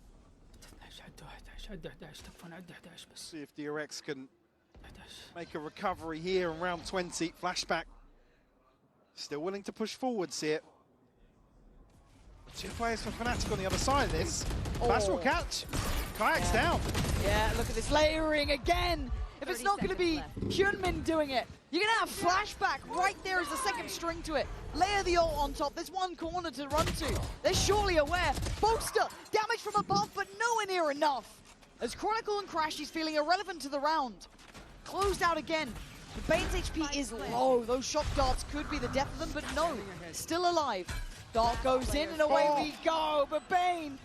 See if DRX can make a recovery here in round 20. Flashback. Still willing to push forwards here. 2 players from Fnatic on the other side of this. Flash will catch. Kayak's down. Yeah, look at this layering again. If it's not going to be Hyunmin doing it, you're going to have Flashback right there as the second string to it. Layer the ult on top. There's one corner to run to. They're surely aware. Boaster, damage from above, but nowhere near enough. As Chronicle and Crash, he's feeling irrelevant to the round. Closed out again. The Bane's HP is low. Those shock darts could be the death of them, but no, still alive. Dart goes in and away we go, but Bane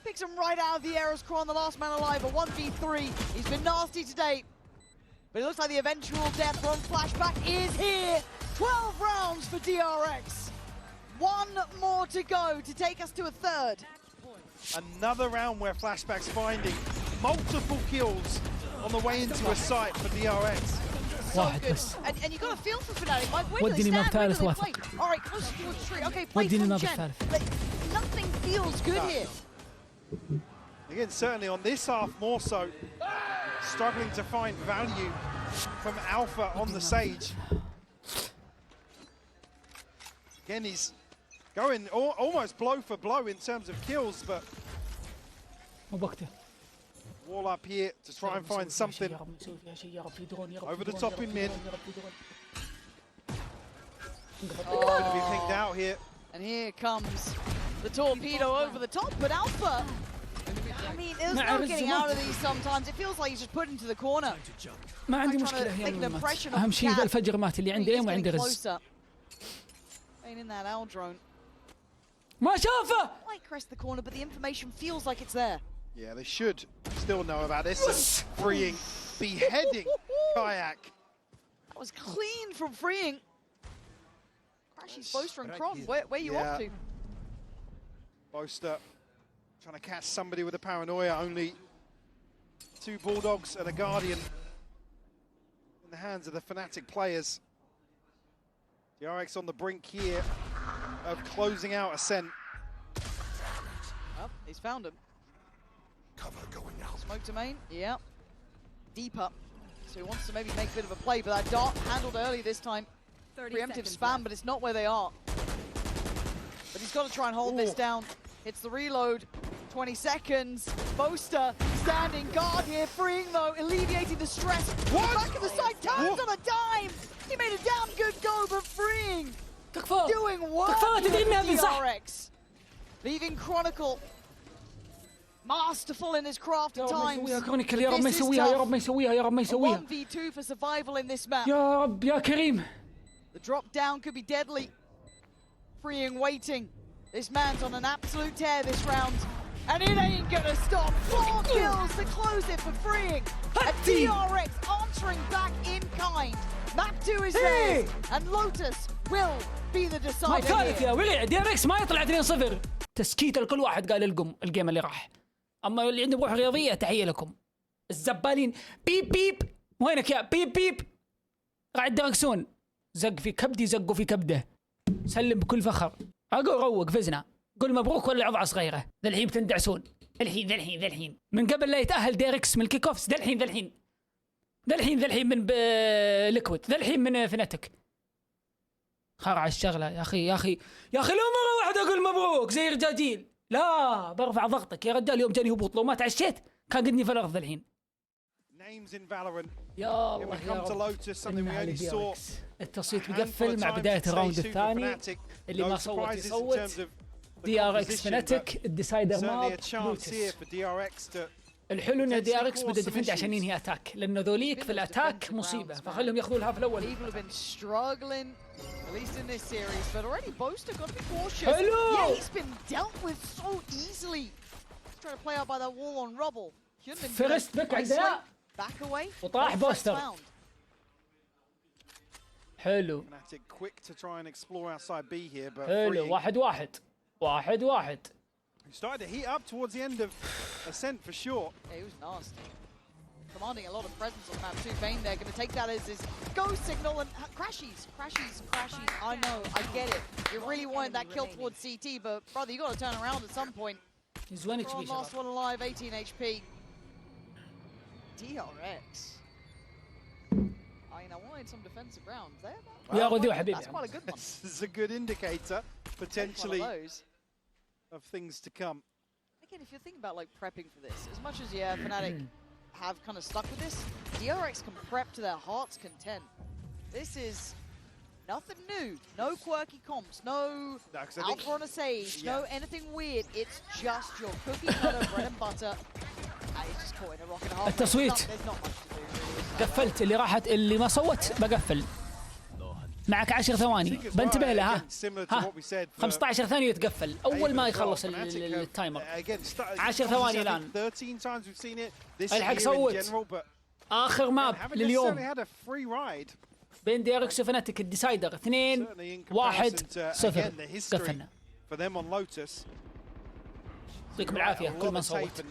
picks him right out of the air as Kron, the last man alive, a 1v3. He's been nasty today, but it looks like the eventual death from Flashback is here. 12 rounds for DRX. One more to go to take us to a third. Another round where Flashback's finding multiple kills on the way into a site for DRX. So good. And you got a feel for Fnatic. Like, where do they stand? Where do they play? All right, close towards the tree. Okay, play from Gen. Nothing feels good here. Again, certainly on this half more so. Struggling to find value from Alpha on the Sage. Again, he's going almost blow for blow in terms of kills, but wall up here to try and find something over the top in mid. Going to be pinged out here. And here comes the torpedo over the top, but Alpha, I mean, there's no getting out of these sometimes. It feels like he's just put into the corner. ما عندي مشكلة هي أهم شيء الفجر مات اللي عندي ما عندي رز. In that owl drone. ما شافه. Might crest the corner, but the information feels like it's there. Yeah, they should still know about this. And Freeing, beheading Kayak. That was clean from Freeing. Crashy's Boaster and Kron. Where are you off to? Boaster trying to catch somebody with a paranoia. Only 2 Bulldogs and a Guardian in the hands of the Fnatic players. DRX on the brink here of closing out Ascent. Oh, he's found him. Cover going out. Smoke to main, yeah. Deep up. So he wants to maybe make a bit of a play, but that dart handled early this time. Preemptive spam, but it's not where they are. but he's got to try and hold this down. It's the reload. 20 seconds. Boster standing guard here, freeing though, alleviating the stress. What? Back of the side, turns on a dime. He made a damn good go, but freeing. Doing work with DRX. Leaving Chronicle masterful in his craft at times. يا كرونيكل يا رب ما يسويها يا رب ما يسويها يا رب ما يسويها 1v2 for survival in this map. يا رب يا كريم. The drop down could be deadly. Freeing waiting. This man's on an absolute tear this round. And it ain't gonna stop. 4 kills to close it for freeing. And DRX answering back in kind. Map 2 is theirs. And Lotus will be the decider. ما ثالث يا ولع دي ار اكس ما يطلع 2-0. تسكيت لكل واحد قال لكم الجيم اللي راح. اما اللي عنده روح رياضيه تحيه لكم. الزبالين بيب بيب وينك يا بيب بيب. قاعد يدركسون. زق في كبدي زقوا في كبده. سلم بكل فخر. اقول روق فزنا. قول مبروك ولا عضعه صغيره. ذا الحين بتندعسون. الحين من قبل لا يتاهل دي ار اكس من الكيك اوفس. ذا الحين من ليكويد. ذا الحين من فناتك. خرع الشغله يا اخي لو مره واحده اقول مبروك زي رجاجيل. لا برفع ضغطك يا رجال. يوم جاني هبوط لو ما تعشيت كان قدني في الارض الحين. Names in Valorant. يا الله يا رب. التصويت مقفل مع بدايه الراوند الثاني. اللي ما صوت يصوت. دي ار اكس فناتك الديسايدر ماب الحلو ان دي ار اكس بدا ديفند عشان ينهي اتاك لانه ذوليك في الاتاك مصيبه فخلهم ياخذوا الهاف الاول. At least in this series, but already Boster got to be cautious. Hello. Yeah, he's been dealt with so easily. He's trying to play out by that wall on rubble. First back عندنا. Back away. وطاح بوستر. حلو. Quick to try and explore outside B here, but حلو 1-1. He started to heat up towards the end of Ascent for sure. Yeah, he was nasty. Commanding a lot of presence on map 2. Vayne there, going to take that as his go signal and crashes. I know, I get it. You really wanted that kill towards CT, but brother, you got to turn around at some point. He's winning to be last one alive, 18 HP. DRX. I mean, I wanted some defensive rounds there. That's quite a good one. This is a good indicator, potentially, of things to come. Again, if you're thinking about like prepping for this, as much as Fnatic have kind of stuck with this, DRX can prep to their heart's content. This is nothing new, no quirky comps, no alpha on a sage, no anything weird. It's just your cookie cutter bread and butter. He's just caught in a rock and a hard. التصويت There's not much to do. قفلت اللي ما صوت بقفل. معك 10 ثواني بنتبه لها. 15 ثانية يتقفل أول ما يخلص التايمر. 10 ثواني الآن. الحق صوت. آخر ماب لليوم. بين دي ار اكس وفناتك الديسايدر 2-1-0 قفلنا. يعطيكم العافية كل من صوت.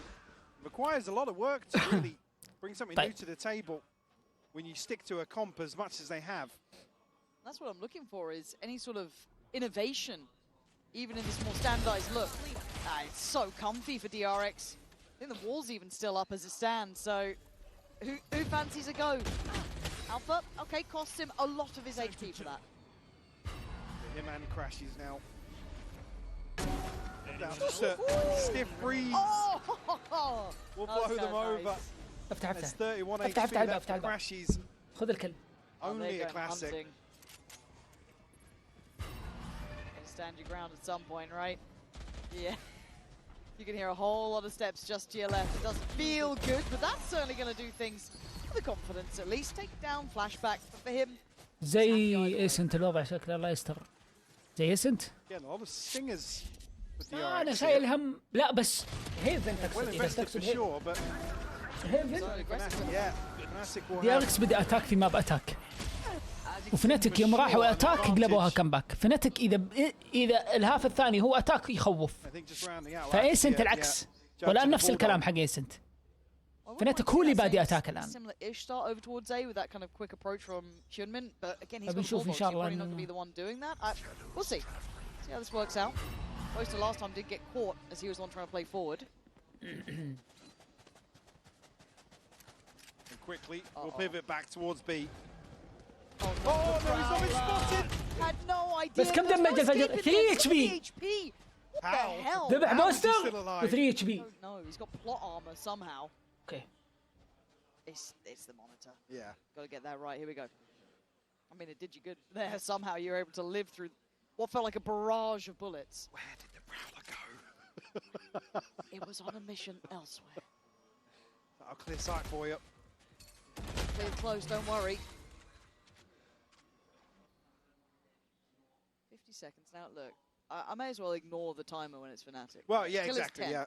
Requires a lot of work to really bring something new to the table when you stick to a comp as much as they have. That's what I'm looking for, is any sort of innovation, even in this more standardized look. It's so comfy for DRX. I think the wall's even still up as it stands, so who fancies a go? Alpha, okay, costs him a lot of his HP for that. Him and crashes now. Down just a stiff breeze. We'll blow them over. It's 31 HP left for crashes. خذ الكل. Only a classic. Stand your ground at some point, right? Yeah. You can hear a whole lot of steps just to your left. It doesn't feel good, but that's certainly going to do things with the confidence at least. Take down flashback for him. زي ايسنت الوضع شكله الله يستر. زي ايسنت. Yeah, a lot of stingers. أنا شايل هم. لا بس هيفن تقصد هيفن. دي ار اكس بدأ اتاك في ماب اتاك. وفناتك يوم راحوا اتاك قلبوها كمباك. فناتك اذا الهاف الثاني هو اتاك يخوف. فايسنت العكس. والان نفس الكلام حق ايسنت. فناتك هو اللي بادي اتاك الان. بنشوف ان شاء الله. Boster last time did get caught as he was the one trying to play forward. And quickly, we'll pivot back towards B. Oh, no, he's not been spotted! Had no idea. بس كم دمج الفجر؟ 3 HP. What the hell? ذبح How is he بوستر still alive? و 3 HP. No, he's got plot armor somehow. اوكي. It's the monitor. Yeah. Got to get that right. Here we go. I mean, it did you good there. Somehow you were able to live through what felt like a barrage of bullets. Where did the Prowler go? It was on a mission elsewhere. I'll clear sight for you. Clear close, don't worry. 50 seconds now. Look, I may as well ignore the timer when it's Fnatic. Well, yeah, Kill is exactly. 10. Yeah,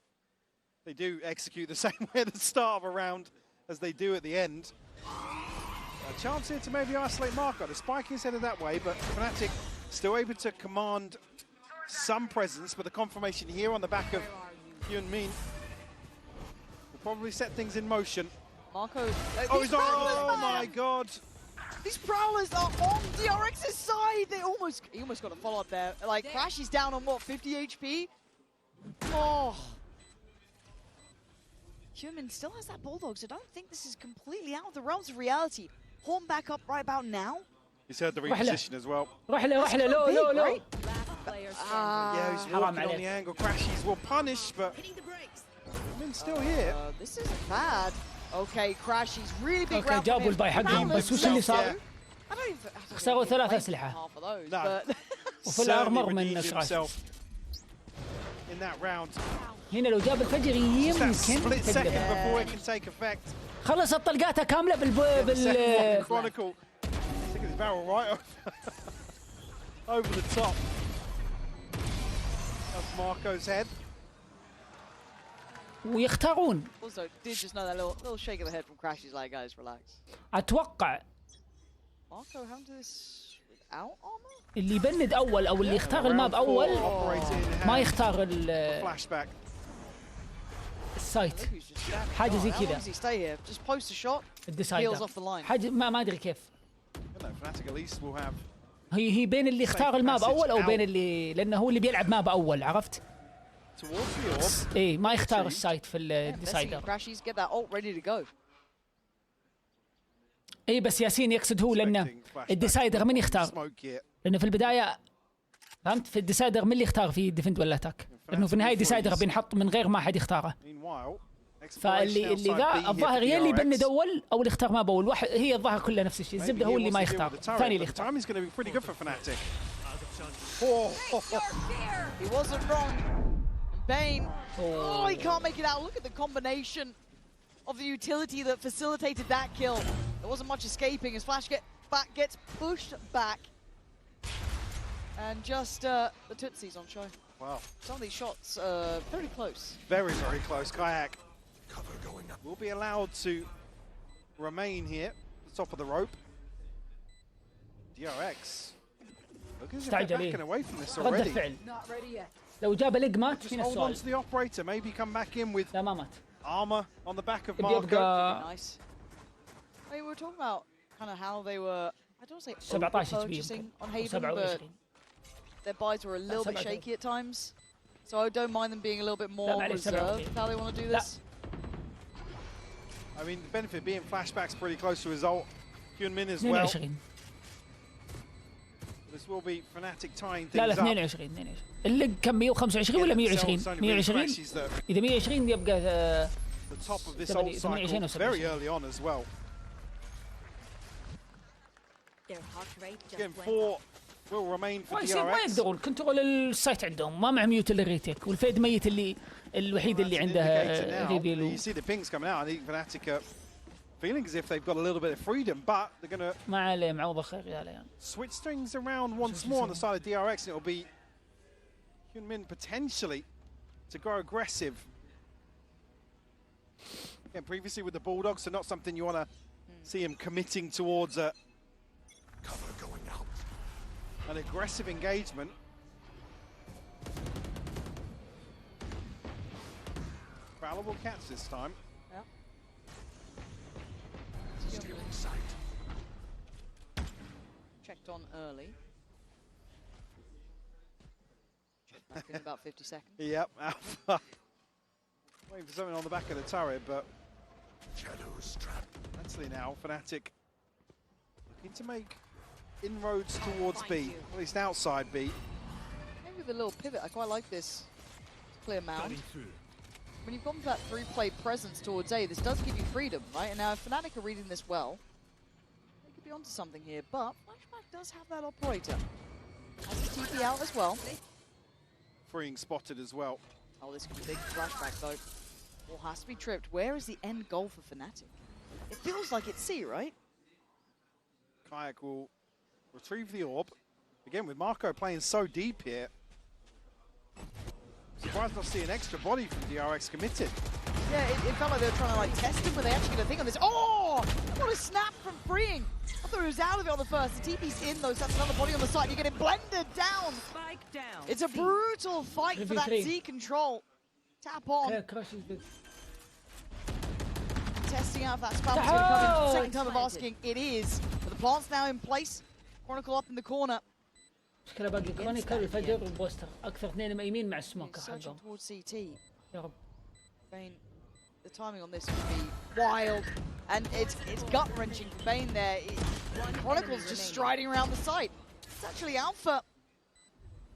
they do execute the same way at the start of a round as they do at the end. A chance here to maybe isolate Marco. The spike is headed that way, but Fnatic still able to command some presence. But the confirmation here on the back of Hyunmin will probably set things in motion. Marco. Oh, he's on! Oh my God! These Prowlers are on DRX's side. He almost got a follow up there. Like Crash is down on what, 50 HP? Oh. Human still has that Bulldog, so don't think this is completely out of the realms of reality. Horn back up right about now. He's heard the reposition as well. روح له لو لو لو. Last player standing. Yeah, he's walking on the angle. Crashies will punish, but Hyunmin's still here. This isn't bad. Okay, Crash, he's really big اوكي round from جابوا him. الباي حقهم Prowlers, بس وش اللي صار؟ I don't even. خسروا 3 أسلحة. Half of those, No. but وفي الأرمر Certainly من redeemed كراش. himself in that round. هنا لو جاب الفجر Just that يمكن split second تقلب. before it can take effect. خلصت طلقاتها كاملة The second one, بال Chronicle, sticking his barrel right over the top of Marco's head. ويختارون. also did just know that little shake of the head from Crash. He's like, guys, relax. أتوقع Marco, how do this without armor? اللي يبند أول أو اللي يختار الماب أول ما يختار Flashback. السايت. Look who's just standing. حاجة زي How long كذا. does he stay here? Just post a shot. Heals الديسايدر. off the line. حاجة ما أدري كيف. You know, Fnatic at least will have هي بين اللي يختار الماب أول أو بين اللي لأنه هو اللي بيلعب ماب أول عرفت؟ towards the orb. إيه ما يختار السايت في Messing الديسايدر. Crashies get that ult ready to go. إيه بس ياسين يقصد هو لأنه الديسايدر من يختار؟ Smoke here. لأنه في البداية فهمت في الديسايدر من اللي يختار في ديفند ولا اتاك؟ لأنه في النهاية الديسايدر بينحط من غير ما حد يختاره. Meanwhile, فاللي ذا الظاهر يا اللي يبند اول او اللي يختار ما باول واحد هي الظاهر كلها نفس الشيء الزبده هو اللي ما يختار الثاني اللي يختار. Timing's going to be pretty good for Fnatic. He wasn't wrong. Bane. Oh, he can't make it out. Look at the combination of the utility that facilitated that kill. There wasn't much escaping as Flash gets pushed back. And just the Tootsies on show. Wow. Some of these shots very close. Very, very close. Kayak Cover going up. will be allowed to remain here at the top of the rope. DRX. Look as if they're استعجل backing away from this رد already. الفعل لو جاب لق مات Just فينا hold on السؤال. to the operator. Maybe come back in with لا ما مات. armor on the back of يبقى Marco. Nice. Hey, we were talking about kind of how they were, I don't want to say 17 purchasing on Haven, 27. but their buys were a little bit 17. shaky at times. So I don't mind them being a little bit more معليش، reserved 17. with how they want to do لا. this. I mean, the benefit being Flashback's pretty close to his ult. Hyunmin as well. 22 This will be Fnatic tying لا لا things up. 22 اللق كم 125 ولا 120 120 إذا 120 يبقى The top of this ثمانية- ult 28 cycle و very 27. early on as well. Their heart rate just Again, went 4 will remain for ما DRX. يقدرون كنترول السايت عندهم ما معهم ميوت الا ريتيك والفيد ميت اللي الوحيد اللي That's an عنده indicator now. ريفيل You see the pings coming out. I think Fnatic are feeling as if they've got a little bit of freedom, but they're going to ما عليه معوضه خير يا ليان. switch things around once more on the side of DRX, and it'll be Hyunmin potentially to go aggressive. Again, previously with the Bulldogs, so not something you want to see him committing towards Cover going out. an aggressive engagement. Valor will catch this time. Stealing sight. Checked on early. Checked back in about 50 seconds. Yep, Alpha. Waiting for something on the back of the turret, but Shadows trapped. actually now Fnatic looking to make inroads towards B, at least outside B. Maybe with a little pivot. I quite like this clear mound. When you've gone for that 3-play presence towards A, this does give you freedom, right? And now if Fnatic are reading this well, they could be onto something here. But Flashback does have that operator. Has the TP out as well. Freeing spotted as well. Oh, this could be big for Flashback though. All has to be tripped. Where is the end goal for Fnatic? It feels like it's C, right? Kayak will retrieve the orb. Again, with Marco playing so deep here. Surprised not to see an extra body from DRX committed. Yeah, it felt like they were trying to like test him, but they actually get a thing on this. Oh! What a snap from Freeing! I thought he was out of it on the first. The TP's in though, so that's another body on the side. You're getting blended down. Spike down. It's a brutal fight for that Z control. Tap on. Yeah, crushes big. Testing out if that spell is going to come in. Second time of asking, it is. But the plant's now in place. Chronicle up in the corner. مشكلة باقي كرونيكل الفجر والبوستر أكثر اثنين مأيمين مع السموكر Searching حقهم. towards CT. يا رب. Bane, the timing on this would be wild. And it's gut-wrenching for Bane there. Chronicle's just striding around the site. It's actually Alpha.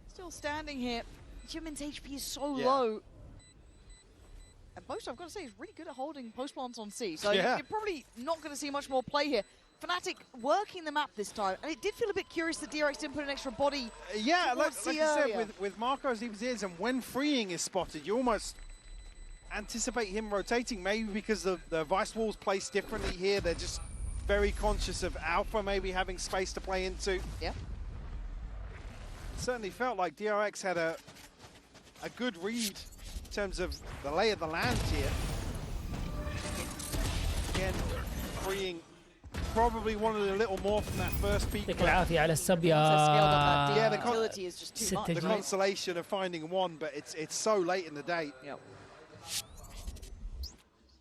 Still standing here. Jimin's HP is so low. And Boastr, I've got to say, is really good at holding post plants on C. So you're probably not going to see much more play here. Fnatic working the map this time. And it did feel a bit curious that DRX didn't put an extra body. Yeah, like you said, with Marco as deep as he is, and when Freeing is spotted, you almost anticipate him rotating, maybe because the Vice Wall's placed differently here. They're just very conscious of Alpha maybe having space to play into. Yeah. Certainly felt like DRX had a good read in terms of the lay of the land here. Again, Freeing probably wanted a little more from that first peak. يعطيك العافية على السب يا. Yeah, the utility is just too much. The consolation of finding one, but it's so late in the day. Yep.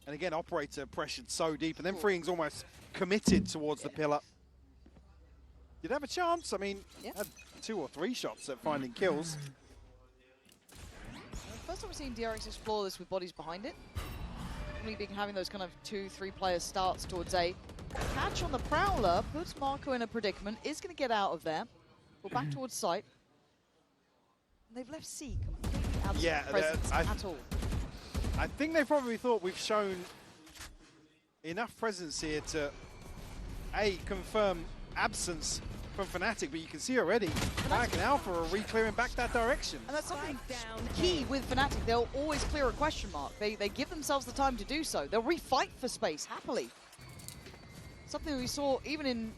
And again, Operator pressured so deep, and then Freeing's almost committed towards the pillar. Did have a chance. I mean, had 2 or 3 shots at finding kills. First time we're seeing DRX explore this with bodies behind it. Normally been having those kind of 2-3 player starts towards A. Catch on the Prowler puts Marco in a predicament, is going to get out of there. We're back towards site. And they've left C completely absent presence at all. I think they probably thought we've shown enough presence here to, confirm absence from Fnatic, but you can see already, Fnatic and Alpha are re-clearing back that direction. And that's something key with Fnatic. They'll always clear a question mark. They give themselves the time to do so. They'll refight for space happily. Something we saw even in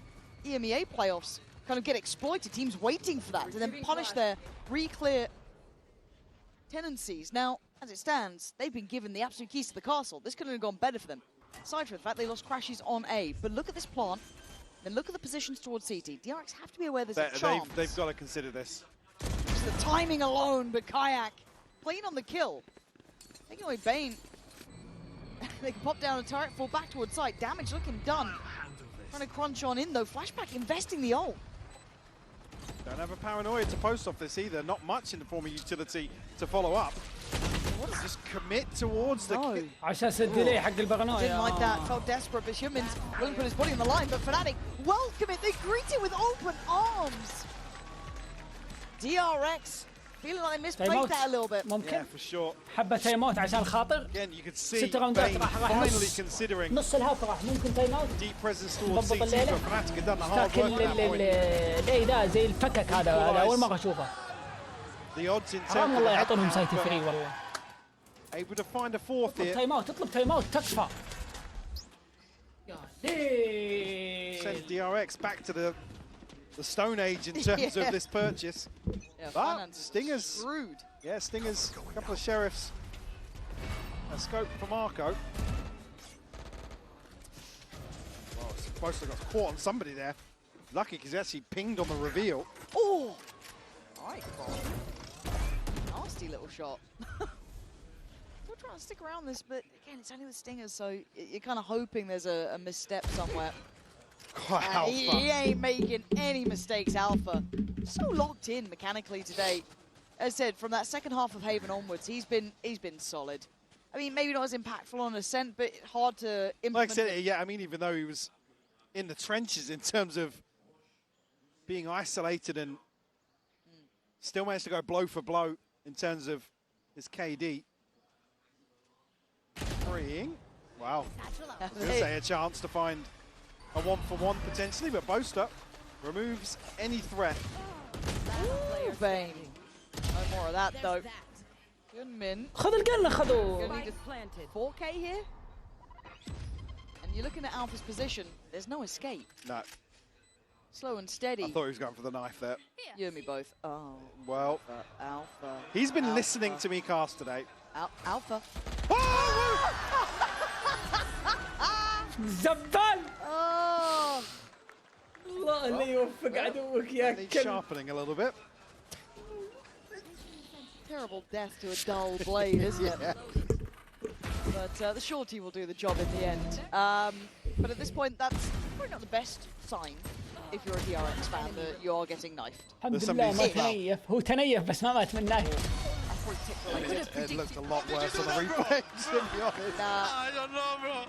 EMEA playoffs kind of get exploited. Teams waiting for that to then punish their re-clear tendencies. Now, as it stands, they've been given the absolute keys to the castle. This couldn't have gone better for them. Aside from the fact they lost crashes on A. But look at this plant. Then look at the positions towards CT. DRX have to be aware there's a chance. They've got to consider this. Just the timing alone, but Kayak playing on the kill. Taking away Bane. They can pop down a turret, fall back towards site. Damage looking done. Trying to crunch on in though. Flashback investing the ult. Don't have a paranoia to post off this either. Not much in the form of utility to follow up. Just commit towards the kill. عشان الديلي حق البغنوية. Didn't like that. Felt desperate, but Humans willing to put his body on the line. But Fnatic welcome it. They greet it with open arms. DRX feeling like they misplayed that a little bit. ممكن. Yeah, for sure. حبة تايم اوت عشان خاطر. Again, you could see 6 راوندات Bane راح finally considering نص الهاف راح ممكن تايم اوت. deep presence towards CT, but الليلة. Fnatic had done the hard work at that point. لكن ده زي الفكك هذا أول مرة أشوفه. The odds in حرام terms والله of يعطونهم سايت فري والله. able to find a fourth here. تايم اوت اطلب تايم اوت تكفى. يا Send DRX back to the Stone Age in terms of this purchase. Yeah, But Stingers, screwed. yeah, Stingers, a couple of sheriffs. A scope for Marco. Oh, supposed to have got caught on somebody there. Lucky because he actually pinged on the reveal. Oh! Alright, nasty little shot. Still trying to stick around this, but again, it's only with Stingers, so you're kind of hoping there's a misstep somewhere. Wow. He ain't making any mistakes, Alpha. So locked in mechanically today. As I said, from that second half of Haven onwards, he's been solid. I mean, maybe not as impactful on Ascent, but hard to implement. Like I said, yeah, I mean, even though he was in the trenches in terms of being isolated and still managed to go blow for blow in terms of his KD. Freeing. Wow. I was going to say a chance to find a 1-for-1 potentially, but Boaster removes any threat. Ooh, baby. No more of that though. Good min. خذ القنة خذوا. Gonna need a 4K here. And you're looking at Alpha's position. There's no escape. No. Slow and steady. I thought he was going for the knife there. Yomi both. Oh. Well, Alpha. he's been Alpha. listening to me cast today. Alpha. زبال. Oh. الله اللي يوفق عدوك يا He's كلب. sharpening a little bit. Terrible death to a dull blade, isn't it? Yeah. But the shorty will do the job in the end. But at this point, that's probably not the best sign if you're a DRX fan that you are getting knifed. الحمد لله ما تنيف. هو تنيف بس ما مات من نايف. It looked a lot worse on the replay, to be honest. I don't know, bro.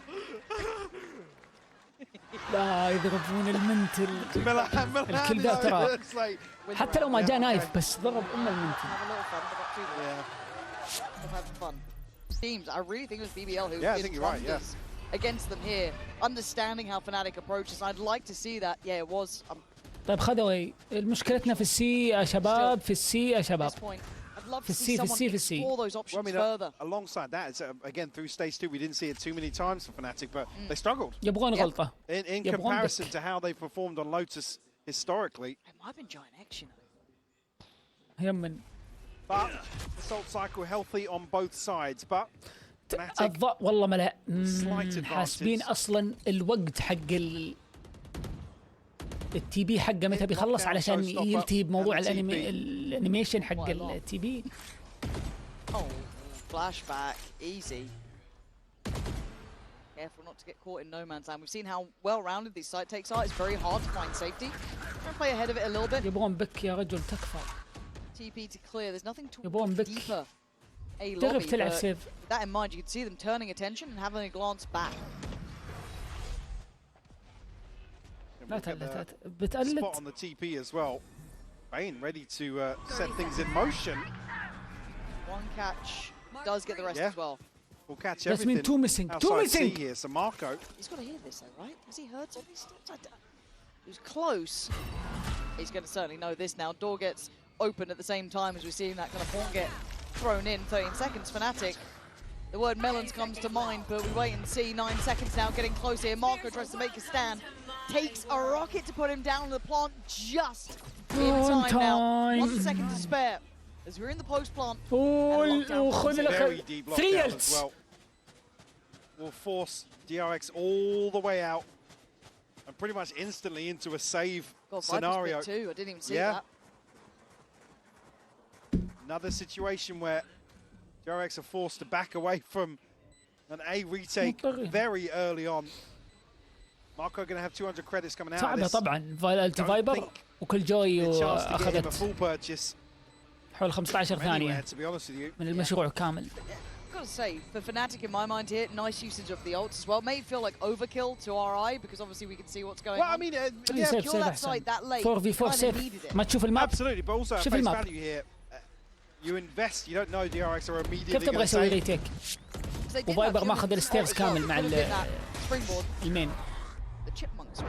لا يضربون المنتل. الكل ذا ترى. It's like, حتى لو ما جاء نايف بس ضرب المنتل. Have a little fun, but not too much. yeah. Have fun. Teams, I really think it was BBL who Yeah, I did think you're right, yeah. wonders against them here. Understanding how Fnatic approaches, I'd like to see that. Yeah, it was. طيب خذوا مشكلتنا في السي يا شباب في السي يا At شباب. this point, I'd love في to see السي في someone السي في السي. explore those Well, options I mean, further. alongside that, it's, again, through stage 2, we didn't see it too many times for Fnatic, but they struggled. يبغون غلطة. In يبغون comparison بك. to how they performed on Lotus historically. It might have been Giant X, you know. يمن. But Assault Cycle healthy on both sides, but Fnatic الضوء والله ملأ. slight advantage. حاسبين اصلا الوقت حق التي بي حقه متى بيخلص علشان يلتهي بموضوع الانيميشن حق التي بي. Oh, flashback, easy. Careful not to get caught in no man's land. We've seen how well-rounded these side takes are. It's very hard to find safety. Try to play ahead of it a little bit. يبغون بك يا رجل تكفى. TP to clear. There's nothing to يبغون بك. deeper a تغف lobby. تلعب But سيف. with that in mind, you can see them turning attention and having a glance back. لا Look at تقلت the بتقلت. spot on the TP as well. Bane ready to set things in motion. One catch does get the rest Yeah. as well. We'll catch That's mean everything two missing. Two outside C missing. here. So Marco, He's got to hear this though, right? Has he heard something? He was close. He's going to certainly know this now. Door gets open at the same time as we're seeing that kind of horn get thrown in. 13 seconds, Fnatic. The word melons comes to mind, but we wait and see. 9 seconds now, getting close here. Marco tries to make a stand. Takes a rocket to put him down to the plant just in time now. 1 second to spare. As we're in the post plant. وخذ very لك deep 3 lockdown as ults. well. Will force DRX all the way out and pretty much instantly into a save God, scenario. Viper's bit too. I didn't even see Yeah. that. Another situation where DRX are forced to back away from an A retake very early on. Marco going to have 200 credits coming out of صعبة this. طبعا. فايبر وكل جوي A chance to get him a واخذت full purchase حول 15 ثانية anywhere, to be honest with you. من المشروع كامل. Gotta say, for Fnatic in my mind here, nice usage of the ults as well. May feel like overkill to our eye because obviously we can see what's going Well, I on. mean, yeah, سيف kill سيف that أحسن. site that late. 4v4 kinda سيف. needed it. ما تشوف الماب. Absolutely, but also at شوف face الماب. value here, you invest, you don't know DRX are immediately كيف going تبغى to يسوي save. ريتيك؟ Because they did وفايبر that ماخذ killing الستيرز spot as كامل well. مع Could've been that springboard. المين. The chipmunks.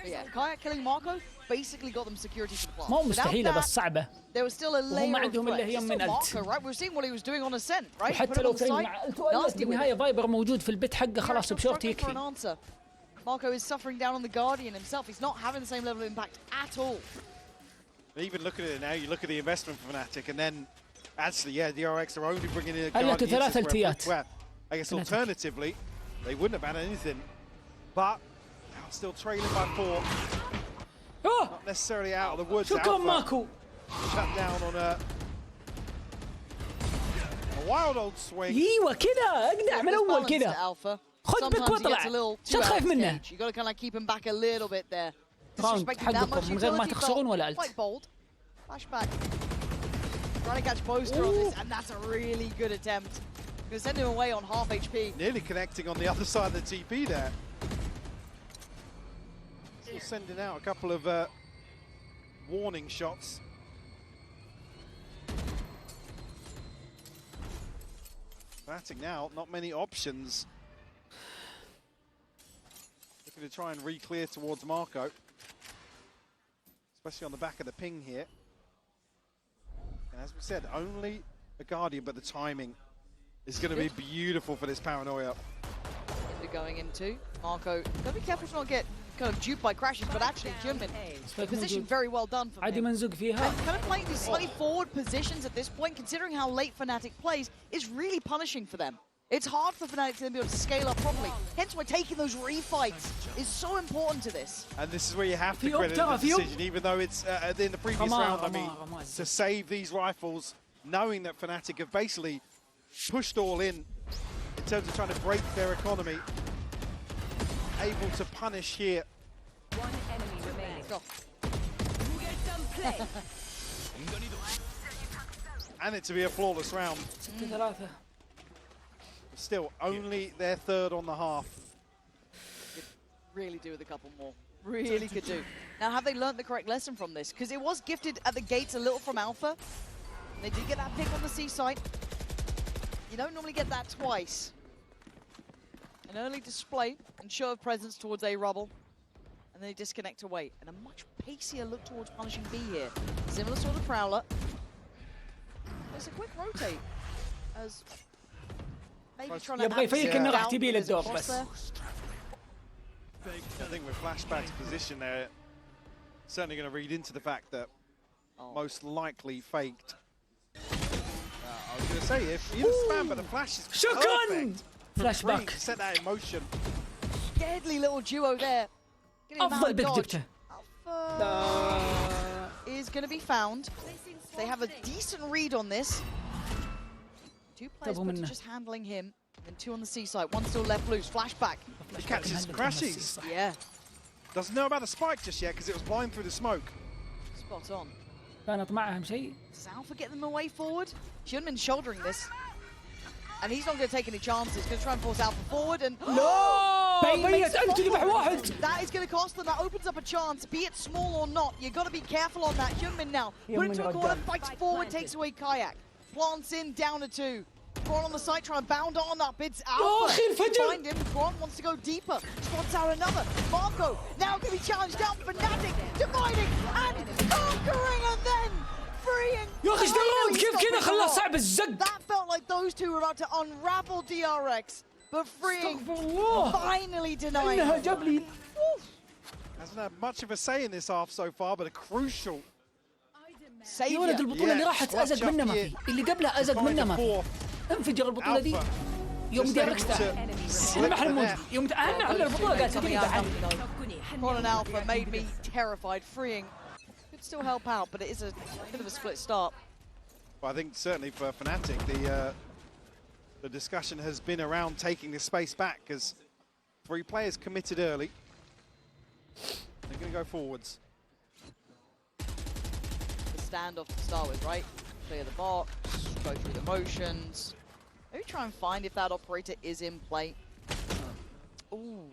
But yeah, Kayak killing Marco basically got them security to the plant. ما هو Without مستحيلة that, بس صعبة. there was still a وهم layer of عندهم إلا threat. هي It's من still ألت. Marco, right? We were seeing what he was doing on Ascent, right? Put وحتى him لو on the فريق site. مع Nasty with it. بالنهاية فايبر موجود في البيت حقه خلاص Still بشورت struggling for an يكفي. answer. Marco is suffering down on the Guardian himself. He's not having the same level of impact at all. Even looking at it now, you look at the investment for Fnatic, and then actually, yeah, DRX are only bringing in a قال لك Guardian ثلاث into التيات. where I guess Fnatic. alternatively, they wouldn't have had anything, but now still trailing by 4. Not necessarily out of the woods. شكرا Alpha ماكو. shut down on a wild old swing. ايوه كذا اقدع من اول Balance to كذا. Alpha. خذ بك Sometimes he واطلع. gets a little شو too تخايف out of منه؟ cage. You got to kind of keep him back a little bit there. راوند Disrespecting that much حقكم من غير ما utility تخسرون felt ولا ألت. quite bold. Flashback. Trying to catch Boaster on this, and that's a really good attempt. Gonna send him away on half HP. Nearly connecting on the other side of the TP there. Still sending out a couple of warning shots. Fnatic now, not many options. Looking to try and re-clear towards Marco. Especially on the back of the ping here. And as we said, only a Guardian, but the timing is going to be beautiful for this Paranoia. They're going into Marco. Gotta be careful to not get kind of duped by crashes, but actually Junmin, the position very well done from him. And kind of playing these slightly forward positions at this point, considering how late Fnatic plays, is really punishing for them. It's hard for Fnatic to be able to scale up properly. Hence why taking those refights is so important to this. And this is where you have to credit the decision, even though it's in the previous round, I mean, to save these rifles, knowing that Fnatic have basically pushed all in terms of trying to break their economy. Able to punish here. One enemy remaining. And it to be a flawless round. Still, only their third on the half. Could really do with a couple more. Really could do. Now, have they learned the correct lesson from this? Because it was gifted at the gates a little from Alpha. They did get that pick on the seaside. You don't normally get that twice. An early display and show of presence towards A rubble, and then they disconnect away. And a much pacier look towards punishing B here. Similar sort of prowler. There's a quick rotate as maybe trying to يبغى يفيك انه راح تبي له الدور بس. I think with Flashback's position there, certainly going to read into the fact that most likely faked. I was going to say, if he didn't spam, but the flash is perfect. Flashback. Set that in motion. Deadly little duo there. أفضل بيك جبته. Alpha is going to be found. They have a decent read on this. Two players but just handling him. And two on the seaside. One still left loose. Flashback. He catches crashes. Yeah. Doesn't know about the spike just yet because it was blind through the smoke. Spot on. كان أطمعهم شيء. Does Alpha get them away forward? Junmin's shouldering this. And he's not going to take any chances. He's going to try and force Alpha forward and... No! That is going to cost them. That opens up a chance, be it small or not. You've got to be careful on that. Junmin now. Put it to a corner, fights forward, takes away Kayak. Plants in, down to two. Gron on the side, trying to bound on up. It's Alpha. Find him. Gron wants to go deeper. Spots out another. Marco now going to be challenged down. Fnatic dividing and conquering and then freeing. That felt like those two were about to unravel DRX, but freeing finally denying. Hasn't had much of a say in this half so far, but a crucial save. يا ولد البطولة اللي راحت أزق منه ما في، اللي قبلها أزق منه ما في. انفجر البطولة دي يوم DRX سمح الموج يوم أهم عمل البطولة قال سدني بعد. Ron and Alpha made me terrified. Freeing could still help out, but it is a bit of a split start. Well, I think certainly for Fnatic, the discussion has been around taking the space back because 3 players committed early. They're going to go forwards. The standoff to start with, right? Clear the box, go through the motions. Maybe try and find if that operator is in play. Ooh.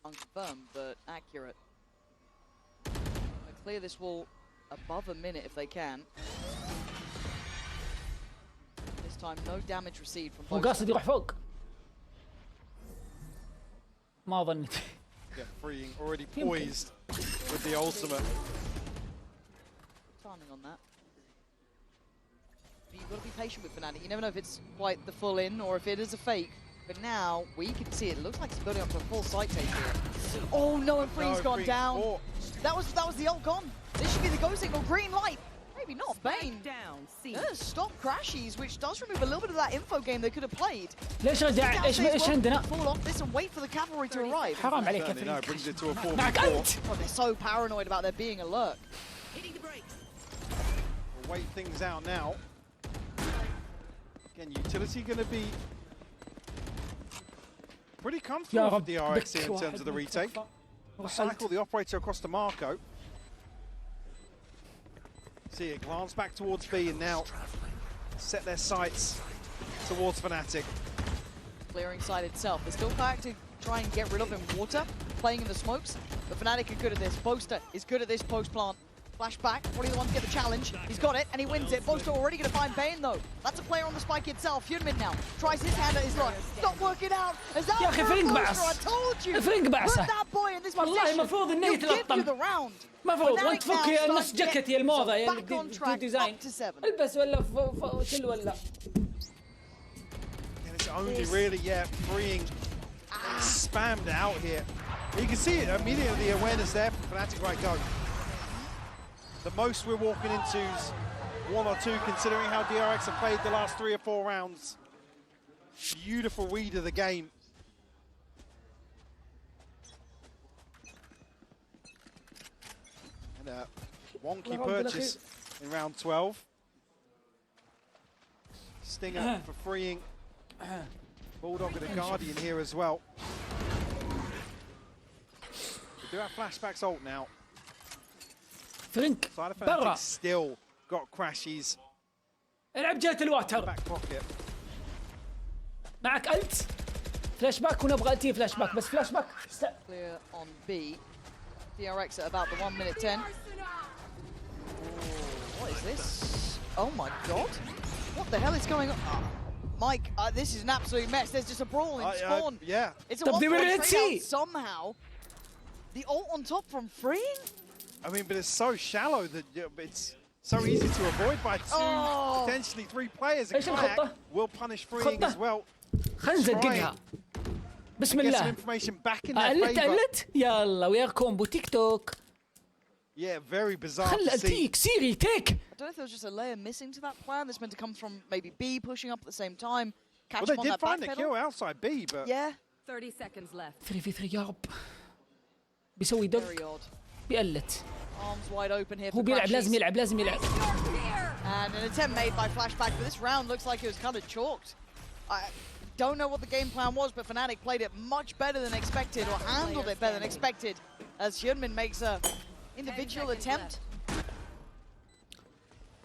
Unconfirmed, but accurate. Clear this wall above a minute if they can. This time, no damage received from both. وقاصد يروح فوق. ما ظنيت. Yeah, freeing already poised with the ultimate. Timing on that. But you've got to be patient with Fnatic. You never know if it's quite the full in or if it is a fake. But now we can see it looks like it's building up to a full site take here. Oh no, and Free's gone down. That was the ult gone. This should be the go signal. Green light. Maybe not. Bane. Stop crashes, which does remove a little bit of that info game they could have played. ليش رجع ايش عندنا؟ Fall off this and wait for the cavalry to arrive. حرام عليك يا No, brings it to a 4v4. معك أنت. Oh, they're so paranoid about there being a lurk. We'll wait things out now. Again, utility going to be pretty comfortable for DRX here in terms of the retake. We'll cycle the operator across to Marco. See a glance back towards B and now set their sights towards Fnatic. Clearing side itself. They're still back to try and get rid of him. Water playing in the smokes. But Fnatic are good at this. Boaster is good at this post plant. Flashback, probably the one to get the challenge. He's got it, and he wins it. Boaster already going to find Bane, though. That's a player on the spike itself. Hyunmin now tries his hand at his luck. Not working out. As that يا أخي فريق بعص. I told you. فريق بعصة. Put that boy in this والله position. المفروض إنه He'll give you يتلطم. the round. المفروض Fnatic وانت now تفك start نص to جاكيت get يا الموضة يا back on track, ديزاين. up to 7. البس ولا شل ولا. And it's only really, freeing. Spammed out here. You can see it immediately, the awareness there from Fnatic. Right, go. The most we're walking into is 1 or 2, considering how DRX have played the last 3 or 4 rounds. Beautiful read of the game. And a wonky purchase in round 12. Stinger for freeing. Bulldog and a Guardian here as well. We do have flashbacks ult now. فرينك Side of برا. Fnatic still got crashes. العب جهة الواتر. Back pocket. معك ألت. فلاش باك ونبغى ألتي فلاش باك بس فلاش باك. Clear on B. DRX at about the 1 minute 10. What is this? Oh my god. What the hell is going on? Mike, this is an absolute mess. There's just a brawl in spawn. Yeah. It's a طب دي one-point Red trade out Sea. somehow. The ult on top from freeing? I mean, but it's so shallow that it's so easy to avoid by 2, potentially 3 players. And إيش الخطة؟ Kayak will punish freeing as well. خلنا نزققها. بسم Get some الله. information back in their أقلت favor. أقلت. يلا ويا كومبو تيك توك. Yeah, very bizarre خل to see. ألتيك سيري تيك. I don't know if there was just a layer missing to that plan that's meant to come from maybe B pushing up at the same time. Catch Well, him they on did that find back the pedal. kill outside B, but Yeah, 30 seconds left. 3v3 يا رب. بيسوي very دق. odd. بيقلت. Arms wide open here هو for بيلعب crashes. لازم يلعب لازم يلعب. And an attempt made by Flashback, but this round looks like it was kind of chalked. I don't know what the game plan was, but Fnatic played it much better than expected, or handled it better than expected, as Hyunmin makes a individual attempt.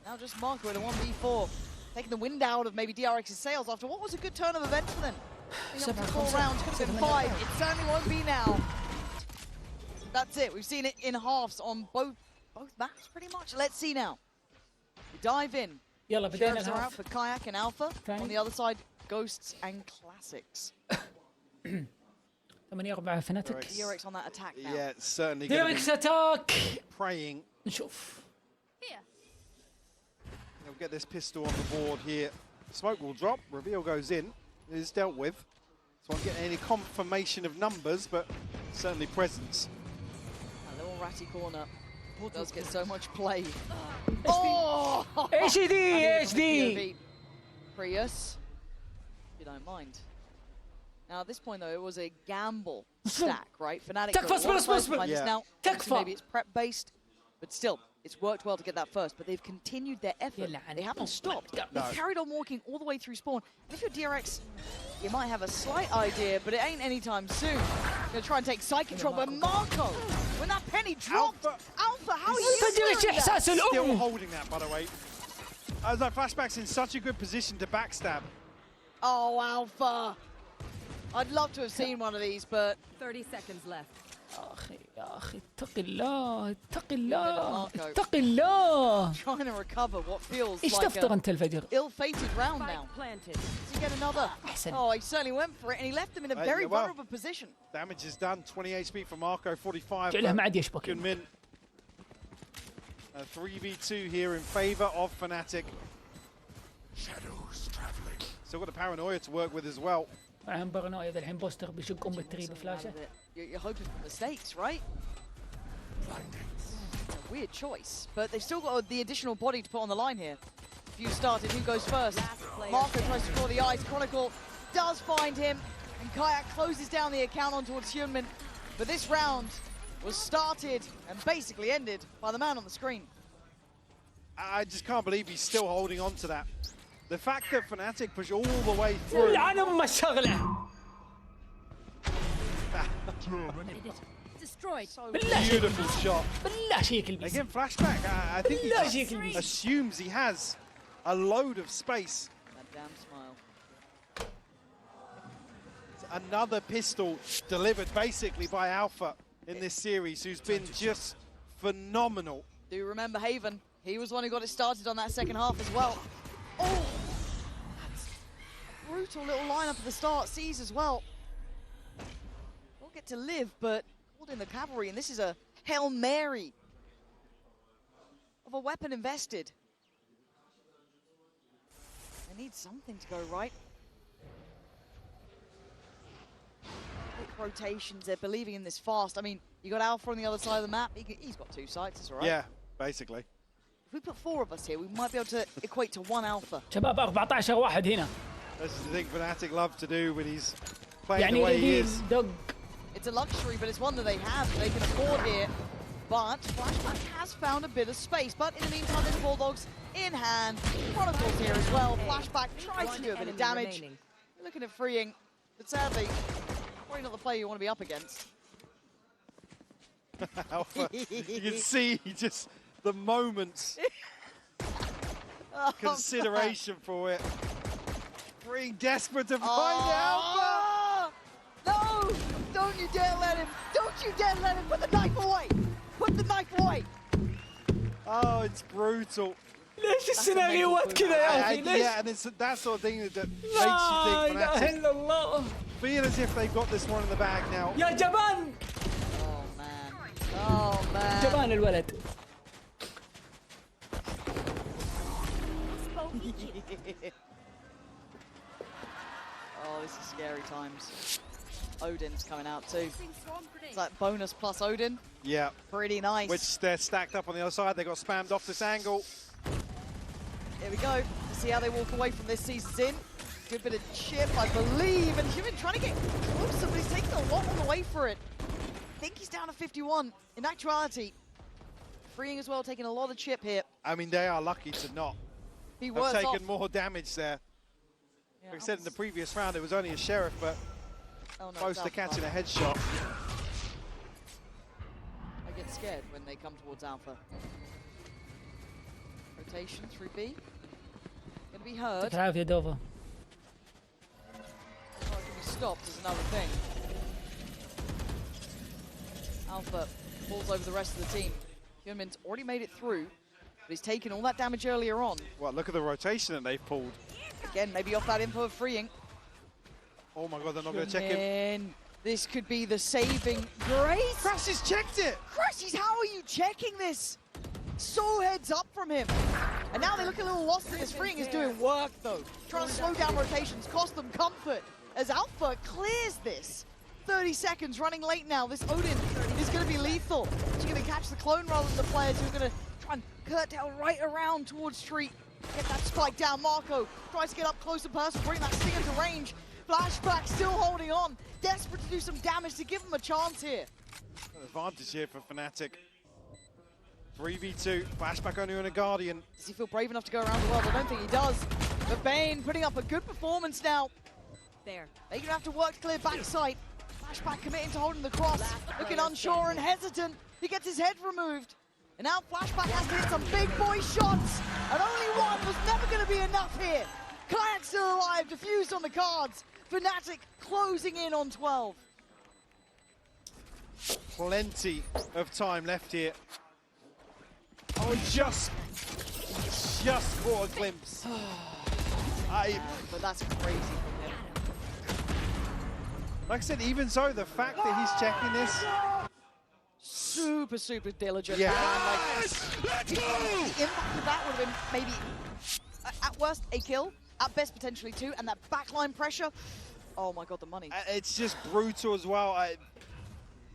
Now just Marco in a 1v4, taking the wind out of maybe DRX's sails after what was a good turn of events for them. Being up to 4 rounds, could have been 5. It certainly won't be now. That's it. We've seen it in halves on both maps, pretty much. Let's see now. We dive in. يلا بدينا Sheriffs are out الهاف. for Kayak and Alpha. On the other side, Ghosts and Classics. 8-4 فناتك. DRX on that attack now. yeah, it's certainly going ديريكس to اتاك. be praying. نشوف. They'll get this pistol on the board here. Smoke will drop. Reveal goes in. It is dealt with. So I won't get any confirmation of numbers, but certainly presence. A little ratty corner. Does get so much play. Oh! HD And HD. POV. Prius, if you don't mind. Now at this point though, it was a gamble stack, right? Fnatic got a lot of players behind this Yeah. now. Obviously, maybe it's prep based, but still, it's worked well to get that first. But they've continued their effort. They haven't stopped. They've carried on walking all the way through spawn. And if you're DRX, you might have a slight idea, but it ain't anytime soon. Gonna try and take psych control, but Marco, when that penny dropped, Alpha, how are you فجرت doing that? إحساس Still الأم. holding that, by the way. As that flashback's in such a good position to backstab. Oh, Alpha. I'd love to have seen one of these, but 30 seconds left. يا أخي اتق الله اتق الله Marco. اتق الله. trying to recover what feels إيش like تفطر a أنت الفجر؟ ill-fated round now. Spike planted. Does he get another? أحسن. Oh, he certainly went for it, and he left them in a very yeah, well. vulnerable position. Damage is done. 28 speed for Marco, 45 جعلها ما for عاد يشبك. Hyunmin. A 3v2 here in favour of Fnatic. Shadows traveling. Still got the paranoia to work with as well. معهم برناية ذا الحين بوستر بيشق بالتري Something out بفلاشة. of it. You're hoping for mistakes, right? It's a weird choice, but they've still got the additional body to put on the line here. If you started, who goes first? Marco tries to draw the eyes. Chronicle does find him, and Kayak closes down the account on towards Hyunmin. But this round was started and basically ended by the man on the screen. I just can't believe he's still holding on to that. The fact that Fnatic push all the way through. لعن أم الشغلة. Destroyed. بالله شيك Beautiful shot. بالله شيك البيس. Again, flashback. I think he بالله just شيك البيس. assumes he has a load of space. That damn smile. Another pistol delivered basically by Alpha. in this series who's been just phenomenal. Do remember Haven. He was the one who got it started on that second half as well. Oh! That's a brutal little lineup at the start. Sees as well. We'll get to live, but called in the cavalry, and this is a Hail Mary of a weapon invested. They need something to go right. Quick rotations, they're believing in this fast. I mean, you got Alpha on the other side of the map. He's got 2 sites, it's all right. Yeah, basically. If we put 4 of us here, we might be able to equate to 1 Alpha. شباب 14 واحد هنا. This is the thing Fnatic love to do when he's playing يعني the way he is. دق. It's a luxury, but it's one that they have, they can afford here. But Flashback has found a bit of space. But in the meantime, there's Bulldogs in hand. Chronicles here as well. Flashback tries to do a bit of damage. You're looking at freeing, but sadly, probably not the player you want to be up against. Alpha, you can see just the moments. Consideration for it. Freeing desperate to find Alpha. No! Don't you dare let him! Don't you dare let him! Put the knife away! Put the knife away! Oh, it's brutal. ليش السيناريوهات كذا يا أخي؟ ليش؟ Yeah, and it's that sort of thing that makes لا you think إله Fnatic إلا الله. feel as if they've got this one in the bag now. يا جبان. Oh man. Oh man. جبان الولد. Oh, this is scary times. Odin's coming out too. It's like bonus plus Odin. Yeah. Pretty nice. Which they're stacked up on the other side. They got spammed off this angle. Here we go. To see how they walk away from this season's in. Good bit of chip, I believe. And Human trying to get closer, but he's taking a lot on the way for it. I think he's down to 51. In actuality, freeing as well, taking a lot of chip here. I mean, they are lucky to not Be have worse taken off. more damage there. Yeah, Like I said in the previous round, it was only a Sheriff, but oh, no, close to Alpha. catching a headshot. I get scared when they come towards Alpha. Rotation through B. Gonna be heard. يعطيك العافية دوفا. Or it can be stopped is another thing. Alpha pulls over the rest of the team. Human's already made it through, but he's taken all that damage earlier on. Well, look at the rotation that they've pulled. Again, maybe off that info of freeing. Oh my god, they're not going to check him. This could be the saving grace. Crash has checked it! Crashes, how are you checking this? So heads up from him. And now they look a little lost in this. Freeing is doing work though. Trying to slow down rotations, cost them comfort. As Alpha clears this. 30 seconds, running late now. This Odin is going to be lethal. He's going to catch the clone rather than the players who are going to try and curtail right around towards Street. Get that spike down. Marco tries to get up close and personal, bring that Stinger to range. Flashback still holding on. Desperate to do some damage to give him a chance here. An advantage here for Fnatic. 3v2, Flashback only on a Guardian. Does he feel brave enough to go around the world? I don't think he does. But Bane putting up a good performance now. There. They're going to have to work to clear backside. Flashback committing to holding the cross. Looking unsure and hesitant. He gets his head removed. And now Flashback has to hit some big boy shots. And only one was never going to be enough here. Kayak still alive, defused on the cards. Fnatic closing in on 12. Plenty of time left here. Oh, just caught a glimpse. But that's crazy from him. Like I said, even so, the fact that he's checking this. Super, super diligent. Yeah. The impact of that would have been maybe, at worst, a kill. At best, potentially 2. And that backline pressure. Oh my god, the money. It's just brutal as well.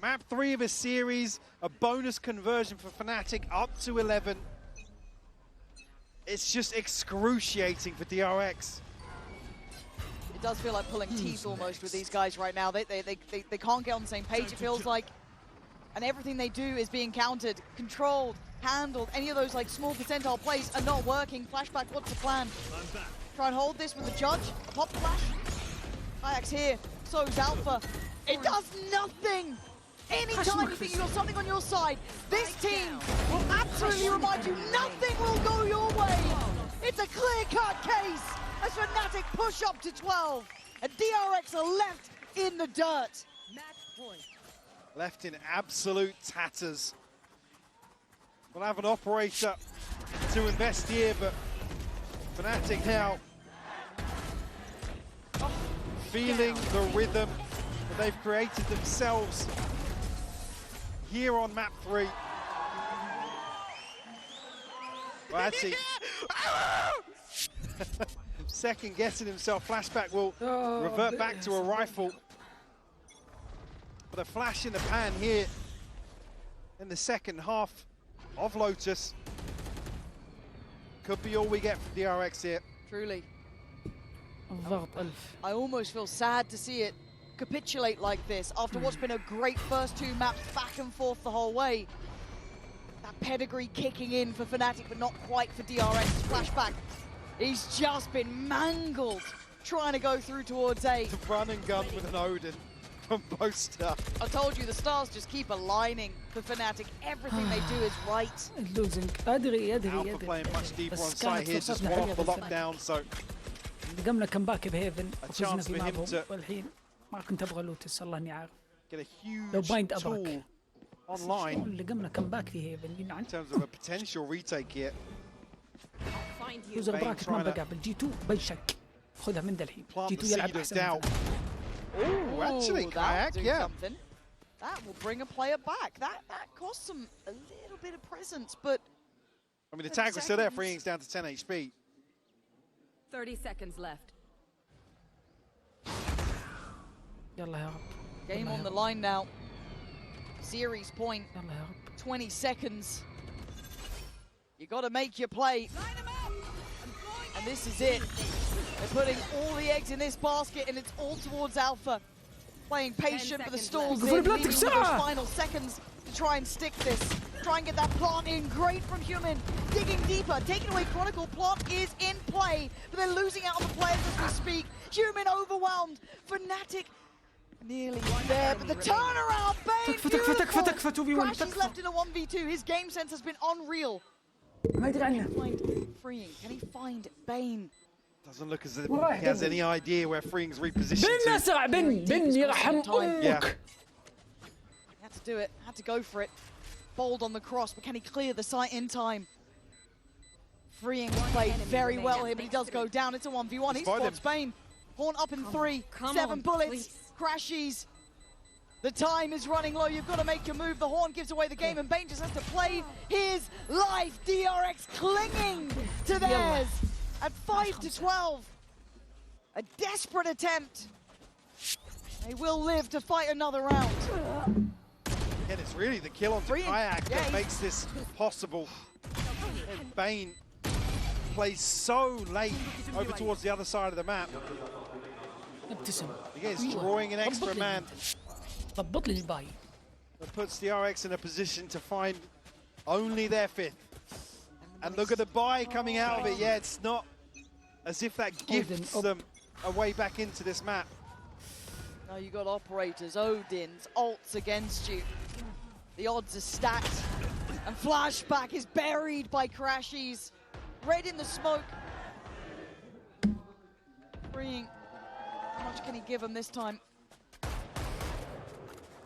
Map 3 of a series, a bonus conversion for Fnatic up to 11. It's just excruciating for DRX. It does feel like pulling teeth almost with these guys right now. They can't get on the same page, it feels like. And everything they do is being countered, controlled, handled. Any of those like small percentile plays are not working. Flashback, what's the plan? Try and hold this with the judge. A pop flash. Kayak's here. So's Alpha. It does nothing! Anytime you think you've got something on your side, this team will absolutely remind you nothing will go your way. It's a clear-cut case as Fnatic push up to 12. And DRX are left in the dirt. left in absolute tatters. We'll have an operator to invest here, but Fnatic now feeling the rhythm that they've created themselves here on map 3. Well, actually, second guessing himself. Flashback will revert back to a rifle. But a flash in the pan here in the second half of Lotus could be all we get from DRX here. Truly. الضغط 1000. I almost feel sad to see it capitulate like this after what's been a great first 2 maps back and forth the whole way. That pedigree kicking in for Fnatic, but not quite for DRX. Flashback. He's just been mangled trying to go through towards A. The run and gun with an Odin from Boster. I told you, the stars just keep aligning for Fnatic. Everything they do is right. losing. ادري Alpha playing much deeper on site here, just one off the lockdown, so قمنا كمباك بهيفن a وفزنا chance في for him معهم to والحين ما كنت ابغى لوتس الله اني عارف. get a لو huge بايند tool ابرك online اللي قمنا كمباك في هيفن ينعن in terms of a potential retake here. Find you. يوزر Bane براكت ما trying to بقى بالجي 2 بنشك خذها من ذا الحين plant جي the 2 يلعب seed of احسن doubt. من Oh, actually, Ooh, Kayak, that'll do yeah. something. That will bring a player back. That costs them a little bit of presence, but I mean, the tag was still there, freeing down to 10 HP. 30 seconds left. يلا يا رب game on the line now. Series point, يلا يا رب 20 seconds. You got to make your play. And this is it. They're putting all the eggs in this basket, and it's all towards Alpha. Playing patient for the stalls in, leaving with those final seconds to try and stick this. Try and get that plant in. Great from Human. Digging deeper. Taking away Chronicle. Plant is in play, but they're losing out on the players as we speak. Human overwhelmed. Fnatic nearly there, but the turnaround, Bane, beautiful. Crash is left in a 1v2. His game sense has been unreal. ما يدري عنه Find freeing. Can he find Bane? Doesn't look as if he has any idea where freeing's repositioned بن to. اسرع بن يرحم Yeah. امك He had to do it. Had to go for it. Bold on the cross, but can he clear the site in time? Freeing played very well here, but he does go down. It's a 1v1. He spots Bane. Horn up in 3. 7 bullets. Crashies. The time is running low. You've got to make your move. The Horn gives away the game, and Bane just has to play his life. DRX clinging to theirs at 5-12. A desperate attempt. They will live to fight another round. And it's really the kill on Kayak that makes this possible. And Bane plays so late over towards the other side of the map. ابتسم Again, he's drawing an extra man. ضبط لي الباي That puts DRX in a position to find only their 5th. And look at the buy coming out of it. Yeah, it's not as if that gifts them a way back into this map. Now you got operators, Odins, ults against you. The odds are stacked. And Flashback is buried by Crashies. Red in the smoke. Freeing. How much can he give him this time?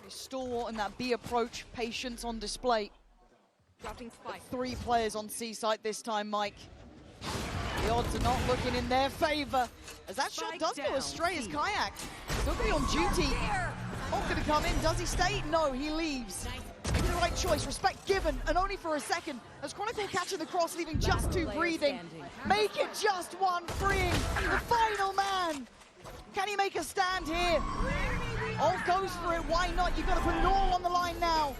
He's stalwart in that B approach. Patience on display. Dropping spike. 3 players on C site this time, Mike. The odds are not looking in their favor. As that shot does go astray as Kayak. Still going to be on duty. Not going to come in. Does he stay? No, he leaves. Making the right choice. Respect given, and only for a second. As Chronicle catching the cross, leaving just 2 breathing. Make it just 1, freeing the final man. Can he make a stand here? All goes for it. Why not? You've got to put it all on the line now.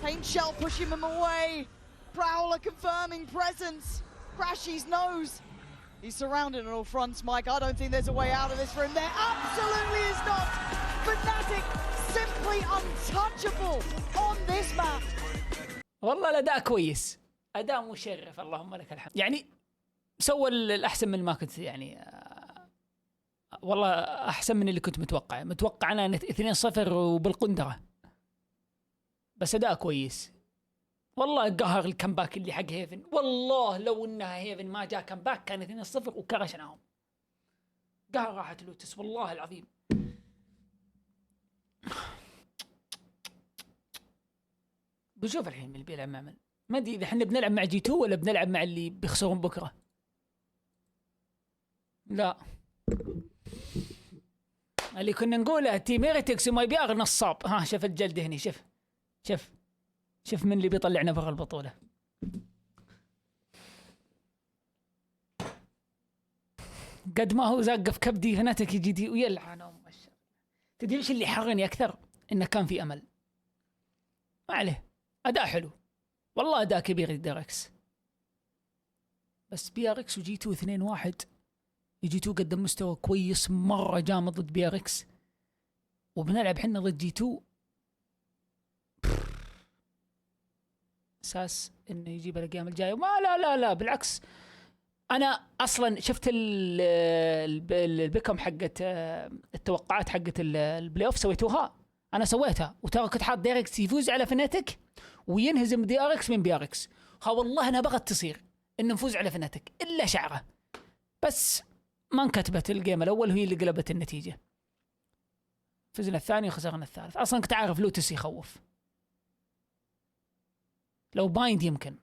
Paint Shell pushing him away. Prowler confirming presence. Crashies knows. He's surrounded on all fronts, Mike. I don't think there's a way out of this for him. There absolutely is not. Fnatic simply untouchable on this map. والله الاداء كويس اداء مشرف اللهم لك الحمد يعني سوى الاحسن من ما كنت يعني والله احسن من اللي كنت متوقع انا 2-0 وبالقندره بس اداء كويس والله قهر الكمباك اللي حق هيفن والله لو انها هيفن ما جاء كمباك كان 2-0 وكرشناهم قهر راحت لوتس والله العظيم بنشوف الحين من اللي بيلعب مع من. ما ادري اذا احنا بنلعب مع جي 2 ولا بنلعب مع اللي بيخسرون بكره. لا اللي كنا نقوله تيم ايريتكس وما يبيار نصاب. ها شوف الجلد هني، شوف من اللي بيطلعنا برا البطوله. قد ما هو زاق في كبدي فناتك يجي دي ويلعن ام الشر. تدري ايش اللي حرني اكثر؟ انه كان في امل. ما عليه، اداء حلو والله، اداء كبير دي ار اكس. بس بي ار اكس وجي 2 2-1. جي 2 قدم مستوى كويس مره جامد ضد بي ار اكس، وبنلعب حنا ضد جي 2. اساس انه يجيب الايام الجايه. ما لا بالعكس، انا اصلا شفت البكم حقت التوقعات حقت البلاي اوف سويتوها، انا سويتها وترى كنت حاط دي ار اكس يفوز على فناتك وينهزم دي ار اكس من بي ار اكس. ها والله انا بغت تصير ان نفوز على فناتك الا شعره، بس ما انكتبت الجيم الاول وهي اللي قلبت النتيجه. فزنا الثاني وخسرنا الثالث. اصلا كنت عارف لوتس يخوف، لو بايند يمكن.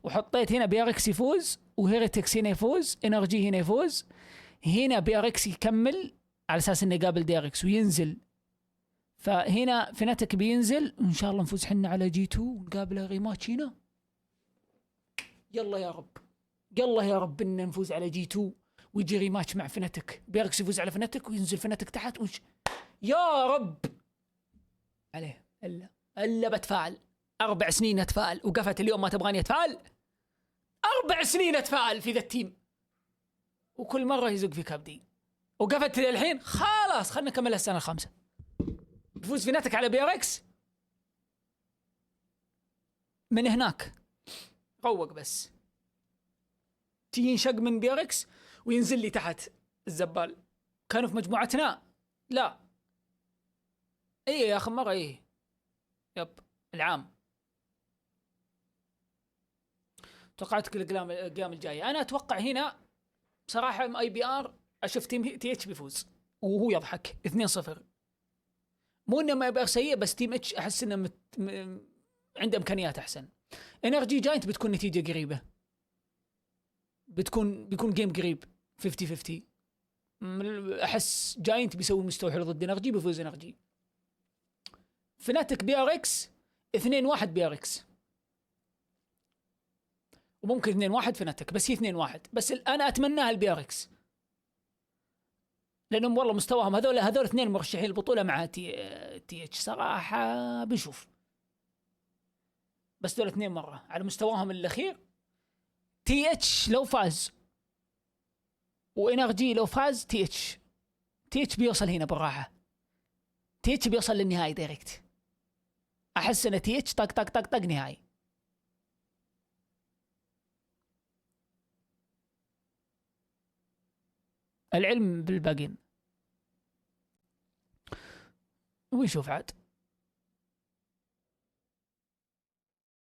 وحطيت هنا بي ار اكس يفوز وهيريتكس هنا يفوز، انرجي هنا يفوز، هنا بي ار اكس يكمل على اساس انه يقابل دي ار اكس وينزل. فهنا فناتك بينزل وان شاء الله نفوز حنا على جي 2 ونقابله ريماتش هنا. يلا يا رب، يلا يا رب ان نفوز على جي 2 ويجي ريماتش مع فناتك، بي ار اكس يفوز على فناتك وينزل فناتك تحت يا رب عليه. الا بتفاعل 4 سنين اتفائل، وقفت اليوم ما تبغاني اتفائل. 4 سنين اتفائل في ذا التيم وكل مره يزق في كبدي، وقفت الحين خلاص خلنا نكمل السنه الخامسه. بفوز فيناتك على بي ار اكس من هناك روق، بس تيجي ينشق من بي ار اكس وينزل لي تحت الزبال. كانوا في مجموعتنا لا ايه يا اخي مره ايه يب العام. توقعت كل القيام الجايه. انا اتوقع هنا بصراحه اي بي ار اشوف تيم تي اتش بيفوز وهو يضحك 2-0. مو انه ما يبقى سيء، بس تيم اتش احس انه عنده امكانيات احسن. انرجي جاينت بتكون نتيجه قريبه، بيكون جيم قريب 50-50. احس جاينت بيسوي مستوى حلو ضد انرجي، بيفوز انرجي. فناتك بي ار اكس 2-1 بي ار اكس، وممكن 2-1 فناتك، بس هي 2-1 بس. انا اتمناها البي ار اكس لانهم والله مستواهم هذول 2 مرشحين البطوله مع تي اتش صراحه. بنشوف بس دول 2 مره على مستواهم الاخير. تي اتش لو فاز وانرجي لو فاز، تي اتش بيوصل هنا بالراحه. تي اتش بيوصل للنهائي دايركت. احس ان تي اتش طق طق طق طق نهائي. العلم بالباقين ونشوف عاد.